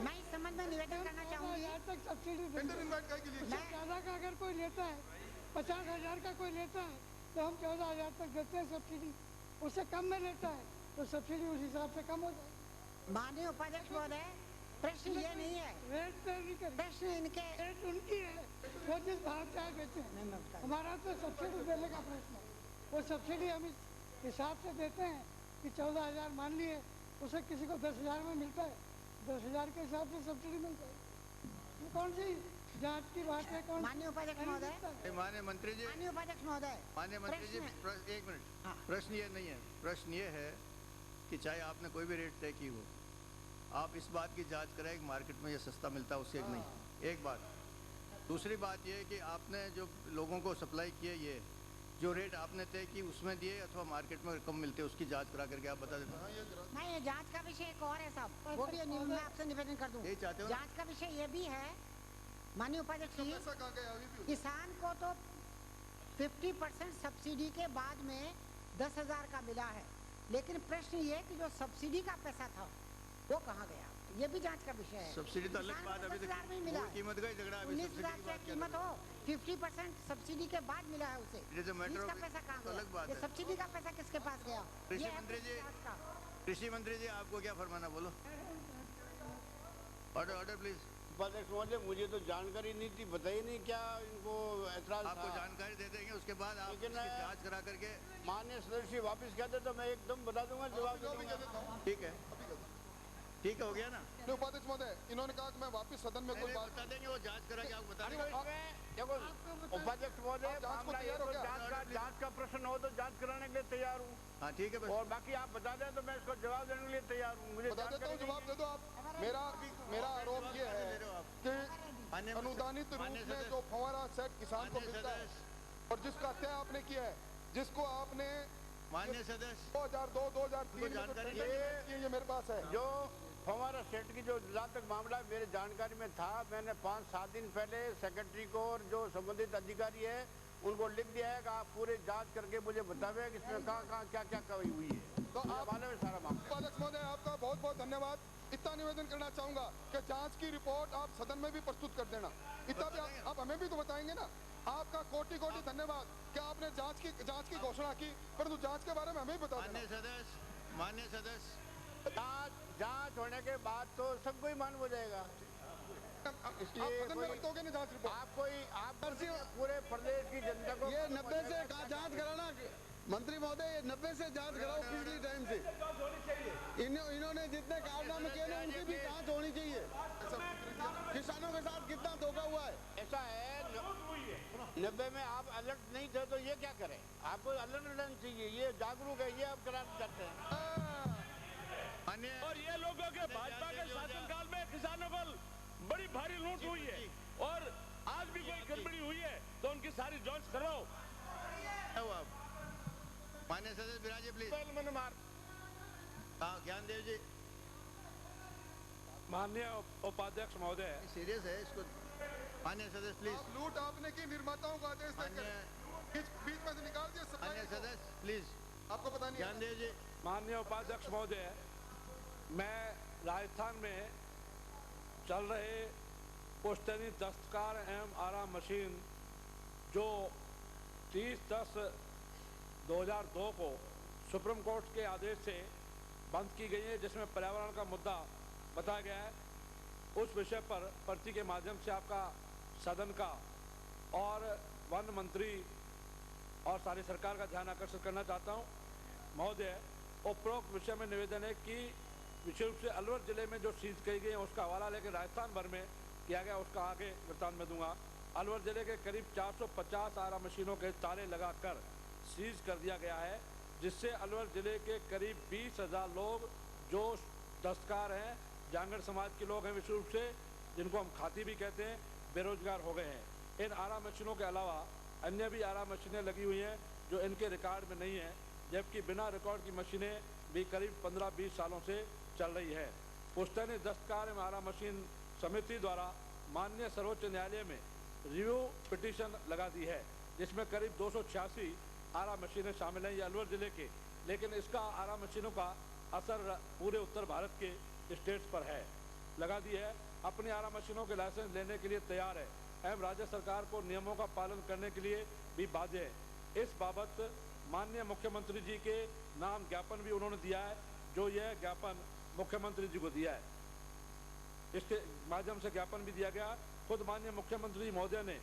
मैं इस संबंध में निवेदन करना चाहूँगी। तक सब्सिडी ज़्यादा का अगर कोई लेता है 50,000 का कोई लेता है तो हम 14,000 तक देते हैं सब्सिडी, उससे कम में लेता है तो सब्सिडी उस हिसाब से कम हो जाए। माननीय उपाध्यक्ष महोदय, प्रश्न ये नहीं है, रेट तय नहीं कर, प्रश्न इनके रेट उनकी है, वो जिस भाव चाहे बेचे। हमारा तो सब्सिडी देने का प्रश्न है, वो सब्सिडी हम इस हिसाब से देते हैं कि 14,000 मान लिए, उसे किसी को 10,000 में मिलता है, 10,000 के हिसाब से सब्सिडी मिलता है। ये कौन सी जांच की बात है? कौन? माननीय उपाध्यक्ष महोदय, माननीय मंत्री जी, माननीय उपाध्यक्ष महोदय, माननीय मंत्री जी, एक मिनट, प्रश्न ये नहीं है, प्रश्न ये है कि चाहे आपने कोई भी रेट तय की हो, आप इस बात की जांच करें कि मार्केट में ये सस्ता मिलता है उससे नहीं, एक बात। दूसरी बात ये है कि आपने जो लोगों को सप्लाई किए, ये जो रेट आपने तय की उसमें दिए अथवा मार्केट में कम मिलते हैं, उसकी जांच करा करके आप बता देते हैं। नहीं, ये जांच का विषय एक और है साहब, वो भी मैं आपसे निवेदन कर दूं। यही चाहते हो? जांच का विषय ये भी है माननीय उपाध्यक्ष जी, किसान को तो 50% सब्सिडी के बाद में 10,000 का मिला है, लेकिन प्रश्न ये कि जो सब्सिडी का पैसा था वो कहाँ गया, ये भी जांच का विषय है। सब्सिडी तो अलग बात, अभी तक कीमत का ही झगड़ा, अभी 19,000 की कीमत हो, 50% सब्सिडी के बाद मिला है उसे, इसका पैसा कहाँ गया? अलग बात ये है। सब्सिडी का पैसा किसके पास गया? कृषि मंत्री जी, कृषि मंत्री जी आपको क्या फरमाना, बोलो। Order, order please. उपाध्यक्ष महोदय, मुझे तो जानकारी नहीं थी, बताइए नहीं क्या इनको ऐतराज था? आपको जानकारी दे देंगे, उसके बाद आप इसकी जांच करा करके माननीय सदस्य वापस कहते तो मैं एकदम बता दूंगा, जवाब दे दूंगा। ठीक है, ठीक हो गया ना? उपाध्यक्ष महोदय, इन्होंने कहा कि मैं वापस सदन में कोई बात बता देंगे, वो जांच करा के आपको बता देंगे। देखो उपाध्यक्ष महोदय, जांच का प्रश्न हो तो जांच कराने के लिए तैयार हूँ। हाँ ठीक है, और बाकी आप बता दें तो मैं इसको जवाब देने के लिए तैयार हूँ। मुझे बता देता हूँ, जवाब दे दो आप। मेरा आरोप ये है कि अनुदानित रूप में जो फव्वारा सेट किसान को मिलता है और जिसका तय आपने किया है, जिसको आपने माननीय सदस्य 2002-2003 ये मेरे पास है, जो फव्वारा सेट की जो जहाँ तक मामला मेरे जानकारी में था, मैंने 5-7 दिन पहले सेक्रेटरी को और जो संबंधित अधिकारी है उनको लिख दिया है कि आप पूरे जांच करके मुझे बतावे कि इसमें कहाँ क्या कमी हुई है। तो आप सारा मामला। उपाध्यक्ष महोदय, आपका बहुत बहुत धन्यवाद। इतना निवेदन करना चाहूंगा कि जांच की रिपोर्ट आप सदन में भी प्रस्तुत कर देना, इतना भी आप हमें भी तो बताएंगे ना। आपका कोटि कोटि धन्यवाद कि आपने जांच की घोषणा की, परंतु जांच के बारे में हमें भी बता देना। माननीय सदस्य, जांच होने के बाद तो सबको ही मालूम हो जाएगा। इसलिए आप पूरे प्रदेश की जनता को ये 90 से जांच कराना मंत्री महोदय, ये 90 से जांच कराओ पिछली टाइम से। इन्होंने जितने कारनामे किए ना उनकी भी जांच होनी चाहिए। किसानों के साथ कितना धोखा हुआ है। ऐसा है 90 में आप अलर्ट नहीं थे तो ये क्या करें? आपको अलर्ट रहना चाहिए, ये जागरूक है, ये आप कराना चाहते हैं। और ये लोगों के भाजपा के शासनकाल में किसानों को बड़ी भारी लूट हुई है और आज भी कोई गड़बड़ी हुई है तो उनकी सारी जांच कराओ। माननीय सदस्य विराजे प्लीज। ज्ञानदेव जी। माननीय उपाध्यक्ष महोदय, सीरियस है इसको। माननीय सदस्य प्लीज। लूट आपने की, निर्माताओं का आदेश बीच में से निकाल दिया। माननीय सदस्य प्लीज, आपको पता नहीं। ज्ञानदेव जी। माननीय उपाध्यक्ष महोदय, मैं राजस्थान में चल रहे पुश्तैनी दस्तकार एवं आरा मशीन जो 30/10/2002 को सुप्रीम कोर्ट के आदेश से बंद की गई है, जिसमें पर्यावरण का मुद्दा बताया गया है, उस विषय पर पर्ची के माध्यम से आपका सदन का और वन मंत्री और सारी सरकार का ध्यान आकर्षित करना चाहता हूं। महोदय, उपरोक्त विषय में निवेदन है कि विशेष रूप से अलवर जिले में जो सीज की गई है उसका हवाला लेकर राजस्थान भर में किया गया, उसका आगे वृत्तांत में दूंगा। अलवर जिले के करीब 450 आरा मशीनों के ताले लगाकर सीज कर दिया गया है, जिससे अलवर जिले के करीब 20,000 लोग जो दस्तकार हैं, जांगड़ समाज के लोग हैं विशेष रूप से, जिनको हम खाती भी कहते हैं, बेरोजगार हो गए हैं। इन आरा मशीनों के अलावा अन्य भी आरा मशीनें लगी हुई हैं जो इनके रिकॉर्ड में नहीं है, जबकि बिना रिकॉर्ड की मशीनें भी करीब 15-20 सालों से चल रही है। पुश्तैनी दस्तकार एवं आरा मशीन समिति द्वारा माननीय सर्वोच्च न्यायालय में रिव्यू पिटीशन लगा दी है, जिसमें करीब 286 आरा मशीनें शामिल हैं, ये अलवर जिले के, लेकिन इसका आरा मशीनों का असर पूरे उत्तर भारत के स्टेट्स पर है। लगा दी है, अपनी आरा मशीनों के लाइसेंस लेने के लिए तैयार है, एवं राज्य सरकार को नियमों का पालन करने के लिए भी बाध्य है। इस बाबत माननीय मुख्यमंत्री जी के नाम ज्ञापन भी उन्होंने दिया है, जो यह ज्ञापन मुख्यमंत्री जी को दिया है। इसके माध्यम से ज्ञापन भी दिया गया। खुद माननीय मुख्यमंत्री जी महोदय ने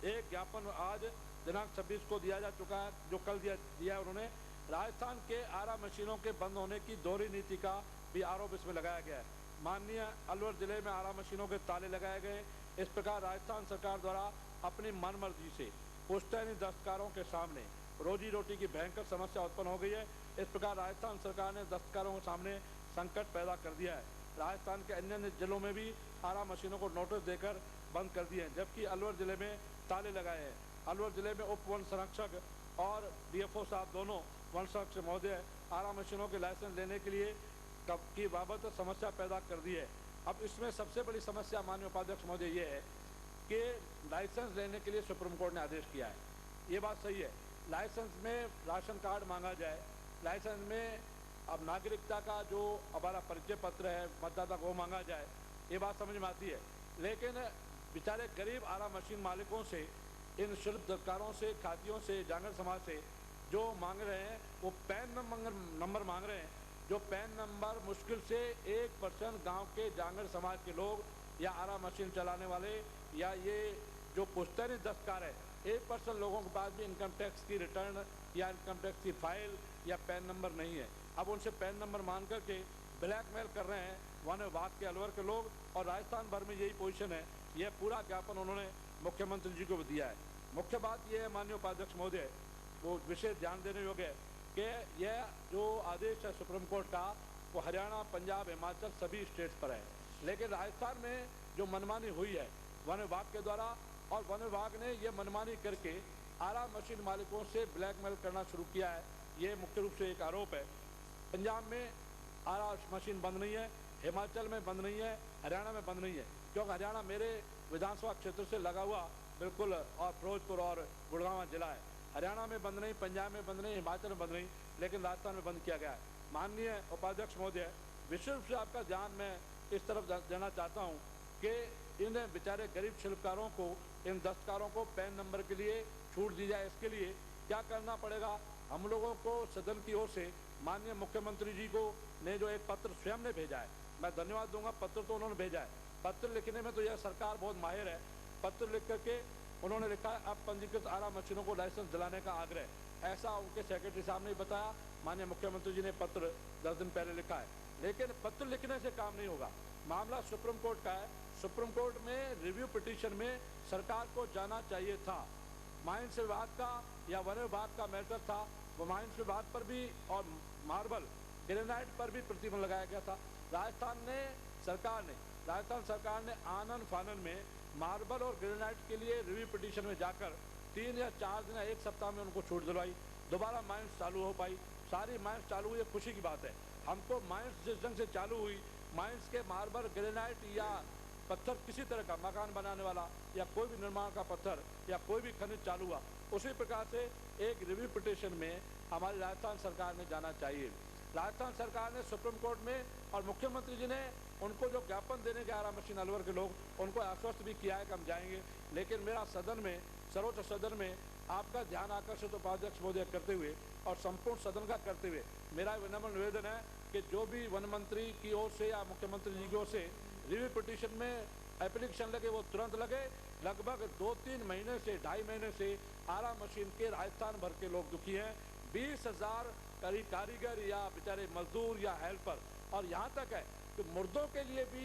एक ज्ञापन आज दिनांक 26 को दिया जा चुका है, जो कल दिया है उन्होंने। राजस्थान के आरा मशीनों के बंद होने की दोहरी नीति का भी आरोप इसमें लगाया गया है। माननीय अलवर जिले में आरा मशीनों के ताले लगाए गए। इस प्रकार राजस्थान सरकार द्वारा अपनी मनमर्जी से पुश्तैनी दस्तकारों के सामने रोजी रोटी की भयंकर समस्या उत्पन्न हो गई है। इस प्रकार राजस्थान सरकार ने दस्तकारों के सामने संकट पैदा कर दिया है। राजस्थान के अन्य जिलों में भी आरा मशीनों को नोटिस देकर बंद कर दिए हैं, जबकि अलवर जिले में ताले लगाए हैं। अलवर जिले में उप वन संरक्षक और डीएफओ साहब दोनों वन संरक्षक महोदय आरा मशीनों के लाइसेंस लेने के लिए की बाबत समस्या पैदा कर दी है। अब इसमें सबसे बड़ी समस्या माननीय उपाध्यक्ष महोदय ये है कि लाइसेंस लेने के लिए सुप्रीम कोर्ट ने आदेश किया है। ये बात सही है, लाइसेंस में राशन कार्ड मांगा जाए, लाइसेंस में अब नागरिकता का जो हमारा परिचय पत्र है मतदाता को मांगा जाए, ये बात समझ में आती है। लेकिन बेचारे गरीब आरा मशीन मालिकों से, इन शिल्प दस्तकारों से, खातियों से, जांगर समाज से जो मांग रहे हैं वो पैन नंबर मांग रहे हैं, जो पैन नंबर मुश्किल से 1% गांव के जांगर समाज के लोग या आरा मशीन चलाने वाले या ये जो पुश्तैनी दस्तकार है, 1% लोगों के पास भी इनकम टैक्स की रिटर्न या इनकम टैक्स की फाइल या पैन नंबर नहीं है। अब उनसे पैन नंबर मांग करके ब्लैकमेल कर रहे हैं वन विभाग के अलवर के लोग, और राजस्थान भर में यही पोजीशन है। यह पूरा ज्ञापन उन्होंने मुख्यमंत्री जी को दिया है। मुख्य बात यह है माननीय उपाध्यक्ष महोदय, वो विशेष ध्यान देने योग्य है कि यह जो आदेश है सुप्रीम कोर्ट का वो हरियाणा, पंजाब, हिमाचल सभी स्टेट्स पर है, लेकिन राजस्थान में जो मनमानी हुई है वन विभाग के द्वारा, और वन विभाग ने यह मनमानी करके आरा मशीन मालिकों से ब्लैकमेल करना शुरू किया है, ये मुख्य रूप से एक आरोप है। पंजाब में आरा मशीन बंद नहीं है, हिमाचल में बंद नहीं है, हरियाणा में बंद नहीं है, क्योंकि हरियाणा मेरे विधानसभा क्षेत्र से लगा हुआ बिल्कुल, और फिरोजपुर और गुड़गांव जिला है। हरियाणा में बंद नहीं, पंजाब में बंद नहीं, हिमाचल में बंद नहीं, लेकिन राजस्थान में बंद किया गया है। माननीय उपाध्यक्ष महोदय, विशेष रूप से आपका ध्यान मैं इस तरफ देना चाहता हूँ कि इन बेचारे गरीब शिल्पकारों को, इन दस्तकारों को पैन नंबर के लिए छूट दी जाए। इसके लिए क्या करना पड़ेगा, हम लोगों को सदन की ओर से माननीय मुख्यमंत्री जी को ने जो एक पत्र स्वयं ने भेजा है, मैं धन्यवाद दूंगा, पत्र तो उन्होंने भेजा है। पत्र लिखने में तो यह सरकार बहुत माहिर है। पत्र लिख करके उन्होंने लिखा है अब पंजीकृत आरा मशीनों को लाइसेंस दिलाने का आग्रह, ऐसा उनके सेक्रेटरी साहब ने बताया। माननीय मुख्यमंत्री जी ने पत्र 10 दिन पहले लिखा है, लेकिन पत्र लिखने से काम नहीं होगा। मामला सुप्रीम कोर्ट का है। सुप्रीम कोर्ट में रिव्यू पिटीशन में सरकार को जाना चाहिए था। माइंस विभाग का या वन विभाग का मैटर था, वो माइंस विभाग पर भी और मार्बल ग्रेनाइट पर भी प्रतिबंध लगाया गया था। राजस्थान सरकार ने आनन फानन में मार्बल और ग्रेनाइट के लिए रिव्यू पिटीशन में जाकर 3 या 4 दिन या 1 सप्ताह में उनको छूट दिलवाई। दोबारा माइंस चालू हो पाई, सारी माइंस चालू हुई, खुशी की बात है। हमको माइंस जिस ढंग से चालू हुई, माइंस के मार्बल, ग्रेनाइट या पत्थर किसी तरह का मकान बनाने वाला या कोई भी निर्माण का पत्थर या कोई भी खनिज चालू हुआ, उसी प्रकार से एक रिव्यू पिटीशन में हमारी राजस्थान सरकार ने जाना चाहिए। राजस्थान सरकार ने सुप्रीम कोर्ट में, और मुख्यमंत्री जी ने उनको जो ज्ञापन देने के आरा मशीन अलवर के लोग, उनको आश्वस्त भी किया है कि हम जाएंगे। लेकिन मेरा सदन में, सर्वोच्च सदन में आपका ध्यान आकर्षित उपाध्यक्ष महोदय करते हुए और संपूर्ण सदन का करते हुए मेरा विनम्र निवेदन है कि जो भी वन मंत्री की ओर से या मुख्यमंत्री जी की ओर से रिव्यू पिटीशन में एप्लीकेशन लगे वो तुरंत लगे। लगभग 2-3 महीने से, 2.5 महीने से आरा मशीन के राजस्थान भर के लोग दुखी हैं। 20,000 कारीगर या बेचारे मजदूर या हेल्पर, और यहाँ तक है कि मुर्दों के लिए भी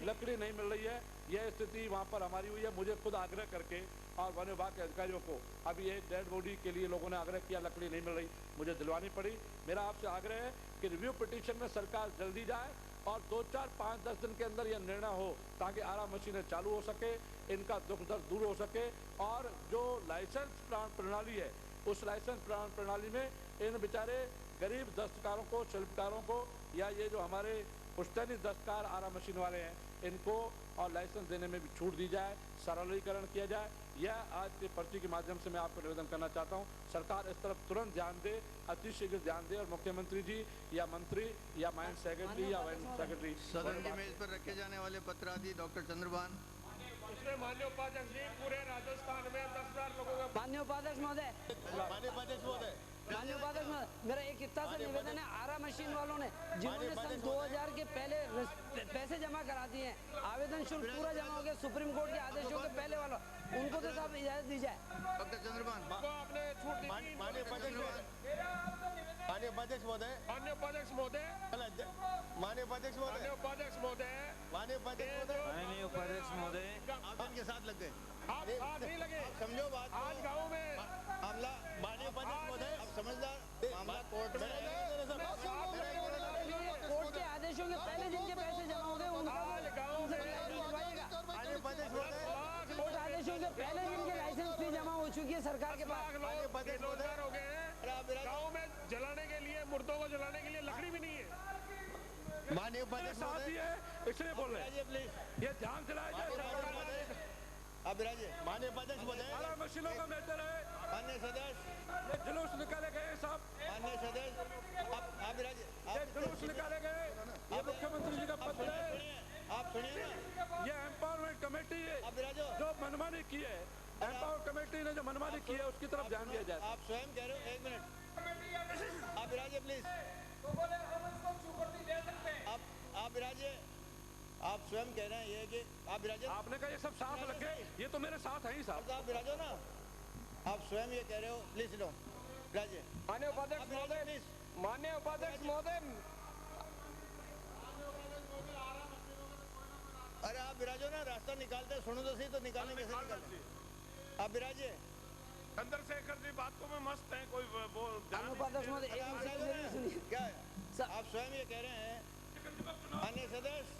लकड़ी नहीं मिल रही है। यह स्थिति वहाँ पर हमारी हुई है। मुझे खुद आग्रह करके और वन विभाग के अधिकारियों को अभी एक डेड बॉडी के लिए लोगों ने आग्रह किया, लकड़ी नहीं मिल रही, मुझे दिलवानी पड़ी। मेरा आपसे आग्रह है कि रिव्यू पिटीशन में सरकार जल्दी जाए और 2, 4, 5, 10 दिन के अंदर यह निर्णय हो, ताकि आरा मशीनें चालू हो सके, इनका दुख दर्द दूर हो सके। और जो लाइसेंस प्रणाली है, उस लाइसेंस प्रणाली में इन बेचारे गरीब दस्तकारों को, शिल्पकारों को, या ये जो हमारे पुश्तैनी दस्तकार आरा मशीन वाले हैं, इनको और लाइसेंस देने में भी छूट दी जाए, सरलीकरण किया जाए। यह आज के पर्ची के माध्यम से मैं आपको निवेदन करना चाहता हूं। सरकार इस तरफ तुरंत ध्यान दे, अतिशीघ्र ध्यान दे, और मुख्यमंत्री जी या मंत्री या माइंस सेक्रेटरी या वाइस सेक्रेटरी सदन की मेज पर रखे जाने वाले पत्रादि डॉक्टर चंद्रभान। माननीय उपाध्यक्ष जी, पूरे राजस्थान में 10,000 लोगों का माननीय उपाध्यक्ष महोदय, माननीय उपाध्यक्ष महोदय, माननीय उपाध्यक्ष महोदय, मेरा एक इतना सा निवेदन है, आरा मशीन वालों ने जिन्होंने सन 2000 के पहले पैसे जमा करा दिए हैं, आवेदन शुल्क पूरा जमा हो गया, सुप्रीम कोर्ट के आदेशों के पहले वालों, उनको तो साहब इजाजत दी जाए। डॉक्टर चंद्रभान आपने छूट दी। माननीय उपाध्यक्ष महोदय, माननीय उपाध्यक्ष महोदय, माननीय उपाध्यक्ष महोदय, माननीय उपाध्यक्ष महोदय, माननीय उपाध्यक्ष महोदय, माननीय उपाध्यक्ष महोदय, माननीय उपाध्यक्ष महोदय, आप इनके साथ लग गए। आप साथ नहीं लगे। समझो बात, आज गाँव में मामला, माननीय उपाध्यक्ष महोदय, अब समझदार, मामला कोर्ट में है। कोर्ट के आदेशों के पहले जिनके पैसे जमा हो गए उनका कोर्ट आदेशों के पहले जिनके लाइसेंस फी जमा हो चुकी है सरकार के पास। बेरोजगार हो गए हैं, गाँव में जलाने के लिए, मुर्दों को जलाने के लिए लकड़ी भी नहीं है। माननीय उपाध्यक्ष साथ ही है, इसलिए बोल रहे हैं ये ध्यान दिलाया जाए। आप बिराजिए। माननीय उपाध्यक्ष महोदय, मशीनों का मैटर है। माननीय सदस्य, ये जुलूस निकाले गए साहब, माननीय सदस्य, आप बिराजिए। ये जुलूस निकाले गए, ये मुख्यमंत्री जी का पत्र है। आप सुनिए ना, ये एम्पावरमेंट कमेटी है जो मनमानी की है, एम्पावर कमेटी ने जो मनमानी की है उसकी तरफ ध्यान दिया जाए। आप स्वयं कह रहे हो, एक मिनट, आप बिराजिए प्लीज। आप बिराजिए, आप स्वयं कह रहे हैं ये कि आप बिराजिए। आपने कहा ये सब साथ लगे, ये तो मेरे साथ है ही साहब। आप बिराजो ना, आप स्वयं ये कह रहे हो, प्लीज लो बिराजिए। माननीय उपाध्यक्ष महोदय, माननीय उपाध्यक्ष महोदय, अरे आप बिराजो ना, रास्ता निकालते सुनो तो सही, तो निकालने कैसे निकालते? आप बिराजिए। चंद्रशेखर जी बातों में मस्त है, कोई वो उपाध्यक्ष महोदय, एक मिनट क्या है, आप स्वयं ये कह रहे हैं। माननीय सदस्य,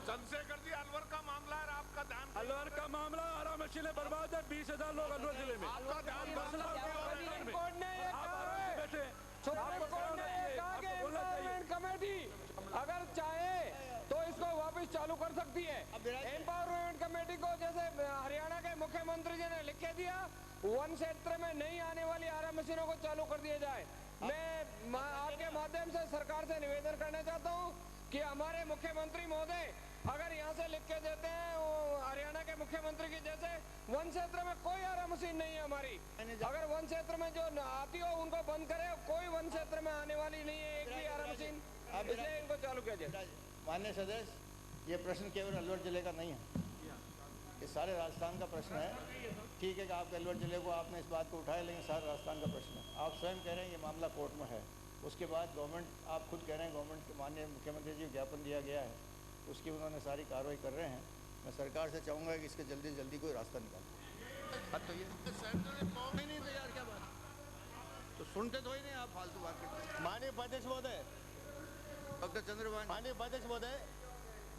चंद्रशेखर जी, अलवर का मामला है, आपका ध्यान, अलवर का मामला, आरा मशीनें बर्बाद है, 20,000 लोग अलवर जिले में। कमेटी अगर चाहे तो इसको वापस चालू कर सकती है। एम्पावरमेंट कमेटी को जैसे हरियाणा के मुख्यमंत्री जी ने लिख के दिया, वन क्षेत्र में नहीं आने वाली आरा मशीनों को चालू कर दिया जाए। मैं आपके माध्यम से सरकार से निवेदन करना चाहता हूँ कि हमारे मुख्यमंत्री महोदय अगर यहाँ से लिख के देते हैं हरियाणा के मुख्यमंत्री की जैसे, वन क्षेत्र में कोई आरा मशीन नहीं है हमारी, अगर वन क्षेत्र में जो आती हो उनको बंद करे, कोई वन क्षेत्र में आने वाली नहीं है एक भी आरा मशीन, इसलिए इनको चालू किया जाए। माननीय सदस्य, ये प्रश्न केवल अलवर जिले का नहीं है, ये सारे राजस्थान का प्रश्न है। ठीक है कि आपके अलवर जिले को आपने इस बात को उठाया, लेकिन सारे राजस्थान का प्रश्न है। आप स्वयं कह रहे हैं ये मामला कोर्ट में है, उसके बाद गवर्नमेंट, आप खुद कह रहे हैं गवर्नमेंट के माननीय मुख्यमंत्री जी को ज्ञापन दिया गया है, उसकी उन्होंने सारी कार्रवाई कर रहे हैं। मैं सरकार से चाहूँगा कि इसके जल्दी से जल्दी कोई रास्ता निकाले। तो ये नहीं तो यार क्या बात, तो सुनते तो ही नहीं आप, फालतू बात करते। माननीय उपाध्यक्ष महोदय, डॉक्टर चंद्रभान, माननीय उपाध्यक्ष महोदय,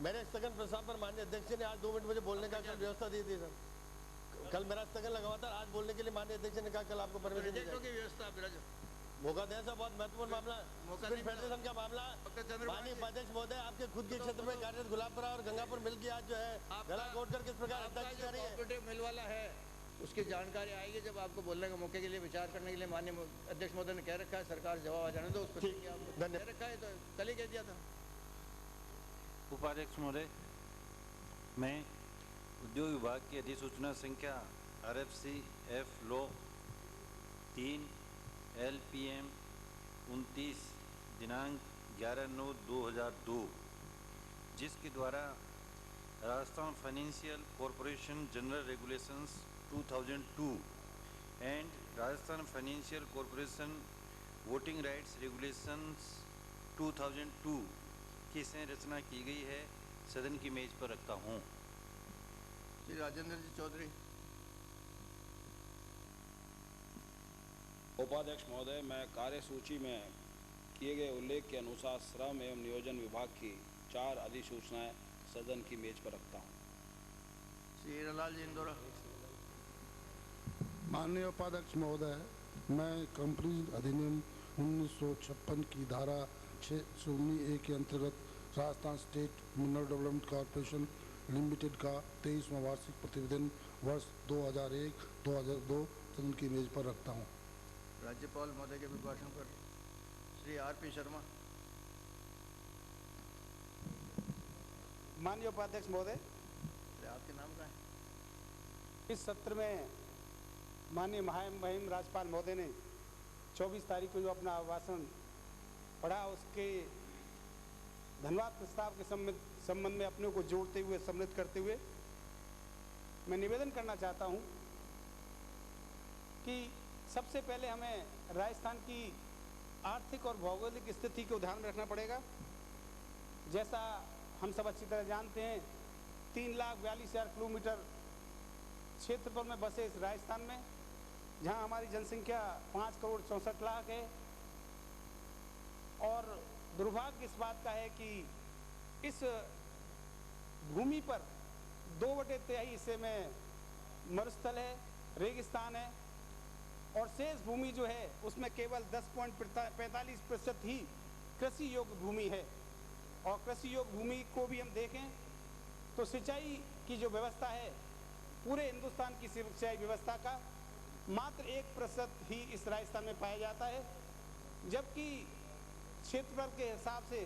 मेरे स्थगन प्रस्ताव पर माननीय अध्यक्ष ने आज 2 मिनट मुझे बोलने का कल व्यवस्था दी थी सर। कल मेरा स्थगन लगा हुआ था, आज बोलने के लिए माननीय अध्यक्ष ने कहा कल आपको परमिशन दी जाएगी। व्यवस्था मौका दें सर, बहुत महत्वपूर्ण मामला, फेडरेशन का मामला। माननीय उपाध्यक्ष महोदय, आपके खुद के क्षेत्र में कार्यरत गुलाबपुरा और गंगापुर मिल की आज जो है गला घोट कर किस प्रकार हत्या की जा रही है। मिल वाला है, उसकी जानकारी आएगी जब आपको बोलने के मौके के लिए, विचार करने के लिए माननीय अध्यक्ष महोदय ने कह रखा है, सरकार जवाब आ जाने दो उसको। धन्यवाद। रखा है तो कल ही कह दिया था। उपाध्यक्ष महोदय, मैं उद्योग विभाग की अधिसूचना संख्या RFC-F लॉ 3 LPM 29 दिनांक 11/9/2002 जिसके द्वारा Rajasthan financial corporation general regulations 2002 and Rajasthan financial corporation voting rights regulations 2002 की संरचना की गई है, सदन की मेज पर रखता हूँ। श्री राजेंद्र जी चौधरी। उपाध्यक्ष महोदय, मैं कार्यसूची में किए गए उल्लेख के अनुसार श्रम एवं नियोजन विभाग की 4 अधिसूचनाएं सदन की मेज पर रखता हूं। श्री हीरालाल जी इंदौरा। माननीय उपाध्यक्ष महोदय, मैं कंपनी अधिनियम 1956 की धारा 619A के अंतर्गत Rajasthan state mineral development corporation limited का 23वां वार्षिक प्रतिवेदन वर्ष 2001-2002 सदन की मेज पर रखता हूं। राज्यपाल महोदय के अभिभाषण पर श्री RP शर्मा। माननीय उपाध्यक्ष महोदय, आपके नाम का है? इस सत्र में माननीय महामहिम राज्यपाल महोदय ने 24 तारीख को जो अपना भाषण पढ़ा, उसके धन्यवाद प्रस्ताव के संबंध में अपने को जोड़ते हुए, सम्मिलित करते हुए मैं निवेदन करना चाहता हूं कि सबसे पहले हमें राजस्थान की आर्थिक और भौगोलिक स्थिति को ध्यान में रखना पड़ेगा। जैसा हम सब अच्छी तरह जानते हैं, 3,42,000 किलोमीटर क्षेत्रफल में बसे इस राजस्थान में, जहां हमारी जनसंख्या 5,64,00,000 है, और दुर्भाग्य इस बात का है कि इस भूमि पर 2/3 हिस्से में मरुस्थल है, रेगिस्तान है, और शेष भूमि जो है उसमें केवल 10.45% ही कृषि योग्य भूमि है। और कृषि योग्य भूमि को भी हम देखें तो सिंचाई की जो व्यवस्था है, पूरे हिंदुस्तान की सिंचाई व्यवस्था का मात्र 1% ही इस राजस्थान में पाया जाता है, जबकि क्षेत्रफल के हिसाब से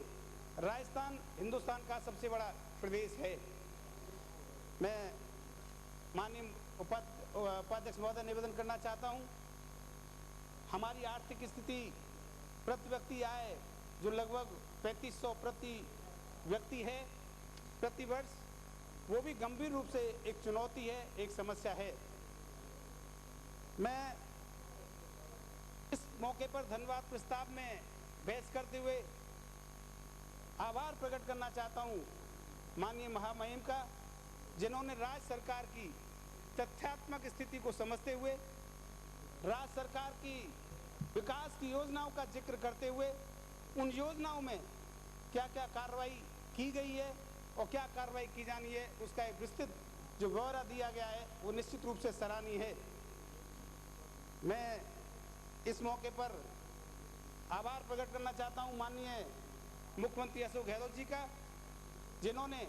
राजस्थान हिंदुस्तान का सबसे बड़ा प्रदेश है। मैं माननीय उपाध्यक्ष महोदय निवेदन करना चाहता हूं, हमारी आर्थिक स्थिति प्रति व्यक्ति आय जो लगभग 3500 प्रति व्यक्ति है प्रति वर्ष, वो भी गंभीर रूप से एक चुनौती है, एक समस्या है। मैं इस मौके पर धन्यवाद प्रस्ताव में बहस करते हुए आभार प्रकट करना चाहता हूं माननीय महामहिम का, जिन्होंने राज्य सरकार की तथ्यात्मक स्थिति को समझते हुए राज्य सरकार की विकास की योजनाओं का जिक्र करते हुए उन योजनाओं में क्या क्या कार्रवाई की गई है और क्या कार्रवाई की जानी है, उसका एक विस्तृत जो ब्यौरा दिया गया है, वो निश्चित रूप से सराहनीय है। मैं इस मौके पर आभार प्रकट करना चाहता हूं माननीय मुख्यमंत्री अशोक गहलोत जी का, जिन्होंने